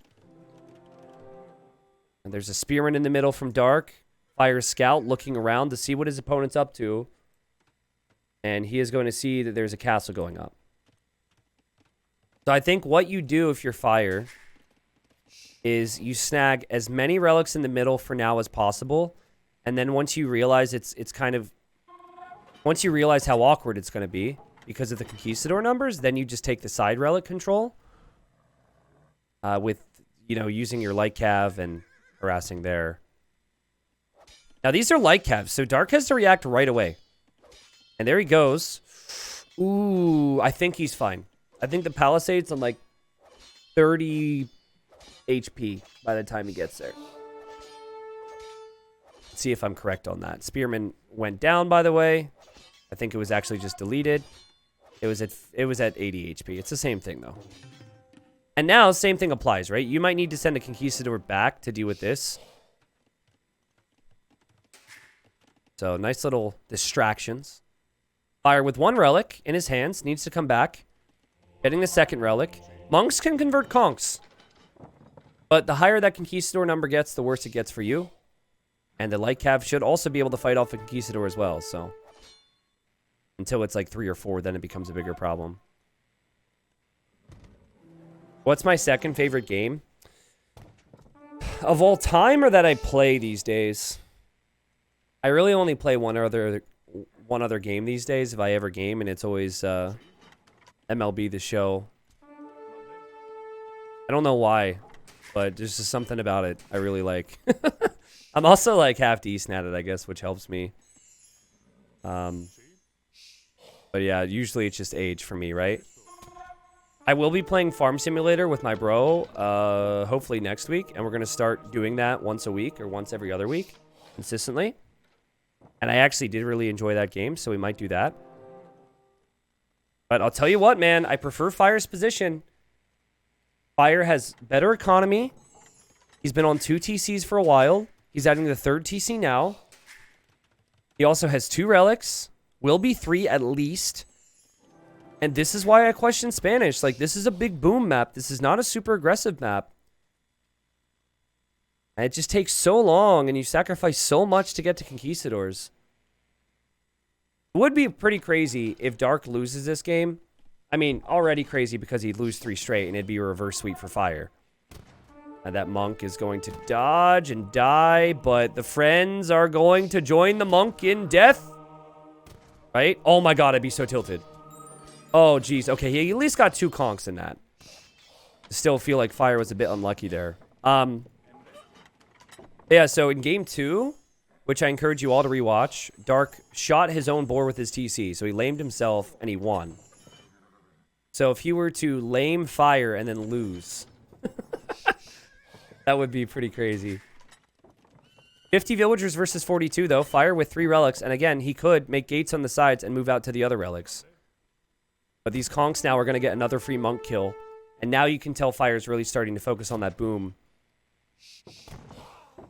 And there's a spearman in the middle from Dark. Fire scout looking around to see what his opponent's up to. And he is going to see that there's a castle going up. So I think what you do if you're Fire is you snag as many relics in the middle for now as possible. And then once you realize once you realize how awkward it's going to be because of the Conquistador numbers, then you just take the side relic control. With, using your light cav and harassing there. Now, these are light cavs, so Dark has to react right away. And there he goes. Ooh, I think he's fine. I think the Palisades on, 30 HP by the time he gets there. Let's see if I'm correct on that. Spearman went down, by the way. I think it was actually just deleted. It was at 80 HP. It's the same thing, though. And now, same thing applies, right? You might need to send a Conquistador back to deal with this. So, nice little distractions. Fire with 1 relic in his hands. Needs to come back. Getting the second relic. Monks can convert conks. But the higher that Conquistador number gets, the worse it gets for you. And the light cav should also be able to fight off a Conquistador as well, so. Until it's 3 or 4, then it becomes a bigger problem. What's my second favorite game? Of all time or that I play these days? I really only play one other game these days if I ever game, and it's always MLB The Show. I don't know why, but there's just something about it I really like. I'm also half decent at it, I guess, which helps me. But yeah, usually it's just age for me, right? I will be playing Farm Simulator with my bro, hopefully next week, and we're going to start doing that once a week or once every other week, consistently. And I actually did really enjoy that game, so we might do that. But I'll tell you what, man, I prefer Fire's position. Fire has better economy. He's been on 2 TCs for a while. He's adding the 3rd TC now. He also has 2 relics. Will be 3 at least. And this is why I question Spanish. This is a big boom map. This is not a super aggressive map. And it just takes so long, and you sacrifice so much to get to Conquistadors. It would be pretty crazy if Dark loses this game. I mean, already crazy because he'd lose 3 straight, and it'd be a reverse sweep for Fire. And that monk is going to dodge and die, but the friends are going to join the monk in death. Right? Oh my god, I'd be so tilted. Oh, geez. Okay, he at least got 2 conks in that. Still feel like Fire was a bit unlucky there. Yeah, so in game 2, which I encourage you all to rewatch, Dark shot his own boar with his TC. So he lamed himself, and he won. So if he were to lame Fire and then lose, that would be pretty crazy. 50 villagers versus 42, though. Fire with 3 relics. And again, he could make gates on the sides and move out to the other relics. But these conks now are going to get another free monk kill. And now you can tell Fire's really starting to focus on that boom.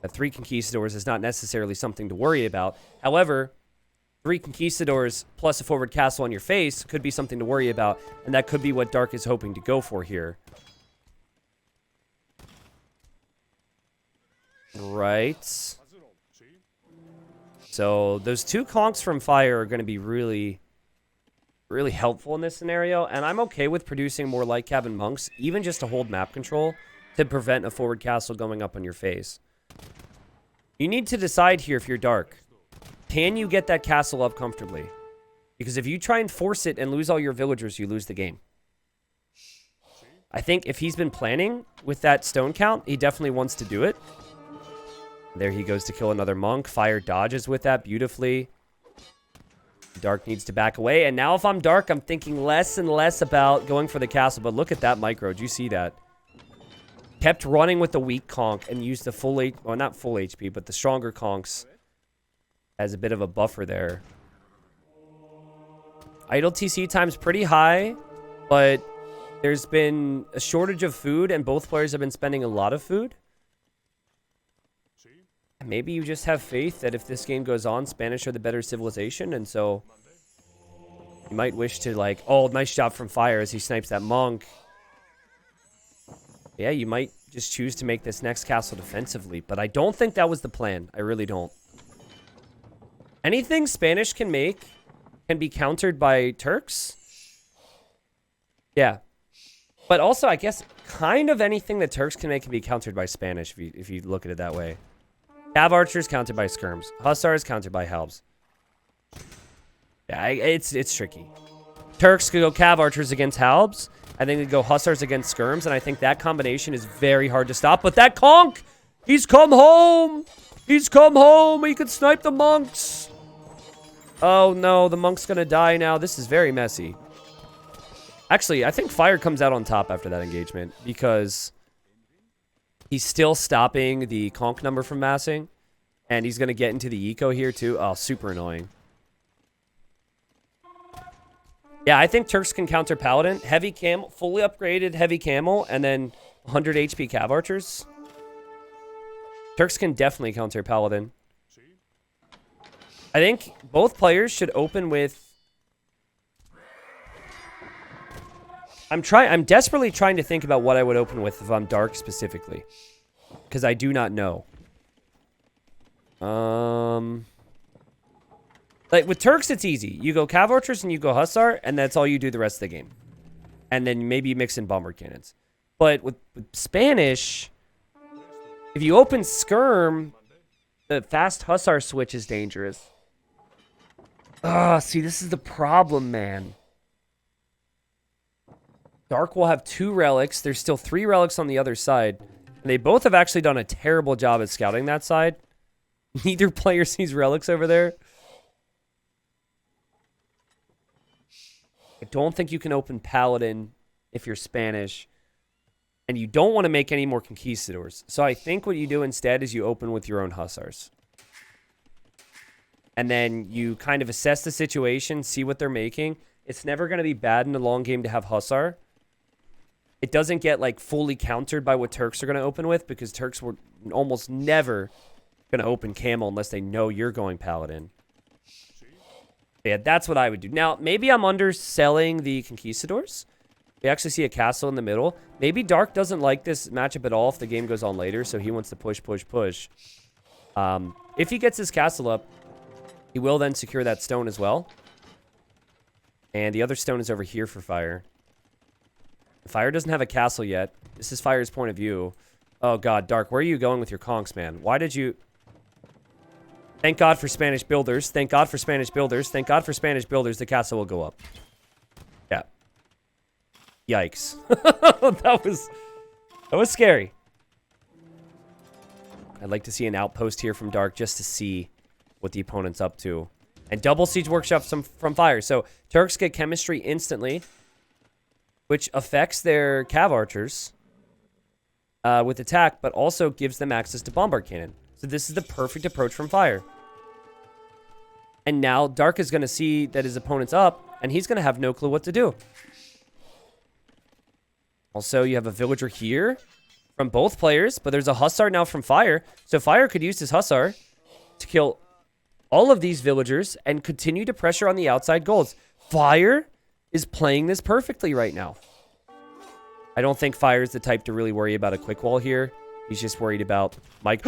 That 3 Conquistadors is not necessarily something to worry about. However, 3 Conquistadors plus a forward castle on your face could be something to worry about. And that could be what Dark is hoping to go for here. Right. So those 2 conks from Fire are going to be really, really helpful in this scenario. And I'm okay with producing more light cabin monks, even just to hold map control to prevent a forward castle going up on your face. You need to decide here if you're Dark. Can you get that castle up comfortably? Because if you try and force it and lose all your villagers, you lose the game. I think if he's been planning with that stone count, he definitely wants to do it. There he goes to kill another monk. Fire dodges with that beautifully. Dark needs to back away. And now if I'm Dark, I'm thinking less and less about going for the castle. But look at that micro. Do you see that? Kept running with the weak conch and used the full H... Well, not full HP, but the stronger conchs as a bit of a buffer there. Idle TC time's pretty high, but there's been a shortage of food, and both players have been spending a lot of food. Maybe you just have faith that if this game goes on, Spanish are the better civilization, and so you might wish to, like, oh, nice job from Fire as he snipes that monk. Yeah, you might just choose to make this next castle defensively, but I don't think that was the plan. I really don't. Anything Spanish can make can be countered by Turks. Yeah. But also, I guess, kind of anything that Turks can make can be countered by Spanish, if you look at it that way. Cav Archers countered by Skirms. Hussars countered by Halbs. Yeah, it's tricky. Turks could go Cav Archers against Halbs. I think they go Hussars against Skirms, and I think that combination is very hard to stop. But that conch! He's come home! He's come home! He could snipe the monks! Oh no, the monk's gonna die now. This is very messy. Actually, I think Fire comes out on top after that engagement because he's still stopping the conch number from massing, and he's going to get into the eco here too. Oh, super annoying. Yeah, I think Turks can counter Paladin. Heavy camel, fully upgraded heavy camel, and then 100 HP Cav Archers. Turks can definitely counter Paladin. I think both players should open with... I'm desperately trying to think about what I would open with if I'm Dark specifically. Because I do not know. Like, with Turks, it's easy. You go Cav Archers and you go Hussar, and that's all you do the rest of the game. And then maybe mix in Bomber Cannons. But with Spanish, if you open Skirm, the fast Hussar switch is dangerous. Ah, see, this is the problem, man. Dark will have 2 relics. There's still 3 relics on the other side. And they both have actually done a terrible job at scouting that side. Neither player sees relics over there. I don't think you can open Paladin if you're Spanish. And you don't want to make any more Conquistadors. So I think what you do instead is you open with your own Hussars. And then you kind of assess the situation, see what they're making. It's never going to be bad in the long game to have Hussar. It doesn't get, like, fully countered by what Turks are going to open with, because Turks were almost never going to open Camel unless they know you're going Paladin. Yeah, that's what I would do. Now, maybe I'm underselling the Conquistadors. We actually see a castle in the middle. Maybe Dark doesn't like this matchup at all if the game goes on later, so he wants to push, push, push. If he gets his castle up, he will then secure that stone as well. And the other stone is over here for Fire. Fire doesn't have a castle yet. This is Fire's point of view. Oh, God, Dark, where are you going with your conchs, man? Why did you... Thank God for Spanish builders. Thank God for Spanish builders. Thank God for Spanish builders. The castle will go up. Yeah. Yikes. That was scary. I'd like to see an outpost here from Dark just to see what the opponent's up to. And double siege workshop from Fire. So Turks get chemistry instantly, which affects their Cav Archers with attack, but also gives them access to Bombard Cannon. So this is the perfect approach from Fire. And now Dark is going to see that his opponent's up, and he's going to have no clue what to do. Also, you have a villager here from both players, but there's a Hussar now from Fire. So Fire could use his Hussar to kill all of these villagers and continue to pressure on the outside golds. Fire is playing this perfectly right now. I don't think Fire is the type to really worry about a quick wall here. He's just worried about Mike.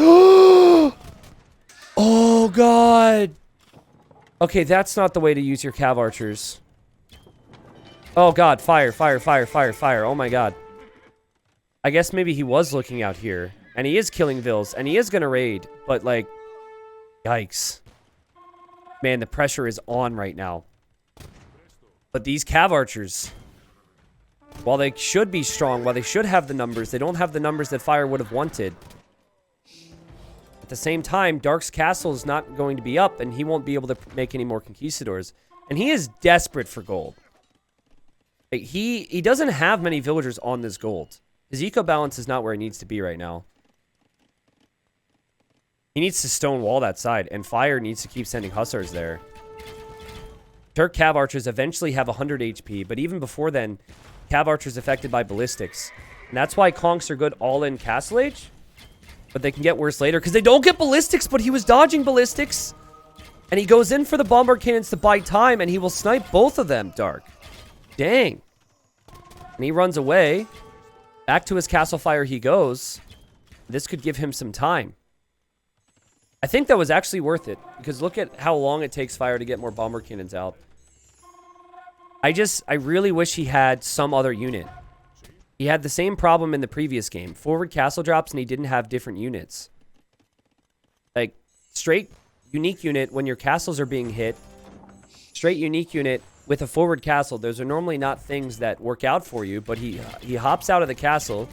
Oh, God. Okay, that's not the way to use your Cav Archers. Oh, God. Fire, fire, fire, fire, fire. Oh, my God. I guess maybe he was looking out here. And he is killing Vills. And he is going to raid. But, like, Yikes. Man, the pressure is on right now. But these Cav Archers, while they should be strong, while they should have the numbers, they don't have the numbers that Fire would have wanted. At the same time, Dark's castle is not going to be up, and he won't be able to make any more conquistadors. And he is desperate for gold. Like, he doesn't have many villagers on this gold. His eco balance is not where it needs to be right now. He needs to stone wall that side, and Fire needs to keep sending Hussars there. Turk Cav Archers eventually have 100 HP, but even before then, Cav Archers affected by ballistics. And that's why Conks are good all-in Castle Age. But they can get worse later, because they don't get ballistics, but he was dodging ballistics. And he goes in for the bombard cannons to buy time, and he will snipe both of them, Dark. Dang. And he runs away. Back to his Castle Fire he goes. This could give him some time. I think that was actually worth it, because look at how long it takes Fire to get more bomber cannons out. I really wish he had some other unit. He had the same problem in the previous game. Forward castle drops and he didn't have different units. Like, straight unique unit when your castles are being hit. Straight unique unit with a forward castle. Those are normally not things that work out for you, but he hops out of the castle.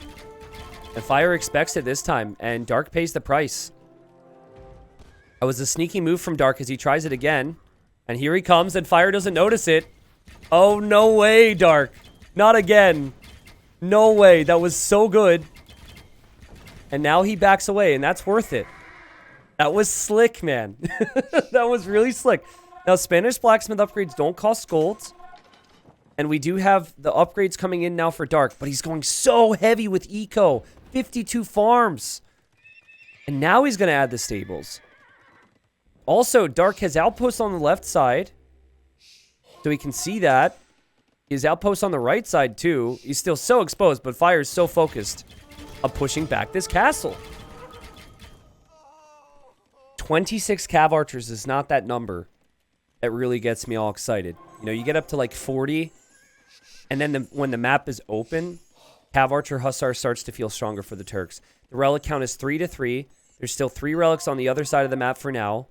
And Fire expects it this time, and Dark pays the price. That was a sneaky move from Dark as he tries it again. And here he comes, and Fire doesn't notice it. Oh, no way, Dark. Not again. No way. That was so good. And now he backs away, and that's worth it. That was slick, man. That was really slick. Now, Spanish blacksmith upgrades don't cost gold. And we do have the upgrades coming in now for Dark. But he's going so heavy with eco. 52 farms. And now he's going to add the stables. Also, Dark has outposts on the left side. So he can see that. His outposts on the right side, too. He's still so exposed, but Fire is so focused on pushing back this castle. 26 Cav Archers is not that number that really gets me all excited. You know, you get up to like 40, and then when the map is open, Cav Archer Hussar starts to feel stronger for the Turks. The relic count is 3 to 3. There's still 3 relics on the other side of the map for now.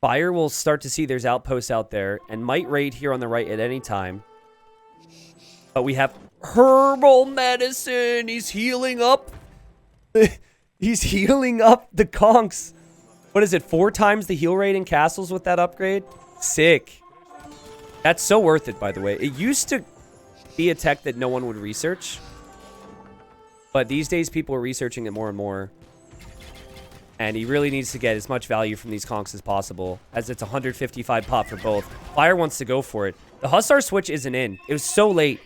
Fire will start to see there's outposts out there and might raid here on the right at any time. But we have herbal medicine. He's healing up. He's healing up the conks. What is it? 4 times the heal rate in castles with that upgrade? Sick. That's so worth it, by the way. It used to be a tech that no one would research. But these days, people are researching it more and more. And he really needs to get as much value from these conks as possible, as it's 155 pop for both. Fire wants to go for it. The Hussar switch isn't in. It was so late.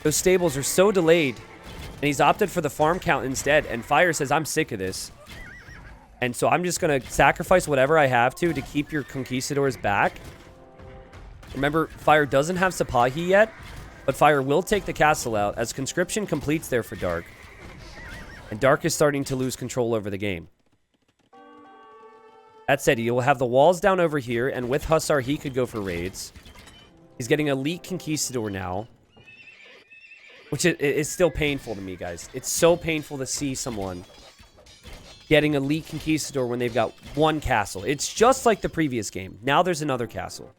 Those stables are so delayed. And he's opted for the farm count instead. And Fire says, I'm sick of this. And so I'm just going to sacrifice whatever I have to keep your conquistadors back. Remember, Fire doesn't have Sipahi yet. But Fire will take the castle out as conscription completes there for Dark. And Dark is starting to lose control over the game. That said, he will have the walls down over here, and with Hussar, he could go for raids. He's getting elite conquistador now. Which is still painful to me, guys. It's so painful to see someone getting elite conquistador when they've got 1 castle. It's just like the previous game. Now there's another castle.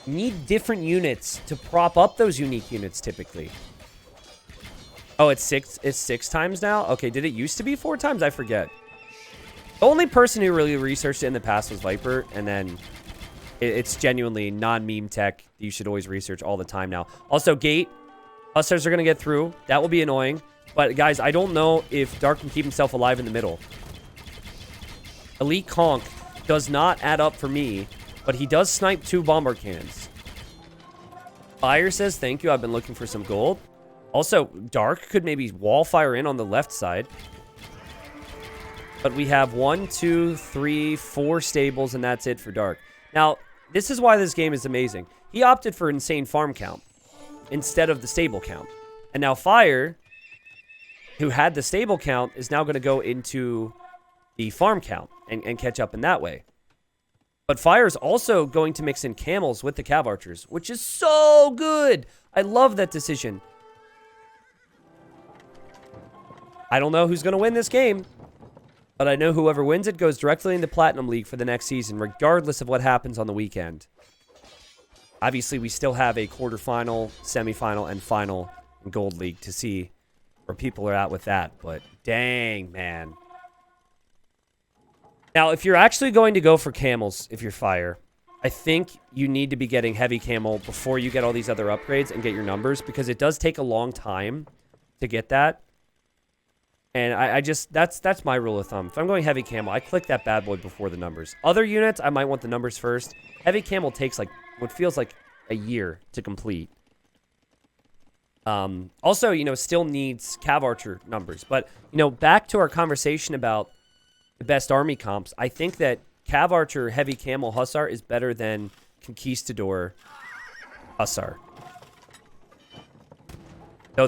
You need different units to prop up those unique units, typically. Oh, it's 6 times now? Okay, did it used to be 4 times? I forget. The only person who really researched it in the past was Viper, and then it's genuinely non-meme tech you should always research all the time now. Also, gate. Hussars are going to get through. That will be annoying. But, guys, I don't know if Dark can keep himself alive in the middle. Elite Conk does not add up for me, but he does snipe 2 bombard cannons. Fire says, thank you, I've been looking for some gold. Also, Dark could maybe wall fire in on the left side. But we have 1, 2, 3, 4 stables, and that's it for Dark. Now, this is why this game is amazing. He opted for insane farm count instead of the stable count. And now Fire, who had the stable count, is now going to go into the farm count and catch up in that way. But Fire is also going to mix in camels with the Cav Archers, which is so good. I love that decision. I don't know who's going to win this game. But I know whoever wins it goes directly into Platinum League for the next season, regardless of what happens on the weekend. Obviously, we still have a quarterfinal, semifinal, and final in Gold League to see where people are at with that. But dang, man. Now, if you're actually going to go for camels, if you're Fire, I think you need to be getting heavy camel before you get all these other upgrades and get your numbers, because it does take a long time to get that. And I just, that's my rule of thumb. If I'm going heavy camel, I click that bad boy before the numbers. Other units, I might want the numbers first. Heavy camel takes like what feels like a year to complete. Also, you know, still needs Cav Archer numbers. But, you know, back to our conversation about the best army comps, I think that Cav Archer, Heavy Camel, Hussar is better than Conquistador, Hussar. So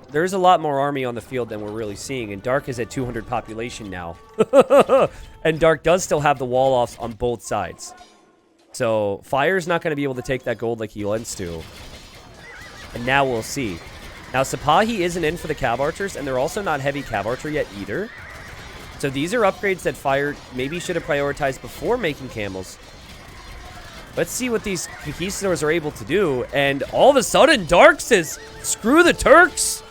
there's a lot more army on the field than we're really seeing, and Dark is at 200 population now. And Dark does still have the wall-offs on both sides. So Fire's not going to be able to take that gold like he wants to. And now we'll see. Now, Sipahi isn't in for the Cav Archers, and they're also not Heavy Cav Archer yet either. So these are upgrades that Fire maybe should have prioritized before making camels. Let's see what these Conquistadors are able to do. And all of a sudden, Dark says, screw the Turks.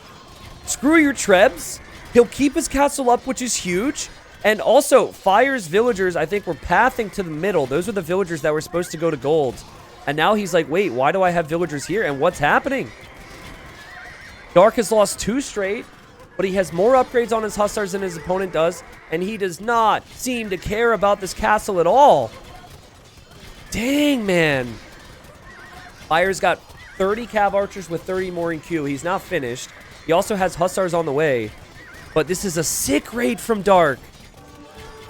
Screw your Trebs. He'll keep his castle up, which is huge. And also, Fire's villagers, I think, were pathing to the middle. Those were the villagers that were supposed to go to gold. And now he's like, wait, why do I have villagers here? And what's happening? Dark has lost 2 straight, but he has more upgrades on his Hussars than his opponent does. And he does not seem to care about this castle at all. Dang, man. Fire's got 30 Cav Archers with 30 more in queue. He's not finished. He also has Hussars on the way. But this is a sick raid from Dark,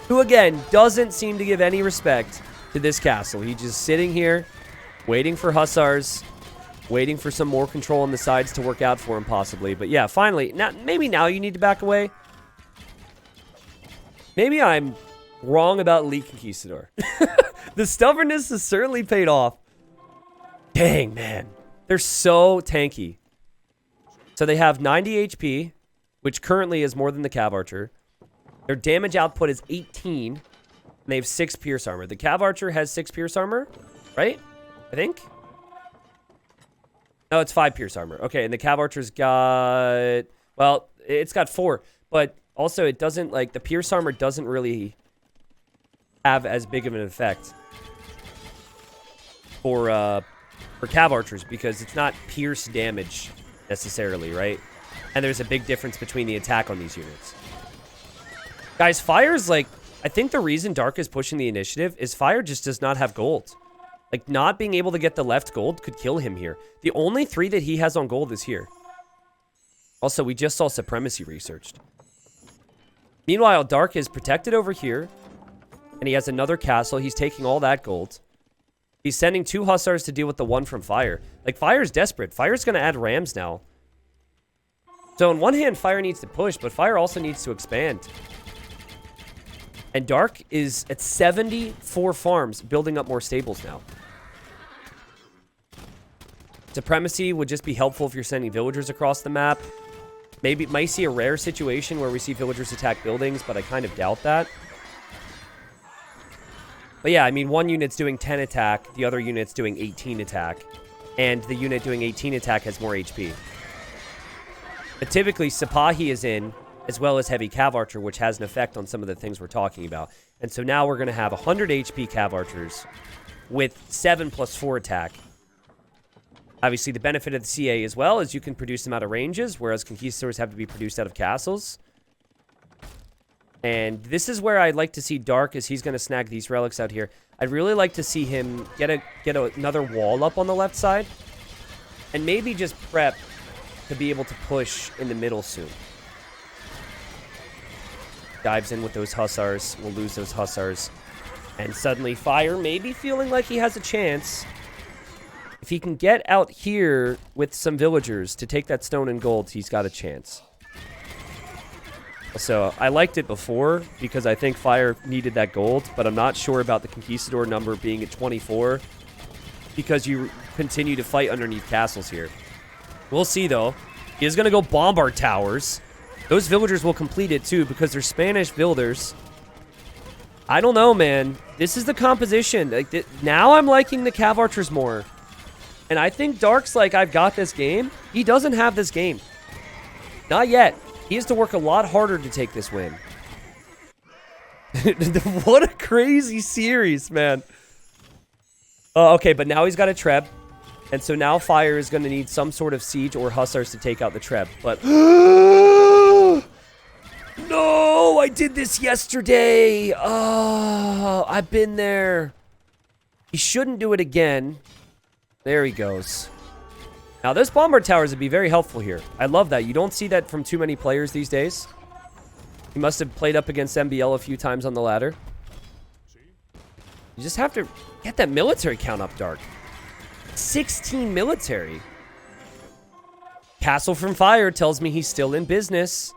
who, again, doesn't seem to give any respect to this castle. He's just sitting here, waiting for Hussars, waiting for some more control on the sides to work out for him, possibly. But yeah, finally, maybe now you need to back away. Maybe I'm wrong about Elite Conquistador. The stubbornness has certainly paid off. Dang, man. They're so tanky. So they have 90 HP, which currently is more than the Cav Archer. Their damage output is 18, and they have 6 Pierce Armor. The Cav Archer has 6 Pierce Armor, right? I think? No, it's 5 Pierce Armor. Okay, and the Cav Archer's got... Well, it's got 4, but also it doesn't, like, the Pierce Armor doesn't really have as big of an effect for Cav Archers, because it's not pierce damage necessarily, right? And there's a big difference between the attack on these units. Guys, Fire's like, I think the reason Dark is pushing the initiative is Fire just does not have gold. Like, not being able to get the left gold could kill him here. The only 3 that he has on gold is here. Also, we just saw Supremacy researched. Meanwhile, Dark is protected over here, and he has another castle. He's taking all that gold. He's sending 2 Hussars to deal with the 1 from Fire. Like, Fire's desperate. Fire's going to add Rams now. So, on one hand, Fire needs to push, but Fire also needs to expand. And Dark is at 74 farms, building up more stables now. Supremacy would just be helpful if you're sending villagers across the map. Maybe might see a rare situation where we see villagers attack buildings, but I kind of doubt that. But yeah, I mean, one unit's doing 10 attack, the other unit's doing 18 attack, and the unit doing 18 attack has more HP. But typically, Sipahi is in, as well as Heavy Cav Archer, which has an effect on some of the things we're talking about. And so now we're going to have 100 HP Cav Archers with 7 plus 4 attack. Obviously, the benefit of the CA as well is you can produce them out of ranges, whereas Conquistadors have to be produced out of castles. And this is where I'd like to see Dark, as he's going to snag these relics out here. I'd really like to see him get another wall up on the left side, and maybe just prep to be able to push in the middle soon. Dives in with those Hussars. We'll lose those Hussars. And suddenly Fire may be feeling like he has a chance. If he can get out here with some villagers to take that stone and gold, he's got a chance. So I liked it before because I think Fire needed that gold, but I'm not sure about the Conquistador number being at 24 because you continue to fight underneath castles here. We'll see, though. He is going to go bombard towers. Those villagers will complete it too because they're Spanish builders. I don't know, man. This is the composition. Like now I'm liking the Cav Archers more. And I think Dark's like, I've got this game. He doesn't have this game. Not yet. He has to work a lot harder to take this win. What a crazy series, man. Okay, but now he's got a Treb. And so now Fire is going to need some sort of siege or Hussars to take out the Treb. But... No, I did this yesterday. Oh, I've been there. He shouldn't do it again. There he goes. Now, those Bombard Towers would be very helpful here. I love that. You don't see that from too many players these days. He must have played up against MBL a few times on the ladder. You just have to get that military count up, Dark. 16 military. Castle from Fire tells me he's still in business.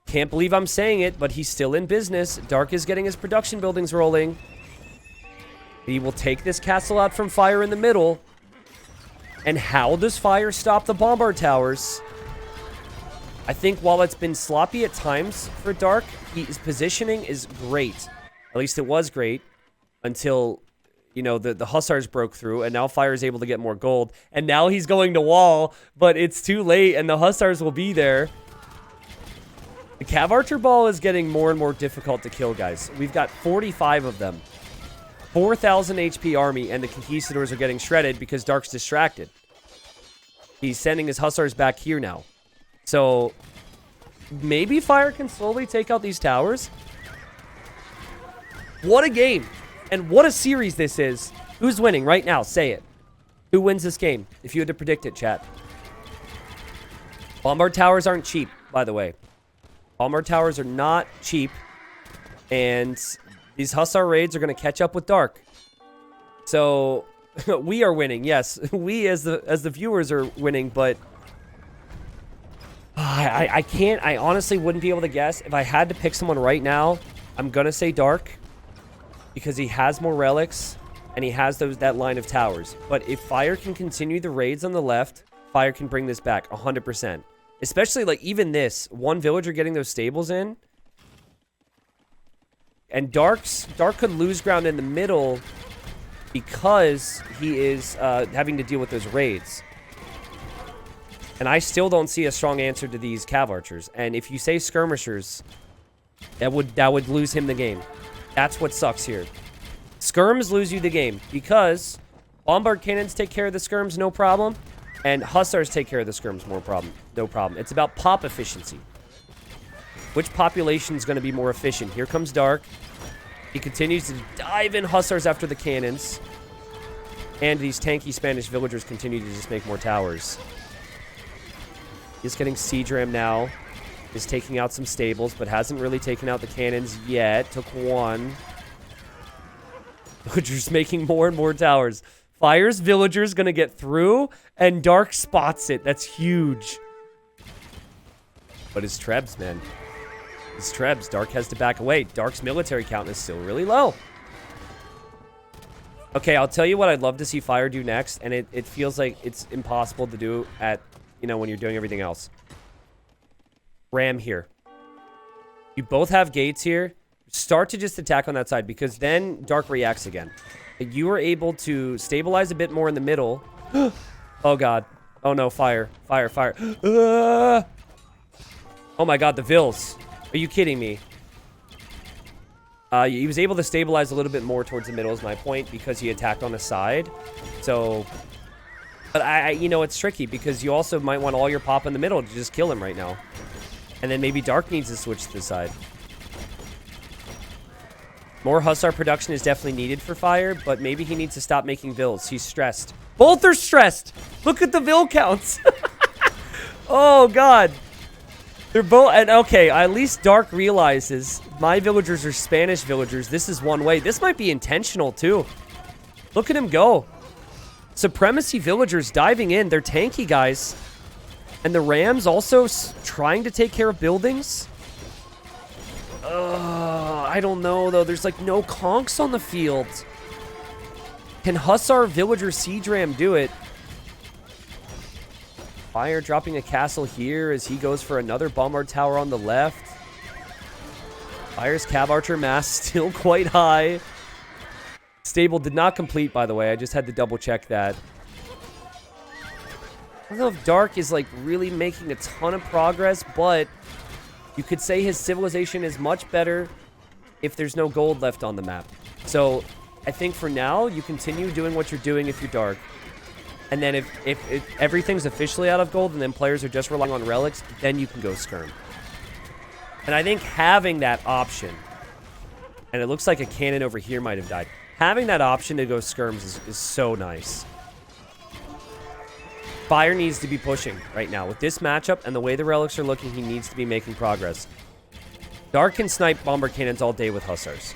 Can't believe I'm saying it, but he's still in business. Dark is getting his production buildings rolling. He will take this castle out from Fire in the middle. And how does Fire stop the Bombard Towers? I think while it's been sloppy at times for Dark, his positioning is great. At least it was great until, you know, the Hussars broke through, and now Fire is able to get more gold. And now he's going to wall, but it's too late, and the Hussars will be there. The Cav Archer Ball is getting more and more difficult to kill, guys. We've got 45 of them. 4,000 HP army, and the Conquistadors are getting shredded because Dark's distracted. He's sending his Hussars back here now. So, maybe Fire can slowly take out these towers. What a game. And what a series this is. Who's winning right now? Say it. Who wins this game? If you had to predict it, chat. Bombard Towers aren't cheap, by the way. Bombard Towers are not cheap. And these Hussar raids are going to catch up with Dark. So, we are winning. Yes, we as the viewers are winning, but... I can't. I honestly wouldn't be able to guess. If I had to pick someone right now, I'm going to say Dark. Because he has more relics. And he has that line of towers. But if Fire can continue the raids on the left, Fire can bring this back 100%. Especially, like, even this. One villager getting those stables in. And Dark could lose ground in the middle because he is having to deal with those raids. And I still don't see a strong answer to these Cav Archers. And if you say Skirmishers, that would lose him the game. That's what sucks here. Skirms lose you the game because Bombard Cannons take care of the Skirms, no problem. And Hussars take care of the Skirms, no problem. It's about pop efficiency. Which population is going to be more efficient? Here comes Dark. He continues to dive in Hussars after the cannons. And these tanky Spanish villagers continue to just make more towers. He's getting siege ram now. Is taking out some stables, but hasn't really taken out the cannons yet. Took one. Villagers making more and more towers. Fire's villagers gonna get through, and Dark spots it. That's huge. But his Trebs, man. His Trebs. Dark has to back away. Dark's military count is still really low. Okay, I'll tell you what I'd love to see Fire do next, and it feels like it's impossible to do at, you know, when you're doing everything else. Ram here. You both have gates here. Start to just attack on that side, because then Dark reacts again. You are able to stabilize a bit more in the middle. Oh, God. Oh, no. Fire. Fire. Fire. Oh, my God. The Vills. Are you kidding me? He was able to stabilize a little bit more towards the middle is my point, because he attacked on the side. So, but you know, it's tricky because you also might want all your pop in the middle to just kill him right now. And then maybe Dark needs to switch to the side. More Hussar production is definitely needed for Fire, but maybe he needs to stop making Vills. He's stressed. Both are stressed. Look at the Vill counts. Oh, God. They're both, and okay, at least Dark realizes my villagers are Spanish villagers. This is one way. This might be intentional, too. Look at him go. Supremacy villagers diving in. They're tanky, guys. And the Rams also trying to take care of buildings. I don't know, though. There's, like, no conks on the field. Can Hussar Villager Siege Ram do it? Fire dropping a castle here as he goes for another bombard tower on the left. Fire's Cav Archer mass still quite high. Stable did not complete, by the way. I just had to double check that. I don't know if Dark is like really making a ton of progress, but you could say his civilization is much better if there's no gold left on the map. So I think for now, you continue doing what you're doing if you're Dark. And then if everything's officially out of gold and then players are just relying on relics, then you can go skirm. And I think having that option, and it looks like a cannon over here might have died. Having that option to go skirms is so nice. Fire needs to be pushing right now. With this matchup and the way the relics are looking, he needs to be making progress. Dark can snipe bomber cannons all day with hussars.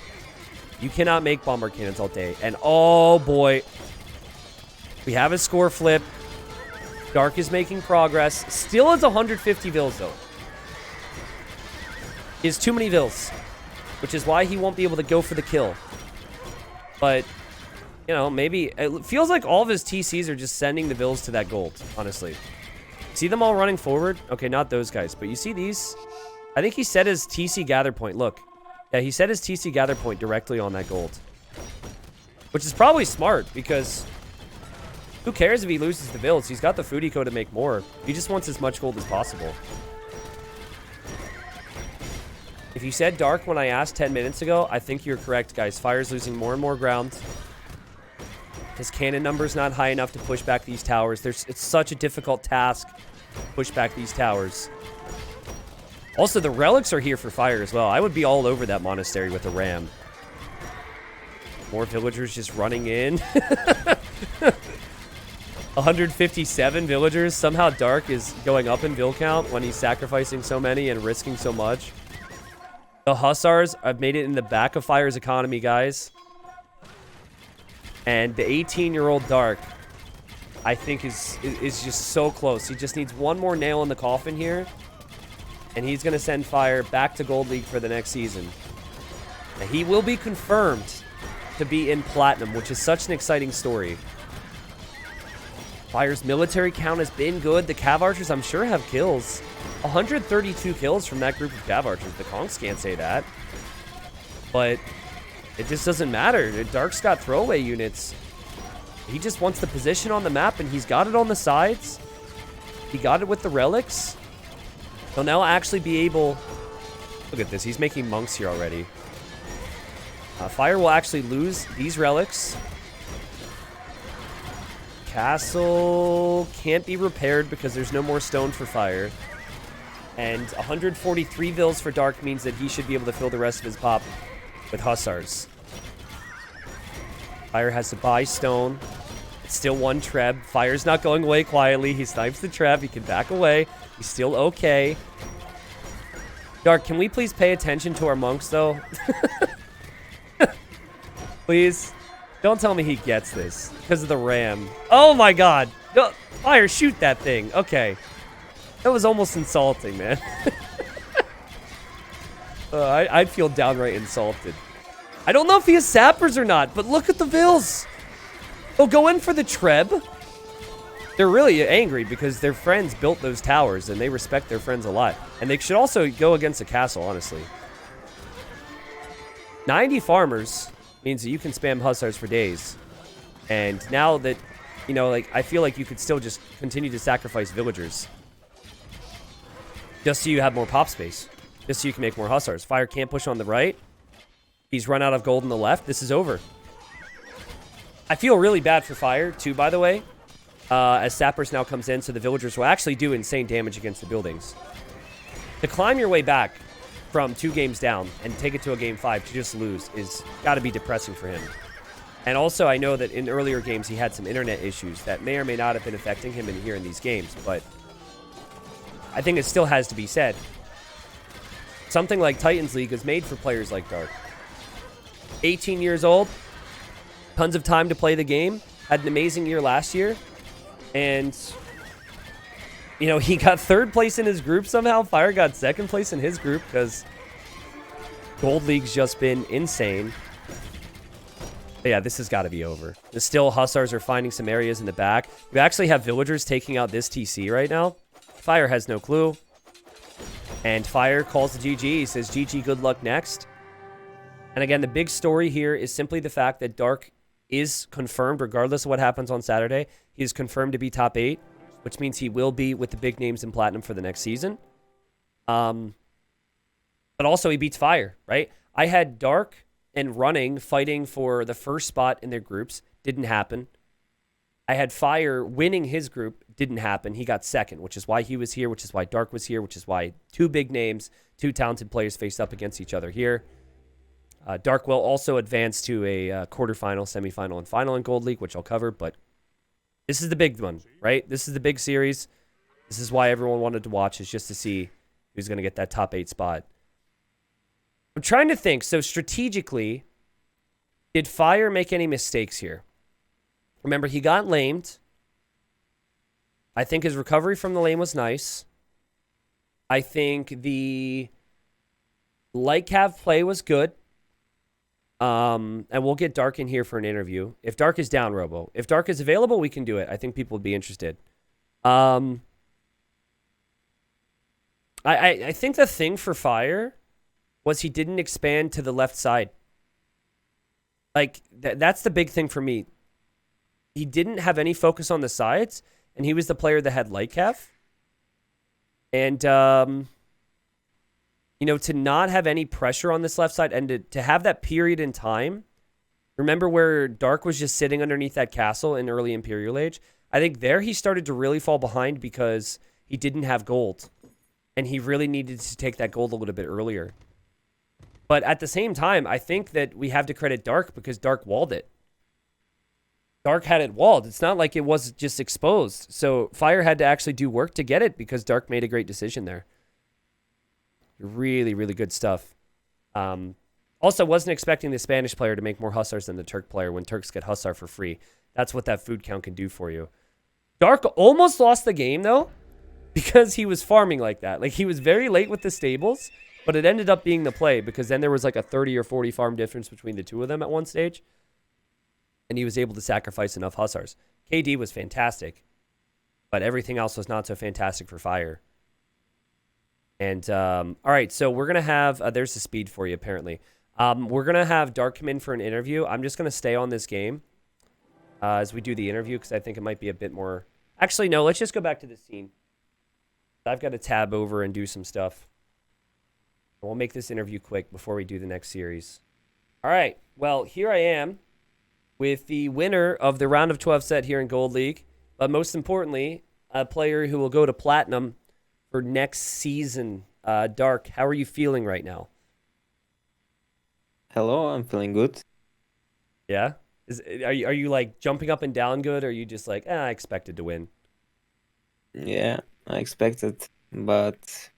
You cannot make bomber cannons all day. And oh boy, we have a score flip. Dark is making progress. Still has 150 vills though. He has too many vills, which is why he won't be able to go for the kill. But, you know, maybe it feels like all of his TCs are just sending the vills to that gold, honestly. See them all running forward? Okay, not those guys, but you see these? I think he set his TC gather point. Look. Yeah, he set his TC gather point directly on that gold. Which is probably smart, because who cares if he loses the vills? He's got the food eco to make more. He just wants as much gold as possible. If you said Dark when I asked 10 minutes ago, I think you're correct, guys. Fire's losing more and more ground. His cannon number's not high enough to push back these towers. It's such a difficult task to push back these towers. Also, the relics are here for Fire as well. I would be all over that monastery with a ram. More villagers just running in. 157 villagers. Somehow Dark is going up in vill count when he's sacrificing so many and risking so much. The Hussars have made it in the back of Fire's economy, guys. And the 18-year-old Dark, I think, is just so close. He just needs one more nail in the coffin here. And he's going to send Fire back to Gold League for the next season. Now, he will be confirmed to be in Platinum, which is such an exciting story. Fire's military count has been good. The Cav Archers, I'm sure, have kills. 132 kills from that group of Cav Archers. The Kongs can't say that. But it just doesn't matter. Dark's got throwaway units. He just wants the position on the map, and he's got it on the sides. He got it with the relics. He'll now actually be able... Look at this. He's making monks here already. Fire will actually lose these relics. Castle can't be repaired because there's no more stone for Fire. And 143 vills for Dark means that he should be able to fill the rest of his pop with Hussars. Fire has to buy stone. It's still one Treb. Fire's not going away quietly. He snipes the Treb. He can back away. He's still okay. Dark, can we please pay attention to our monks, though? Please. Don't tell me he gets this because of the ram. Oh, my God. Fire, shoot that thing. Okay. That was almost insulting, man. I'd feel downright insulted. I don't know if he has sappers or not, but look at the vills. They'll go in for the Treb. They're really angry because their friends built those towers, and they respect their friends a lot. And they should also go against a castle, honestly. 90 farmers means that you can spam Hussars for days. And now that, you know, like, I feel like you could still just continue to sacrifice villagers. Just so you have more pop space. Just so you can make more Hussars. Fire can't push on the right. He's run out of gold on the left. This is over. I feel really bad for Fire, too, by the way. As Sappers now comes in, so the villagers will actually do insane damage against the buildings. To climb your way back from 2 games down and take it to a game 5 to just lose is got to be depressing for him. And also, I know that in earlier games he had some internet issues that may or may not have been affecting him in here in these games, but I think it still has to be said. Something like Titans League is made for players like Dark. 18 years old, tons of time to play the game, had an amazing year last year, and, you know, he got 3rd place in his group somehow. Fire got 2nd place in his group because Gold League's just been insane. Yeah, this has got to be over. The still Hussars are finding some areas in the back. We actually have villagers taking out this TC right now. Fire has no clue. And Fire calls the GG. He says, GG, good luck next. And again, the big story here is simply the fact that Dark is confirmed, regardless of what happens on Saturday. He is confirmed to be top 8, which means he will be with the big names in Platinum for the next season. But also he beats Fire, right? I had Dark and Running fighting for the first spot in their groups. Didn't happen. I had Fire winning his group. Didn't happen. He got second, which is why he was here, which is why Dark was here, which is why two big names, two talented players faced up against each other here. Dark will also advance to a quarterfinal, semifinal, and final in Gold League, which I'll cover, but this is the big one, right? This is the big series. This is why everyone wanted to watch, is just to see who's going to get that top 8 spot. I'm trying to think. So strategically, did Fire make any mistakes here? Remember, he got lamed. I think his recovery from the lame was nice. I think the light cav play was good. And we'll get Dark in here for an interview. If Dark is down, Robo. If Dark is available, we can do it. I think people would be interested. I think the thing for Fire was he didn't expand to the left side. Like, that's the big thing for me. He didn't have any focus on the sides, and he was the player that had light cav. And, you know, to not have any pressure on this left side and to have that period in time. Remember where Dark was just sitting underneath that castle in early Imperial Age? I think there he started to really fall behind because he didn't have gold. And he really needed to take that gold a little bit earlier. But at the same time, I think that we have to credit Dark because Dark walled it. Dark had it walled. It's not like it was just exposed. So Fire had to actually do work to get it because Dark made a great decision there. Really, really good stuff. Also, wasn't expecting the Spanish player to make more Hussars than the Turk player when Turks get Hussar for free. That's what that food count can do for you. Dark almost lost the game, though, because he was farming like that. Like, he was very late with the stables, but it ended up being the play because then there was like a 30 or 40 farm difference between the two of them at one stage, and he was able to sacrifice enough Hussars. KD was fantastic, but everything else was not so fantastic for Fire. And, all right, so we're going to have, there's the speed for you, apparently. We're going to have Dark come in for an interview. I'm just going to stay on this game as we do the interview because I think it might be a bit more. Actually, no, let's just go back to the scene. I've got to tab over and do some stuff. We'll make this interview quick before we do the next series. All right, well, here I am with the winner of the round of 12 set here in Gold League, but most importantly, a player who will go to Platinum for next season. Dark, how are you feeling right now? Hello, I'm feeling good. Yeah? Are you like jumping up and down good, or are you just like, I expected to win? Yeah, I expected, but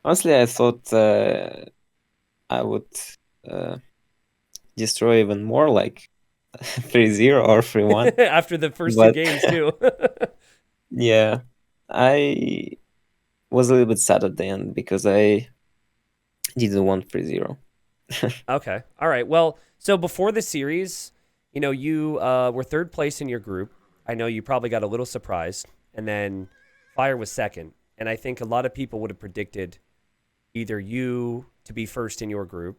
honestly, I thought I would uh, destroy even more, like 3-0 or 3-1. After the first two But games, too. yeah, I was a little bit sad at the end because I didn't want 3-0. Okay. All right. Well, so before the series, you know, you were third place in your group. I know you probably got a little surprised. And then Fire was second. And I think a lot of people would have predicted either you to be first in your group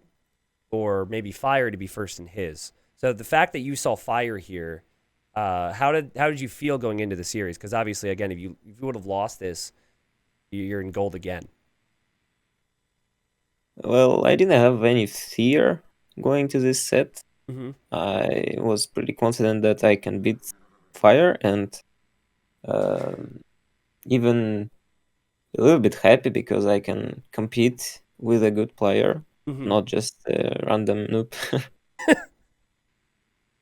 or maybe Fire to be first in his. So the fact that you saw Fire here, how did you feel going into the series? Because obviously, again, if you would have lost this, you're in gold again. Well, I didn't have any fear going to this set. Mm-hmm. I was pretty confident that I can beat Fire and even a little bit happy because I can compete with a good player, Mm-hmm. not just a random noob.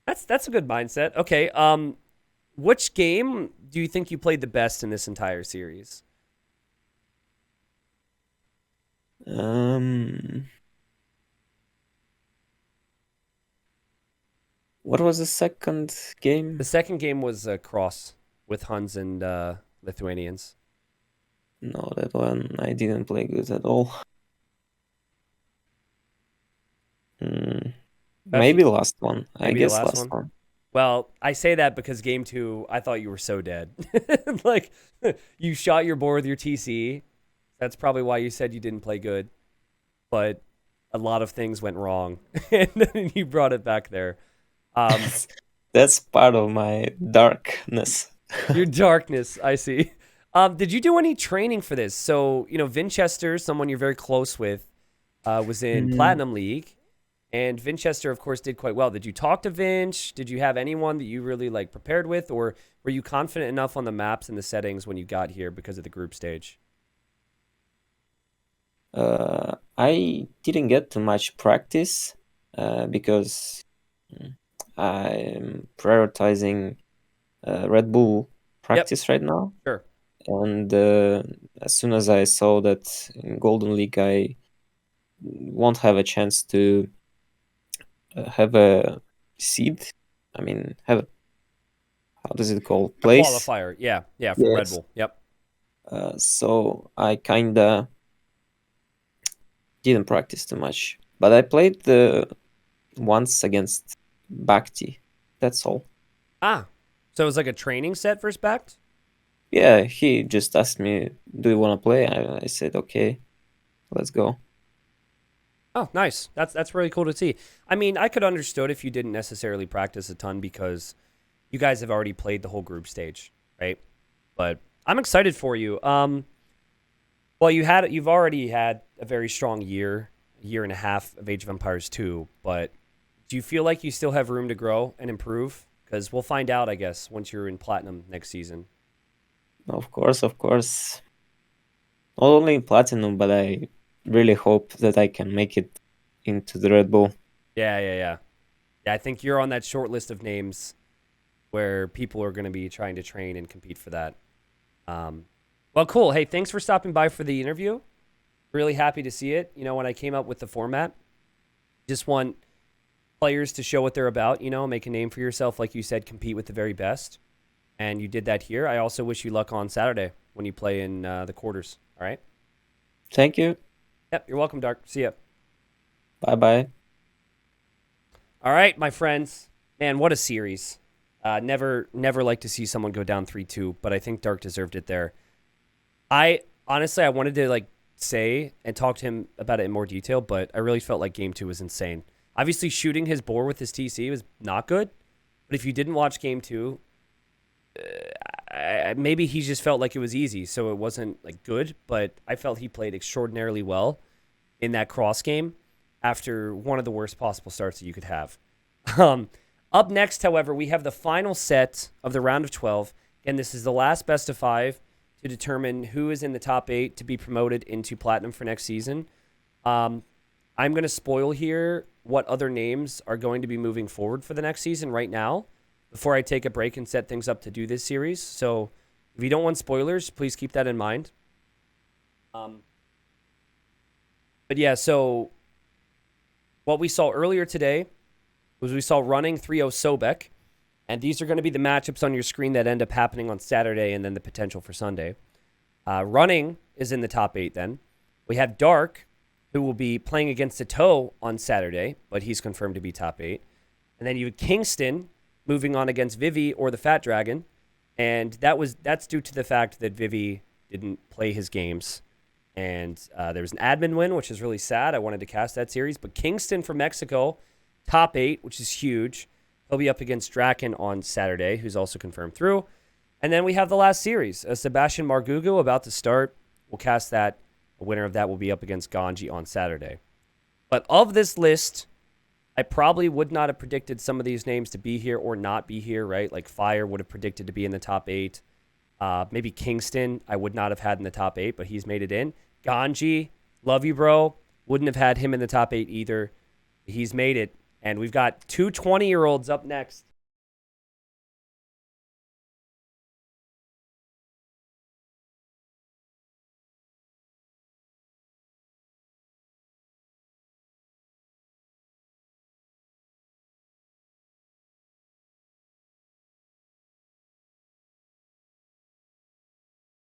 That's a good mindset. Okay. Which game do you think you played the best in this entire series? What was the second game? The second game was a cross with Huns and Lithuanians. No, that one I didn't play good at all. Maybe last one. I Maybe the guess last last one. one. Well, I say that because game 2, I thought you were so dead. Like, you shot your boar with your TC. That's probably why you said you didn't play good. But a lot of things went wrong, and then you brought it back there. That's part of my darkness. Your darkness, I see. Did you do any training for this? So, Vinchester, someone you're very close with, was in Mm, Platinum League. And Vinchester, of course, did quite well. Did you talk to Vinch? Did you have anyone that you really prepared with, or were you confident enough on the maps and the settings when you got here because of the group stage? I didn't get too much practice because I'm prioritizing Red Bull Yep, practice right now. sure. And as soon as I saw that in Golden League I won't have a chance to have a seed, I mean, have how does it called A place? qualifier, yeah, for Red Yes. Bull. Yep. So I kinda didn't practice too much, but I played the once against Bhakti. That's all. Ah, so it was like a training set for Spect? Yeah, he just asked me, "Do you want to play?" I said, "Okay, let's go." Oh, nice. That's really cool to see. I mean, I could understood if you didn't necessarily practice a ton because you guys have already played the whole group stage, right? But I'm excited for you. Well, you've already had a very strong year and a half of Age of Empires 2, but do you feel like you still have room to grow and improve? Because we'll find out, I guess, once you're in Platinum next season. Of course, of course. Not only in Platinum, but I really hope that I can make it into the Red Bull. Yeah. Yeah, I think you're on that short list of names where people are going to be trying to train and compete for that. Well, cool. Hey, thanks for stopping by for the interview. Really happy to see it. When I came up with the format, just want players to show what they're about, make a name for yourself, like you said, compete with the very best. And you did that here. I also wish you luck on Saturday when you play in the quarters. All right? Thank you. Yep, you're welcome, Dark. See ya. Bye bye. All right, my friends. Man, what a series. Never like to see someone go down 3-2, but I think Dark deserved it there. I honestly, I wanted to say and talk to him about it in more detail, but I really felt like game 2 was insane. Obviously, shooting his boar with his TC was not good, but if you didn't watch game 2, maybe he just felt like it was easy, so it wasn't good. But I felt he played extraordinarily well in that cross game after one of the worst possible starts that you could have. Up next, however, we have the final set of the round of 12, and this is the last best of 5 to determine who is in the top 8 to be promoted into Platinum for next season. I'm going to spoil here what other names are going to be moving forward for the next season right now before I take a break and set things up to do this series. So if you don't want spoilers, please keep that in mind. But yeah, so what we saw earlier today was we saw Running 3-0 Sobek, and these are going to be the matchups on your screen that end up happening on Saturday and then the potential for Sunday. Running is in the top 8 then. We have Dark, who will be playing against Ito on Saturday, but he's confirmed to be top 8. And then you have Kingston moving on against Vivi or the Fat Dragon, and that's due to the fact that Vivi didn't play his games. And there was an admin win, which is really sad. I wanted to cast that series. But Kingston from Mexico, top 8, which is huge. He'll be up against Draken on Saturday, who's also confirmed through. And then we have the last series. Sebastian Margugo about to start. We'll cast that. The winner of that will be up against Ganji on Saturday. But of this list, I probably would not have predicted some of these names to be here or not be here, right? Like Fire would have predicted to be in the top 8. Maybe Kingston, I would not have had in the top 8, but he's made it in. Ganji, love you, bro. Wouldn't have had him in the top 8 either. He's made it. And we've got two 20-year-olds up next